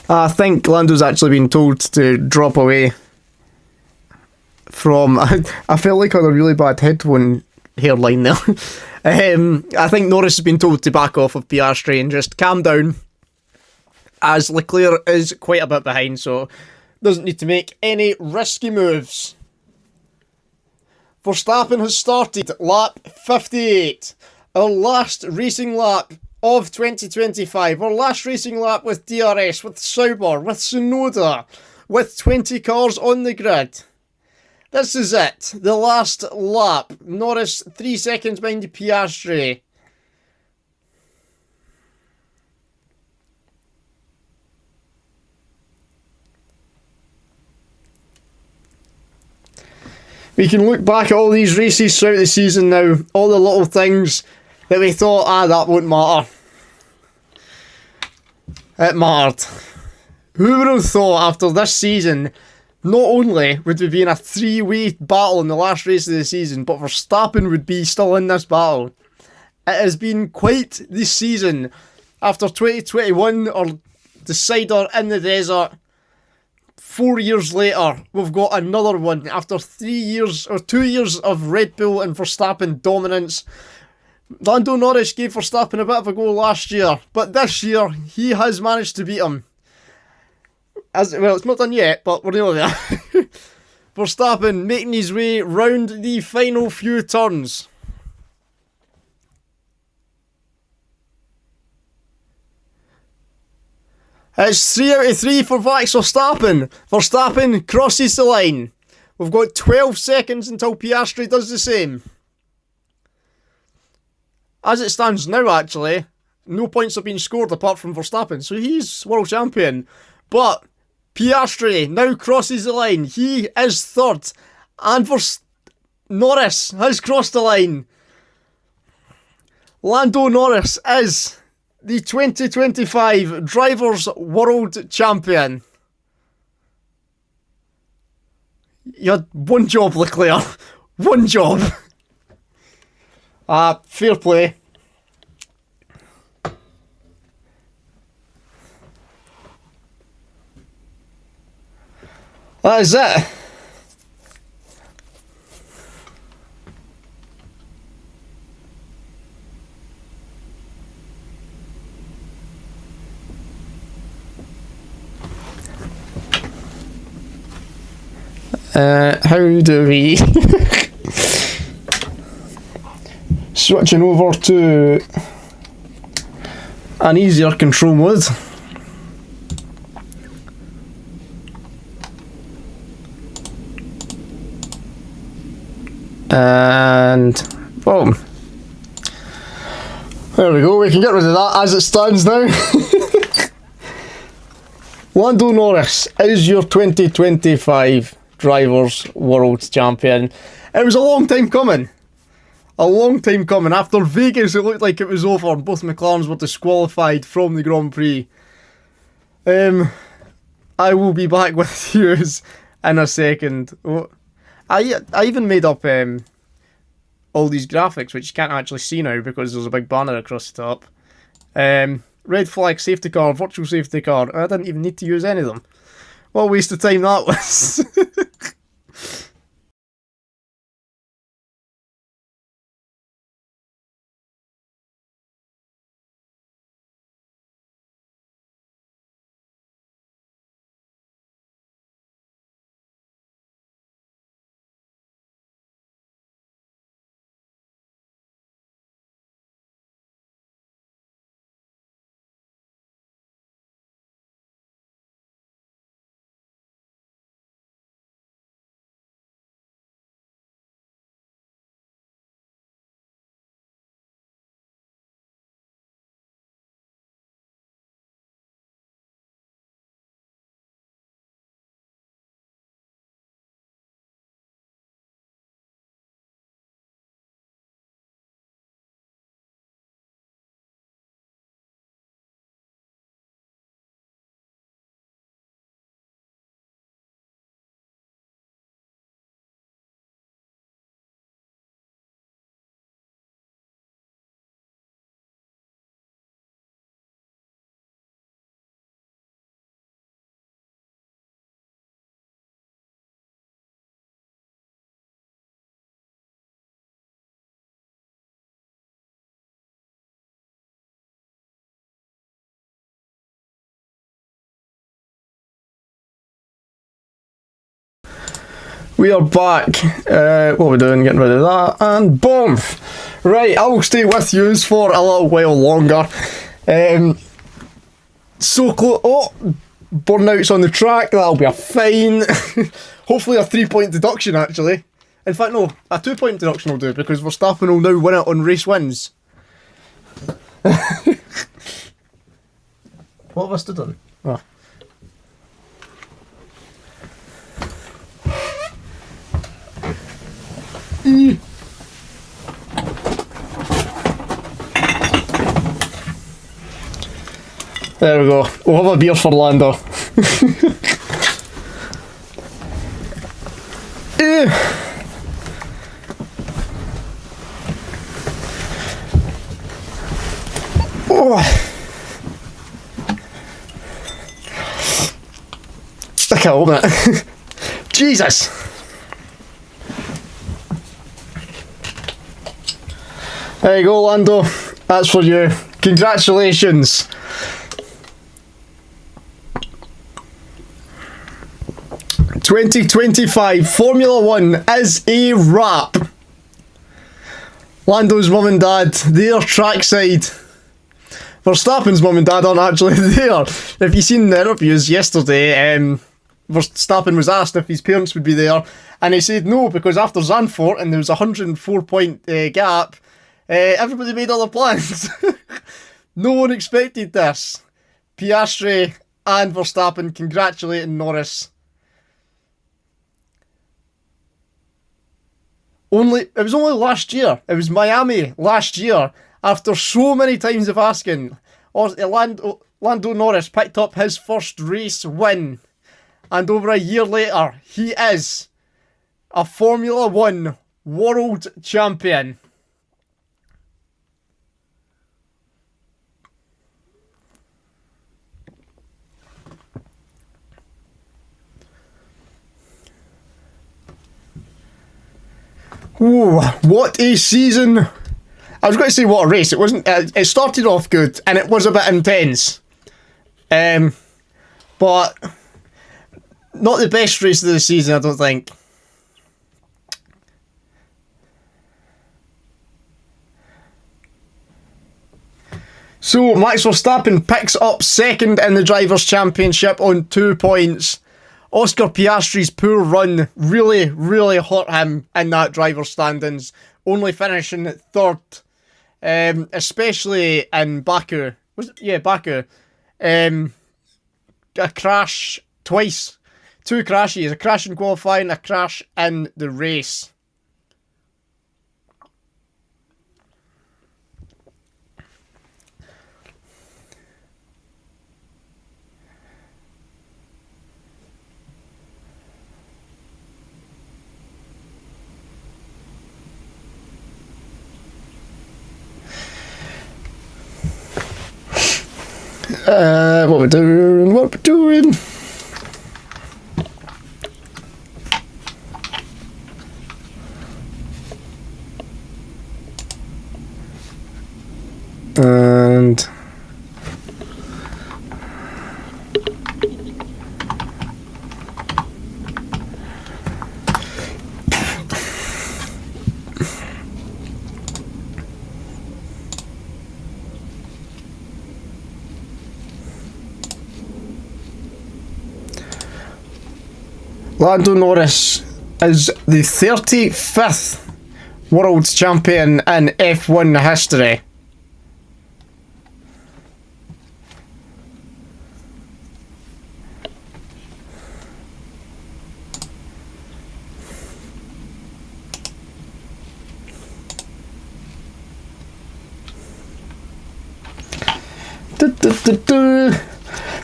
I think Lando's actually been told to drop away from... I felt like I had a really bad headphone hairline there. I think Norris has been told to back off of Piastri and just calm down, as Leclerc is quite a bit behind, so doesn't need to make any risky moves. Verstappen has started lap 58, our last racing lap of 2025, our last racing lap with DRS, with Sauber, with Tsunoda, with 20 cars on the grid. This is it, the last lap. Norris 3 seconds behind Piastri. We can look back at all these races throughout the season now, all the little things that we thought, that won't matter. It mattered. Who would have thought after this season, not only would we be in a 3-way battle in the last race of the season, but Verstappen would be still in this battle. It has been quite the season. After 2021, our decider in the desert, 4 years later, we've got another one. After 3 years, or 2 years of Red Bull and Verstappen dominance, Lando Norris gave Verstappen a bit of a go last year, but this year, he has managed to beat him. Well, it's not done yet, but we're nearly there. Verstappen making his way round the final few turns. It's 3 out of 3 for Max Verstappen. Verstappen crosses the line. We've got 12 seconds until Piastri does the same. As it stands now, actually, no points have been scored apart from Verstappen, so he's world champion. But Piastri now crosses the line. He is third. And Norris has crossed the line. Lando Norris is the 2025 Drivers' World Champion. You had one job, Leclerc. One job. Fair play. That is it. How do we... Switching over to an easier control mode. And boom. There we go, we can get rid of that as it stands now. Lando Norris is your 2025 Drivers' World Champion. It was a long time coming. A long time coming. After Vegas, it looked like it was over. Both McLarens were disqualified from the Grand Prix. I will be back with you in a second. I even made up all these graphics, which you can't actually see now because there's a big banner across the top. Red flag safety car, virtual safety car. I didn't even need to use any of them. What a waste of time that was. We are back. What are we doing? Getting rid of that. And boom! Right, I will stay with you for a little while longer. So close. Oh! Burnouts on the track. That'll be a fine. Hopefully a 3-point deduction, actually. In fact, no. A 2-point deduction will do, because Verstappen will now win it on race wins. What have I stood on? Oh. There we go. We'll have a beer for Lando. Oh. I can't open it. Jesus! There you go, Lando. That's for you. Congratulations. "2025 Formula 1 is a wrap." Lando's mum and dad, they're trackside. Verstappen's mum and dad aren't actually there. If you've seen the interviews yesterday, Verstappen was asked if his parents would be there, and he said no, because after Zandvoort, and there was a 104-point gap, everybody made other plans. No one expected this. Piastri and Verstappen congratulating Norris. It was only last year. It was Miami last year. After so many times of asking, Lando Norris picked up his first race win. And over a year later, he is a Formula 1 world champion. Ooh, what a season. I was going to say what a race. It wasn't. It started off good and it was a bit intense. But not the best race of the season, I don't think. So Max Verstappen picks up second in the Drivers' Championship on 2 points. Oscar Piastri's poor run really, really hurt him in that driver's standings, only finishing third, especially in Baku. Baku. A crash twice. 2 crashes. A crash in qualifying, a crash in the race. What we're doing. And Lando Norris is the 35th world champion in F1 history.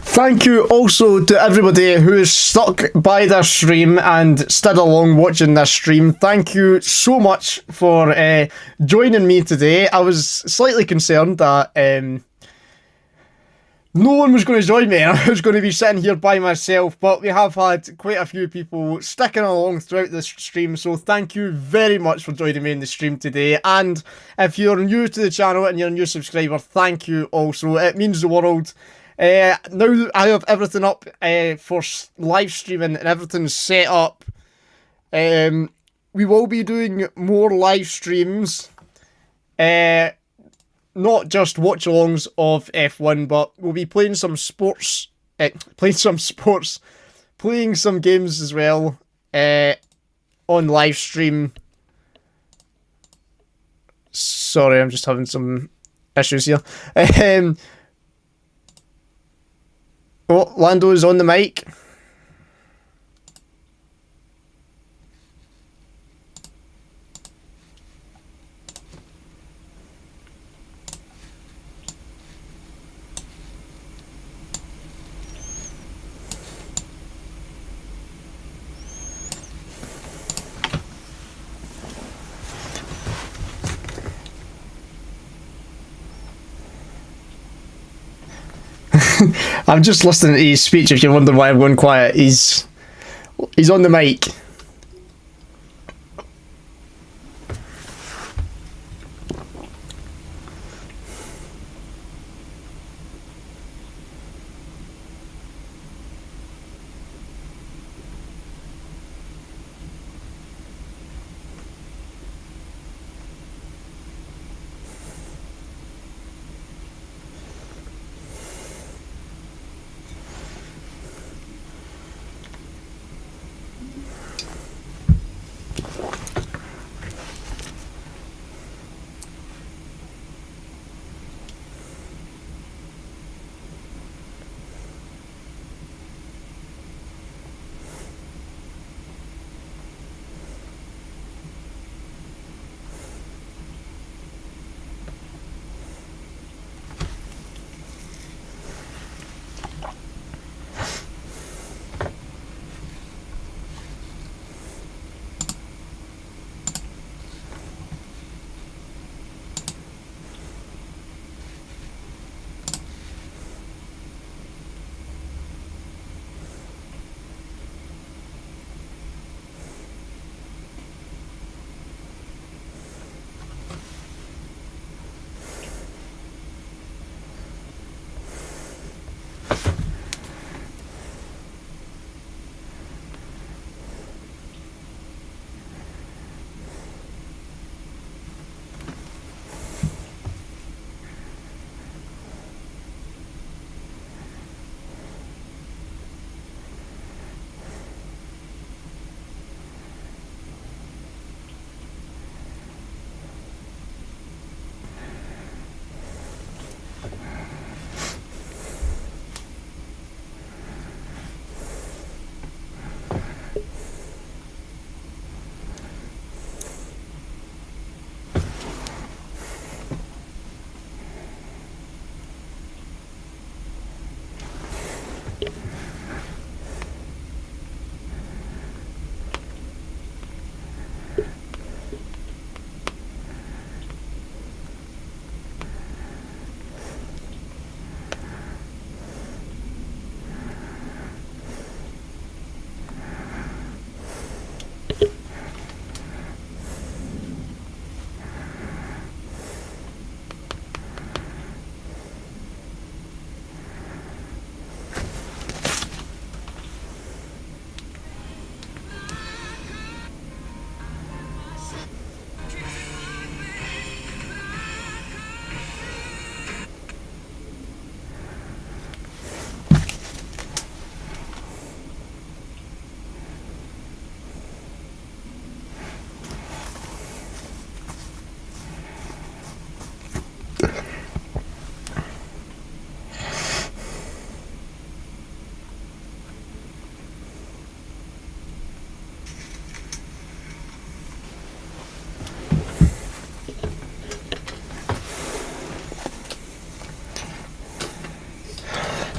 Thank you also to everybody who is stuck by this stream and stood along watching this stream. Thank you so much for joining me today. I was slightly concerned that no one was going to join me and I was going to be sitting here by myself, but we have had quite a few people sticking along throughout this stream, so thank you very much for joining me in the stream today. And if you're new to the channel and you're a new subscriber, thank you also. It means the world. Now I have everything up for live streaming and everything's set up. We will be doing more live streams. Not just watch-alongs of F1, but we'll be playing some sports, playing some games as well on live stream. Sorry, I'm just having some issues here. Oh, Lando is on the mic. I'm just listening to his speech if you're wondering why I'm going quiet. He's on the mic.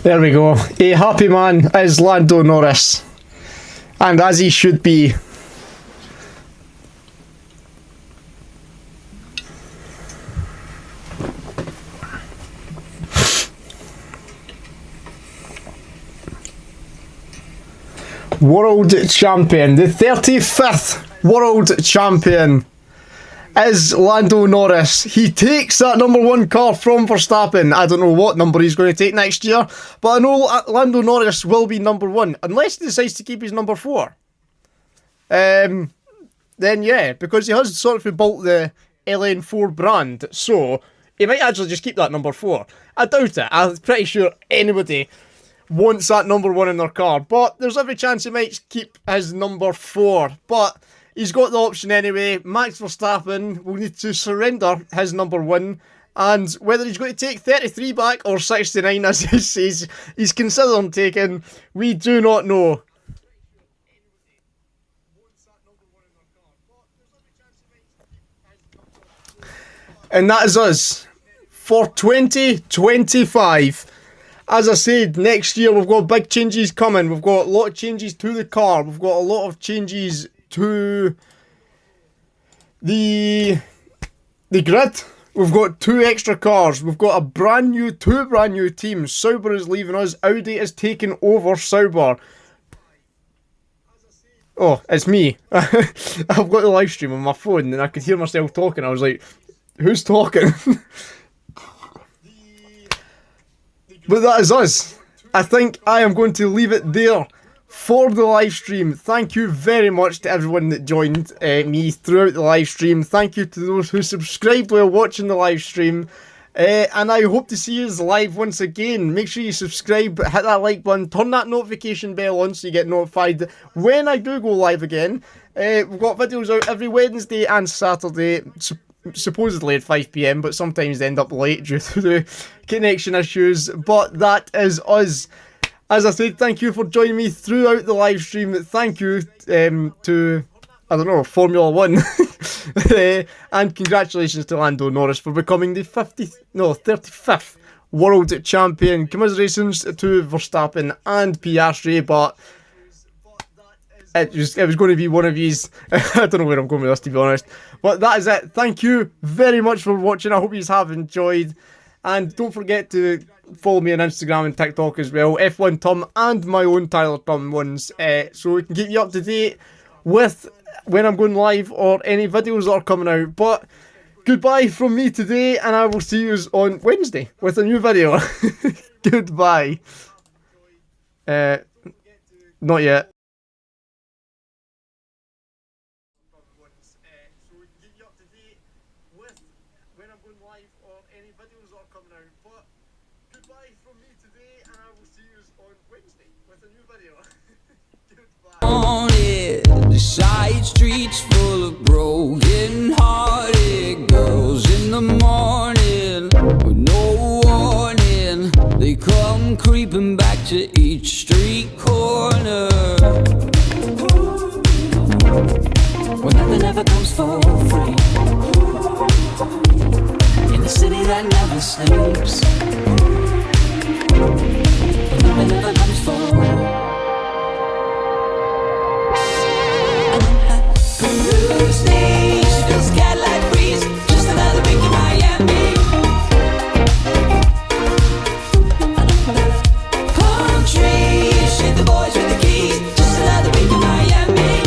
There we go. A happy man is Lando Norris. And as he should be. World champion, the 35th world champion is Lando Norris. He takes that number 1 car from Verstappen. I don't know what number he's going to take next year, but I know Lando Norris will be number 1, unless he decides to keep his number 4. Then yeah, because he has sort of built the LN4 brand, so he might actually just keep that number 4. I doubt it. I'm pretty sure anybody wants that number 1 in their car, but there's every chance he might keep his number 4, but he's got the option anyway. Max Verstappen will need to surrender his number 1, and whether he's going to take 33 back or 69 as he says he's considering taking, we do not know. And that is us for 2025. As I said, next year we've got big changes coming. We've got a lot of changes to the car. We've got a lot of changes to the grid. We've got 2 extra cars. We've got two brand new teams. Sauber is leaving us. Audi is taking over Sauber. Oh, it's me. I've got the live stream on my phone and I could hear myself talking. I was like, who's talking? But that is us. I think I am going to leave it there for the live stream. Thank you very much to everyone that joined me throughout the live stream. Thank you to those who subscribed while watching the live stream. And I hope to see you live once again. Make sure you subscribe, hit that like button, turn that notification bell on so you get notified when I do go live again. We've got videos out every Wednesday and Saturday. Supposedly at 5 PM, but sometimes they end up late due to the connection issues. But that is us. As I said, thank you for joining me throughout the live stream. Thank you to, I don't know, Formula 1. And congratulations to Lando Norris for becoming the 35th world champion. Commiserations to Verstappen and Piastri, but it was going to be one of these. I don't know where I'm going with this, to be honest. But that is it. Thank you very much for watching. I hope you have enjoyed. And don't forget to follow me on Instagram and TikTok as well. F1Tum and my own Tyler.tum ones. So we can keep you up to date with when I'm going live or any videos that are coming out. But goodbye from me today, and I will see you on Wednesday with a new video. Goodbye. Not yet. On it, the side streets full of broken-hearted girls in the morning with no warning. They come creeping back to each street corner. When nothing ever comes for free in the city that never sleeps. When nothing ever comes for free. Feels Cadillac breeze, just another week in Miami. Palm trees, shake the boys with the keys, just another week in Miami.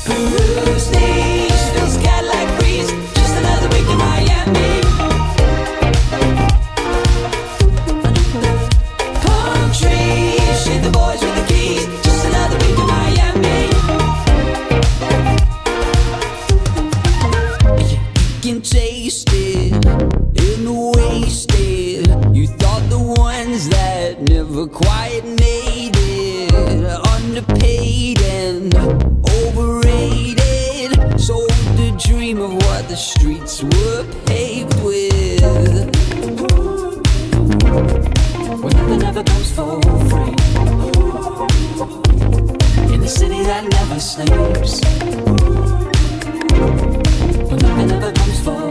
Peru stage, feels Cadillac breeze, just another week in Miami. Palm trees, shake the boys with the keys, just another week in Miami. Taste it in the wasted. You thought the ones that never quite made it underpaid and overrated. Sold the dream of what the streets were paved with. When nothing ever comes for free in the city that never sleeps. When nothing ever comes for